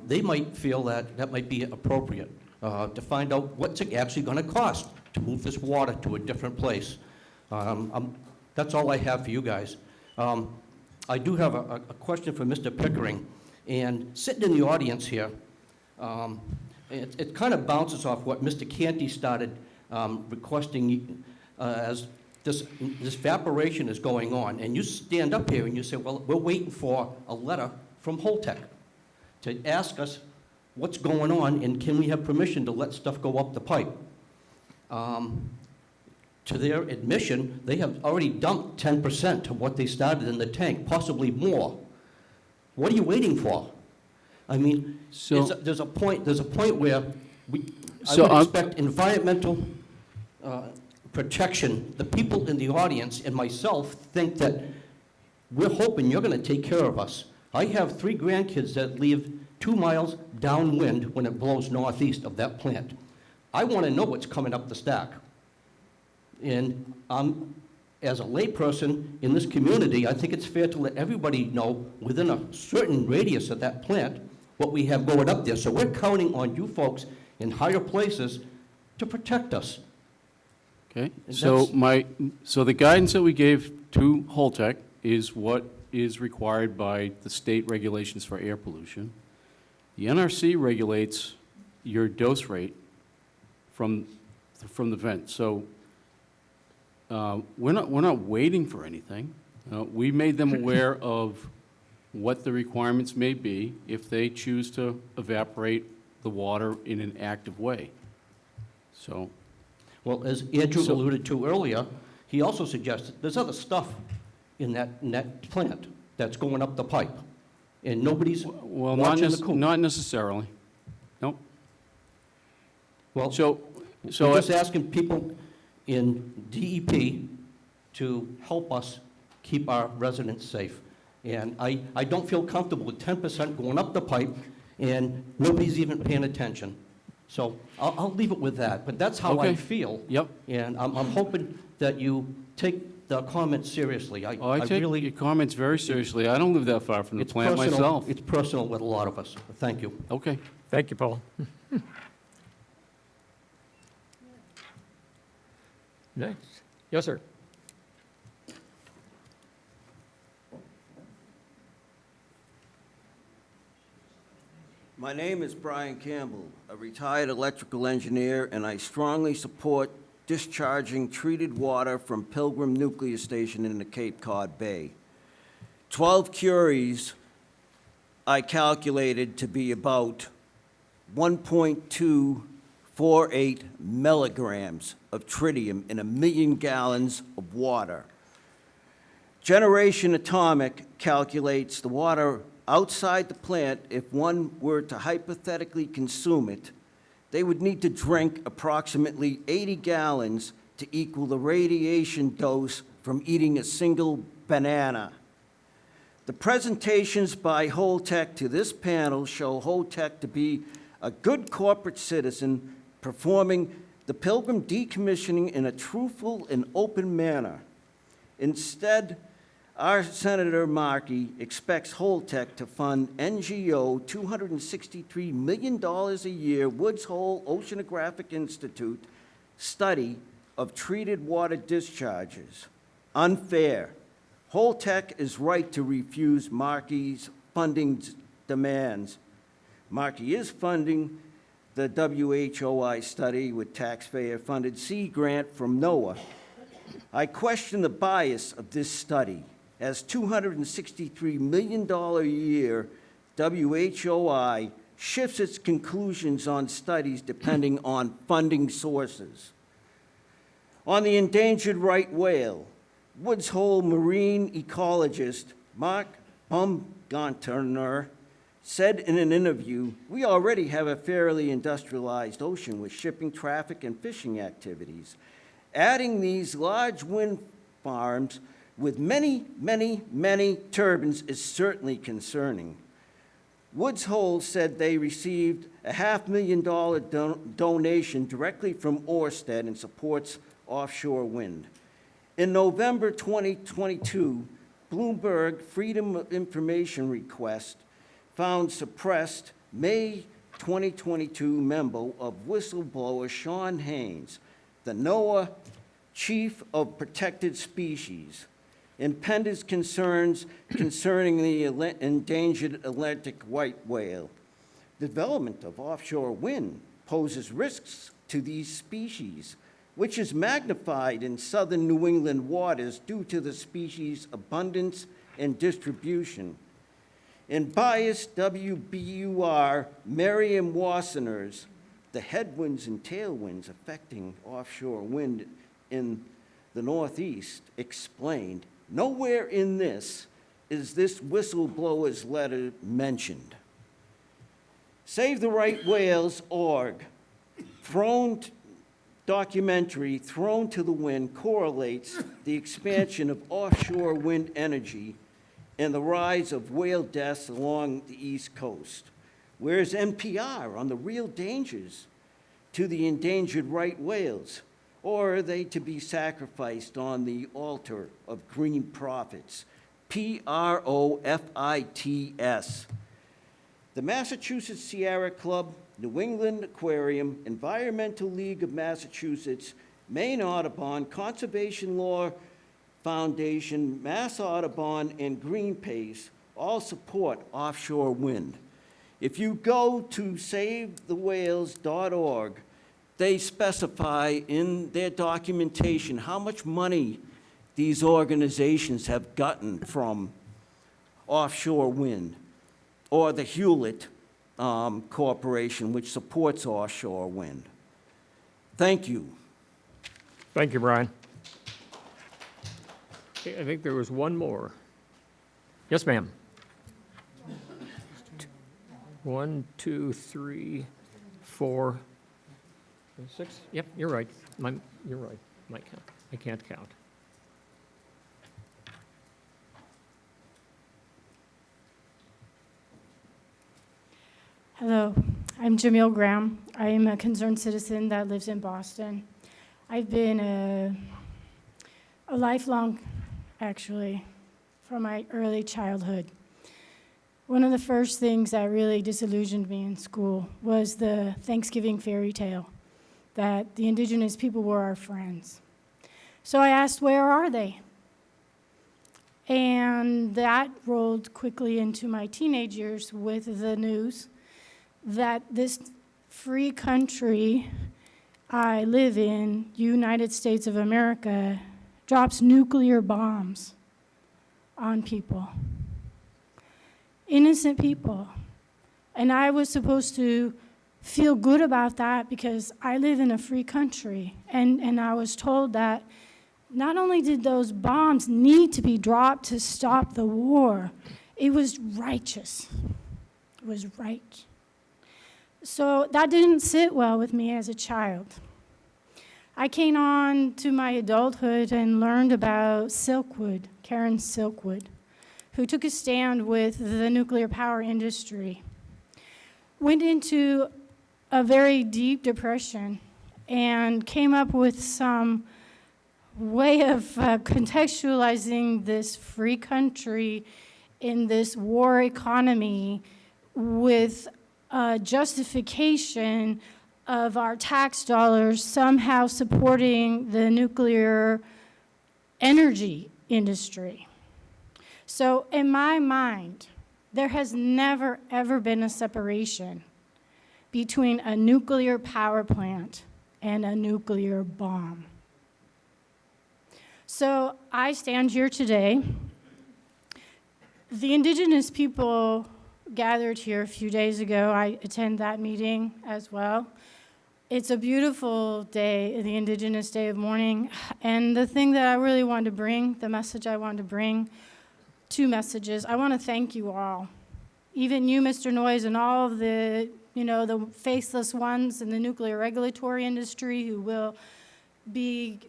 they might feel that that might be appropriate to find out what's it actually going to cost to move this water to a different place. That's all I have for you guys. I do have a question for Mr. Pickering, and sitting in the audience here, it kind of bounces off what Mr. Canty started requesting as this evaporation is going on, and you stand up here and you say, well, we're waiting for a letter from Holtec to ask us what's going on and can we have permission to let stuff go up the pipe. To their admission, they have already dumped 10% of what they started in the tank, possibly more. What are you waiting for? I mean, there's a point where I would expect environmental protection. The people in the audience and myself think that we're hoping you're going to take care of us. I have 3 grandkids that live 2 miles downwind when it blows northeast of that plant. I want to know what's coming up the stack. And as a layperson in this community, I think it's fair to let everybody know within a certain radius of that plant what we have going up there. So we're counting on you folks in higher places to protect us. Okay, And so the guidance that we gave to Holtec is what is required by the state regulations for air pollution. The NRC regulates your dose rate from the vent. So we're not waiting for anything. We made them aware of what the requirements may be if they choose to evaporate the water in an active way. So. Well, as Andrew alluded to earlier, he also suggested there's other stuff in that plant that's going up the pipe, and nobody's Well, watching the coop. not necessarily. Nope. Well, So we're just asking people in DEP to help us keep our residents safe. And I don't feel comfortable with 10% going up the pipe and nobody's even paying attention. So I'll leave it with that, but that's how I Okay. feel. Yep. And I'm hoping that you take the comments seriously. I take your comments very seriously. I don't live that far from the plant myself. It's personal with a lot of us. Thank you. Okay. Thank you, Paul. Next. Yes, sir. My name is Brian Campbell, a retired electrical engineer, and I strongly support discharging treated water from Pilgrim Nuclear Station in the Cape Cod Bay. 12 curies I calculated to be about 1.248 milligrams of tritium in 1 million gallons of water. Generation Atomic calculates the water outside the plant. If one were to hypothetically consume it, they would need to drink approximately 80 gallons to equal the radiation dose from eating a single banana. The presentations by Holtec to this panel show Holtec to be a good corporate citizen performing the Pilgrim decommissioning in a truthful and open manner. Instead, our Senator Markey expects Holtec to fund NGO $263 million a year Woods Hole Oceanographic Institute study of treated water discharges. Unfair. Holtec is right to refuse Markey's funding demands. Markey is funding the WHOI study with taxpayer-funded seed grant from NOAA. I question the bias of this study. As $263 million a year, WHOI shifts its conclusions on studies depending on funding sources. On the endangered right whale, Woods Hole marine ecologist Mark Baumgartner said in an interview, "We already have a fairly industrialized ocean with shipping traffic and fishing activities. Adding these large wind farms with many, many, many turbines is certainly concerning." Woods Hole said they received a $500,000 donation directly from Ørsted and supports offshore wind. In November 2022, Bloomberg Freedom of Information request found suppressed May 2022 memo of whistleblower Sean Haynes, the NOAA Chief of Protected Species, and Pender's concerns concerning the endangered Atlantic white whale. Development of offshore wind poses risks to these species, which is magnified in southern New England waters due to the species' abundance and distribution. In biased WBUR Merriam-Wassenaar's The Headwinds and Tailwinds Affecting Offshore Wind in the Northeast explained, nowhere in this is this whistleblower's letter mentioned. Save the Right Whales.org, documentary Thrown to the Wind correlates the expansion of offshore wind energy and the rise of whale deaths along the East Coast. Where's NPR on the real dangers to the endangered right whales? Or are they to be sacrificed on the altar of green profits? PROFITS. The Massachusetts Sierra Club, New England Aquarium, Environmental League of Massachusetts, Maine Audubon, Conservation Law Foundation, Mass Audubon, and Greenpeace all support offshore wind. If you go to SaveTheWhales.org, they specify in their documentation how much money these organizations have gotten from offshore wind, or the Hewlett Corporation, which supports offshore wind. Thank you. Thank you, Brian. Okay, I think there was one more. Yes, ma'am. 1, 2, 3, 4, 6. Yep, you're right. You're right. I can't count. Hello, I'm Jamil Graham. I am a concerned citizen that lives in Boston. I've been a lifelong, actually, from my early childhood. One of the first things that really disillusioned me in school was the Thanksgiving fairy tale, that the indigenous people were our friends. So I asked, where are they? And that rolled quickly into my teenage years with the news that this free country I live in, United States of America, drops nuclear bombs on people. Innocent people. And I was supposed to feel good about that because I live in a free country. And I was told that not only did those bombs need to be dropped to stop the war, it was righteous. It was right. So that didn't sit well with me as a child. I came on to my adulthood and learned about Silkwood, Karen Silkwood, who took a stand with the nuclear power industry, went into a very deep depression, and came up with some way of contextualizing this free country in this war economy with justification of our tax dollars somehow supporting the nuclear energy industry. So in my mind, there has never, ever been a separation between a nuclear power plant and a nuclear bomb. So I stand here today. The indigenous people gathered here a few days ago. I attend that meeting as well. It's a beautiful day, the Indigenous Day of Mourning, and the thing that I really wanted to bring, the message I wanted to bring, 2 messages. I want to thank you all, even you, Mr. Noyes, and all of the, the faceless ones in the nuclear regulatory industry who will be,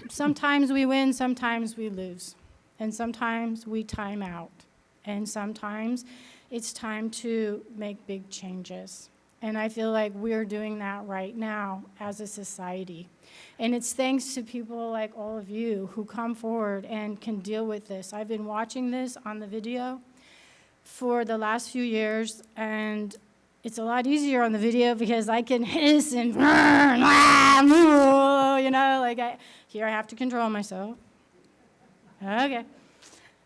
sometimes we win, sometimes we lose, and sometimes we time out, and sometimes it's time to make big changes. And I feel like we're doing that right now as a society. And it's thanks to people like all of you who come forward and can deal with this. I've been watching this on the video for the last few years, and it's a lot easier on the video because I can hiss and here I have to control myself. Okay.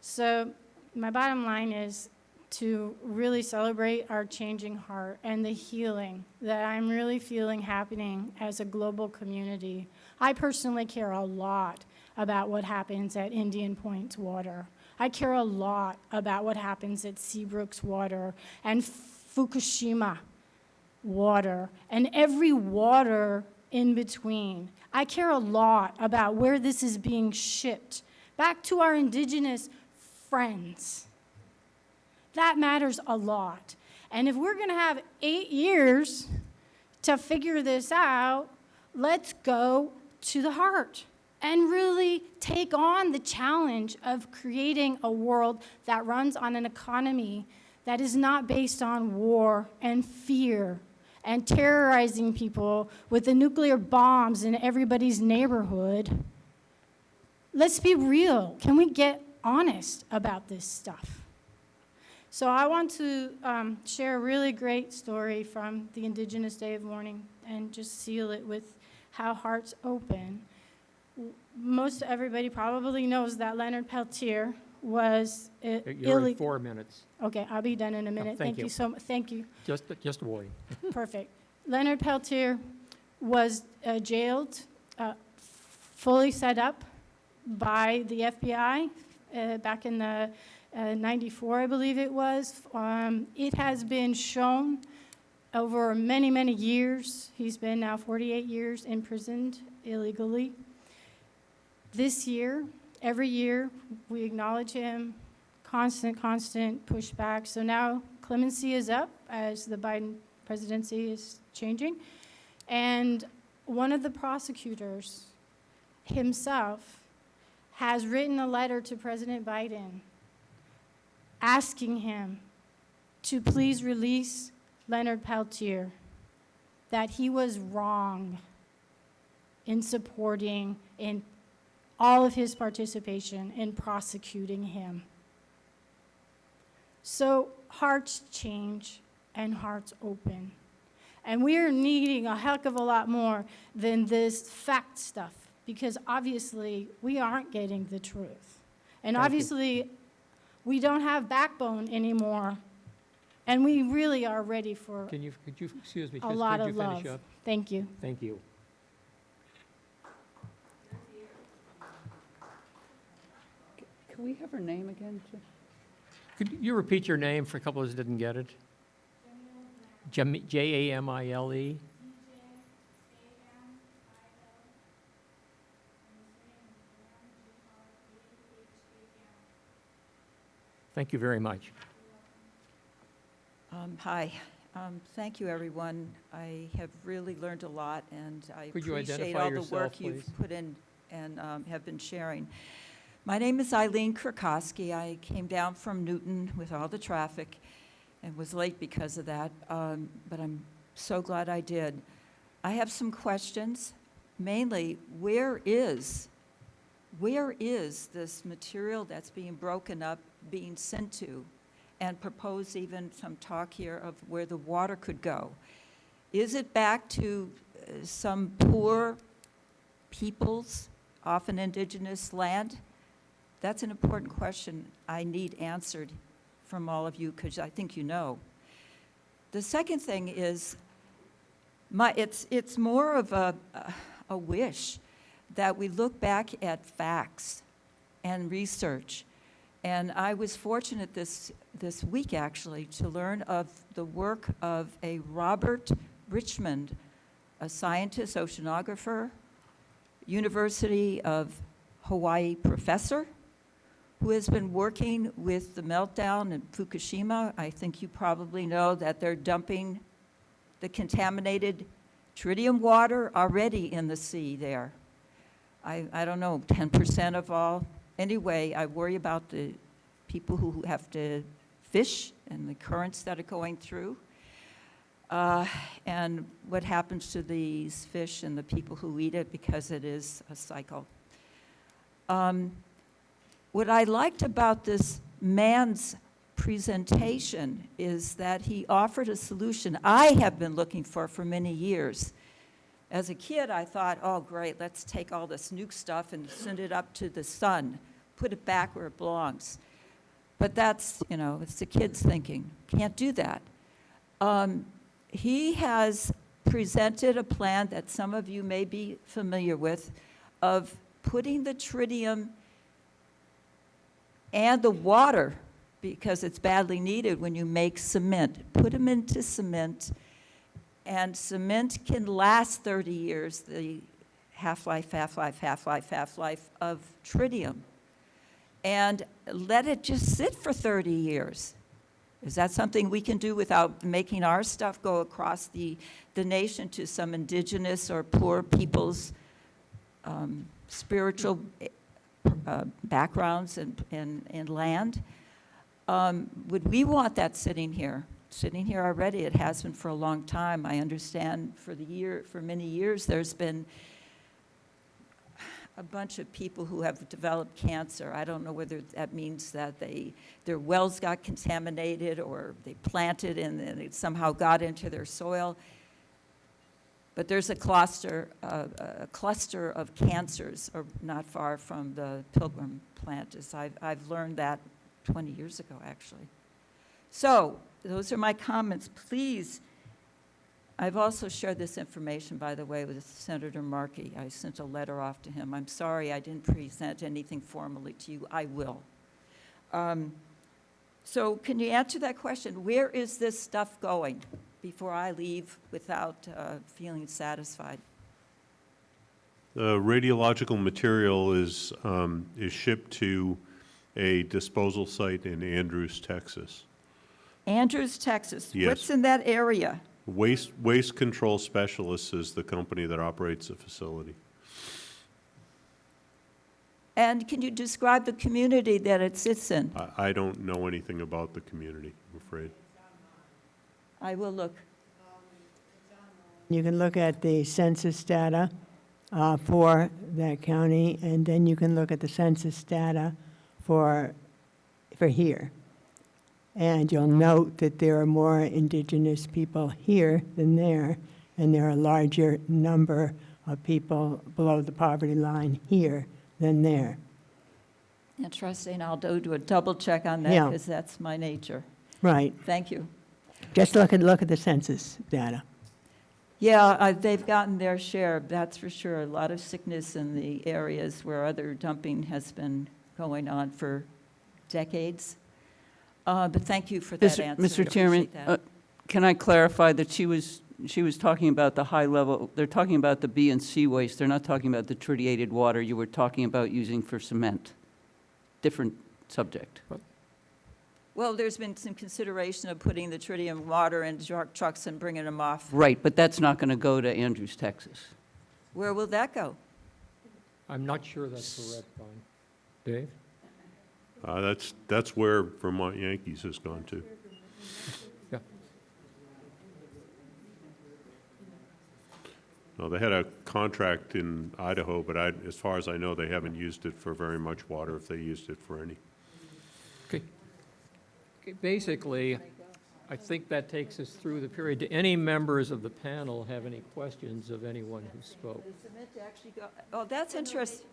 So my bottom line is to really celebrate our changing heart and the healing that I'm really feeling happening as a global community. I personally care a lot about what happens at Indian Point's water. I care a lot about what happens at Seabrook's water and Fukushima water and every water in between. I care a lot about where this is being shipped back to our indigenous friends. That matters a lot. And if we're going to have 8 years to figure this out, let's go to the heart and really take on the challenge of creating a world that runs on an economy that is not based on war and fear and terrorizing people with the nuclear bombs in everybody's neighborhood. Let's be real. Can we get honest about this stuff? So I want to share a really great story from the Indigenous Day of Mourning and just seal it with how hearts open. Most everybody probably knows that Leonard Peltier was You're at 4 minutes. Okay, I'll be done in a minute. thank you. You so much. Thank you. Just waiting. Perfect. Leonard Peltier was jailed, fully set up by the FBI back in the 94, I believe it was. It has been shown over many, many years. He's been now 48 years imprisoned illegally. This year, every year, we acknowledge him, constant pushback. So now clemency is up as the Biden presidency is changing. And one of the prosecutors himself has written a letter to President Biden asking him to please release Leonard Peltier, that he was wrong in supporting in all of his participation in prosecuting him. So hearts change and hearts open. And we're needing a heck of a lot more than this fact stuff, because obviously we aren't getting the truth. And obviously we don't have backbone anymore. And we really are ready for Could you, excuse me, a lot could of you finish love. up? Thank you. Thank you. Can we have her name again, Jim? Could you repeat your name for a couple of us who didn't get it? Jamile? Thank you very much. Hi. Thank you, everyone. I have really learned a lot, and I Could you appreciate identify all the yourself, work please? you've put in and have been sharing. My name is Eileen Krakowski. I came down from Newton with all the traffic and was late because of that, but I'm so glad I did. I have some questions. Mainly, where is this material that's being broken up being sent to? And propose even some talk here of where the water could go. Is it back to some poor peoples, often indigenous land? That's an important question I need answered from all of you, because I think you know. The second thing is, it's more of a wish that we look back at facts and research And I was fortunate this week, actually, to learn of the work of a Robert Richmond, a scientist, oceanographer, University of Hawaii professor, who has been working with the meltdown in Fukushima. I think you probably know that they're dumping the contaminated tritium water already in the sea there. I don't know, 10% of all. Anyway, I worry about the people who have to fish and the currents that are going through, and what happens to these fish and the people who eat it, because it is a cycle. What I liked about this man's presentation is that he offered a solution I have been looking for many years. As a kid, I thought, oh, great, let's take all this nuke stuff and send it up to the sun, put it back where it belongs. But that's, you know, it's the kids thinking. Can't do that. He has presented a plan that some of you may be familiar with of putting the tritium and the water, because it's badly needed when you make cement. Put them into cement, and cement can last 30 years, the half-life of tritium. And let it just sit for 30 years. Is that something we can do without making our stuff go across the nation to some indigenous or poor people's spiritual backgrounds and land? Would we want that sitting here? Sitting here already, it has been for a long time. I understand for many years there's been a bunch of people who have developed cancer. I don't know whether that means that their wells got contaminated or they planted and it somehow got into their soil. But there's a cluster of cancers not far from the Pilgrim plant. I've learned that 20 years ago, actually. So those are my comments. Please, I've also shared this information, by the way, with Senator Markey. I sent a letter off to him. I'm sorry I didn't present anything formally to you. I will. So can you answer that question? Where is this stuff going before I leave without feeling satisfied? The radiological material is shipped to a disposal site in Andrews, Texas. Andrews, Texas. Yes. What's in that area? Waste Control Specialists is the company that operates the facility. And can you describe the community that it sits in? I don't know anything about the community, I'm afraid. I will look. You can look at the census data for that county, and then you can look at the census data for here. And you'll note that there are more indigenous people here than there, and there are a larger number of people below the poverty line here than there. Interesting. I'll do a double check on that Yeah. because that's my nature. Right. Thank you. Just look at the census data. Yeah, they've gotten their share, that's for sure. A lot of sickness in the areas where other dumping has been going on for decades. But thank you for that answer. Mr. Chairman, can I clarify that she was talking about the high level, they're talking about the B and C waste, they're not talking about the tritiated water you were talking about using for cement. Different subject. Well, there's been some consideration of putting the tritium water in trucks and bringing them off. Right, but that's not going to go to Andrews, Texas. Where will that go? I'm not sure that's correct, Brian. Dave? That's where Vermont Yankees has gone to. Yeah. No, they had a contract in Idaho, but as far as I know, they haven't used it for very much water, if they used it for any. Okay. Basically, I think that takes us through the period. Do any members of the panel have any questions of anyone who spoke? Does cement actually go? Oh, that's interesting.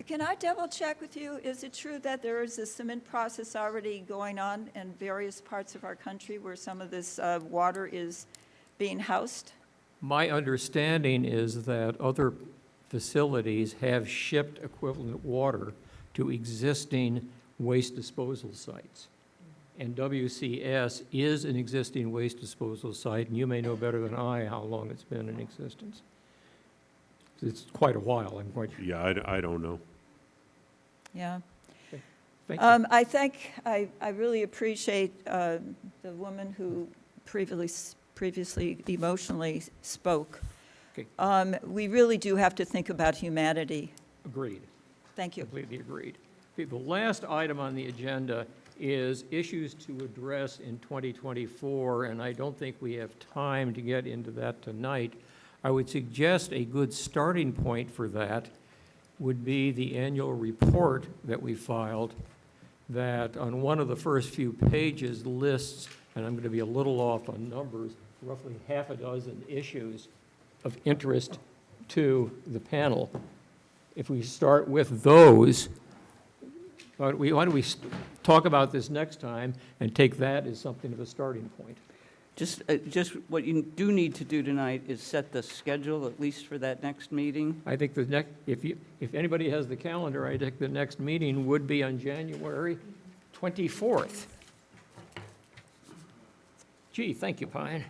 Can I double check with you? Is it true that there is a cement process already going on in various parts of our country where some of this water is being housed? My understanding is that other facilities have shipped equivalent water to existing waste disposal sites. And WCS is an existing waste disposal site, and you may know better than I how long it's been in existence. It's quite a while, I'm quite sure. Yeah, I don't know. Yeah. Thank you. I really appreciate the woman who previously emotionally spoke. Okay. We really do have to think about humanity. Agreed. Thank you. Completely agreed. Okay, the last item on the agenda is issues to address in 2024, and I don't think we have time to get into that tonight. I would suggest a good starting point for that would be the annual report that we filed, that on one of the first few pages lists, and I'm going to be a little off on numbers, roughly half a dozen issues of interest to the panel. If we start with those, why don't we talk about this next time and take that as something of a starting point? Just what you do need to do tonight is set the schedule, at least for that next meeting. I think the next, if anybody has the calendar, I think the next meeting would be on January 24th. Gee, thank you, Pine.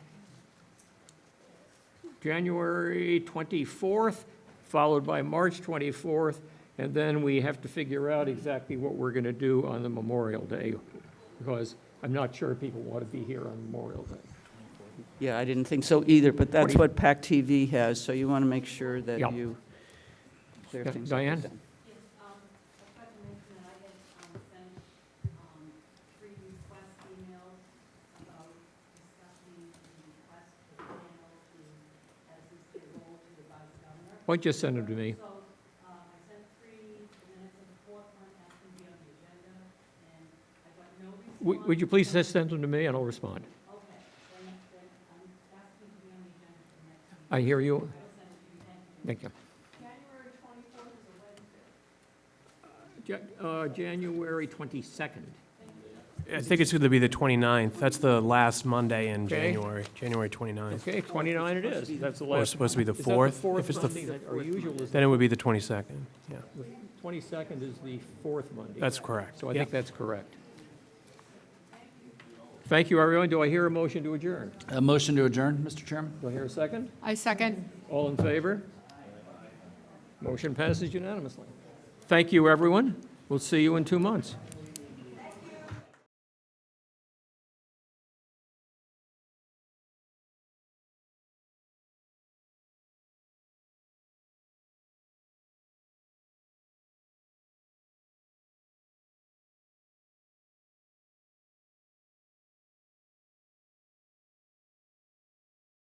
January 24th, followed by March 24th, and then we have to figure out exactly what we're going to do on the Memorial Day, because I'm not sure people want to be here on Memorial Day. Yeah, I didn't think so either, but that's 20 what PAC TV has, so you want to make sure that Yeah. you clear Yeah, things up. Diane? with them. Why don't you send them to me? Would you please just send them to me and I'll respond? I hear you. Thank you. January 22nd. I think it's going to be the 29th. That's the last Monday in Okay. January 29th. Okay, 29 it is. That's the Or it's last. supposed to be the Is that the 4th? fourth If it's the Monday that our usual is Then it would be the 22nd, yeah. The 22nd is the fourth Monday. That's correct. So I Yeah. think that's correct. Thank you, everyone. Do I hear a motion to adjourn? A motion to adjourn, Mr. Chairman? Do I hear a second? I second. All in favor? Motion passes unanimously. Thank you, everyone. We'll see you in 2 months.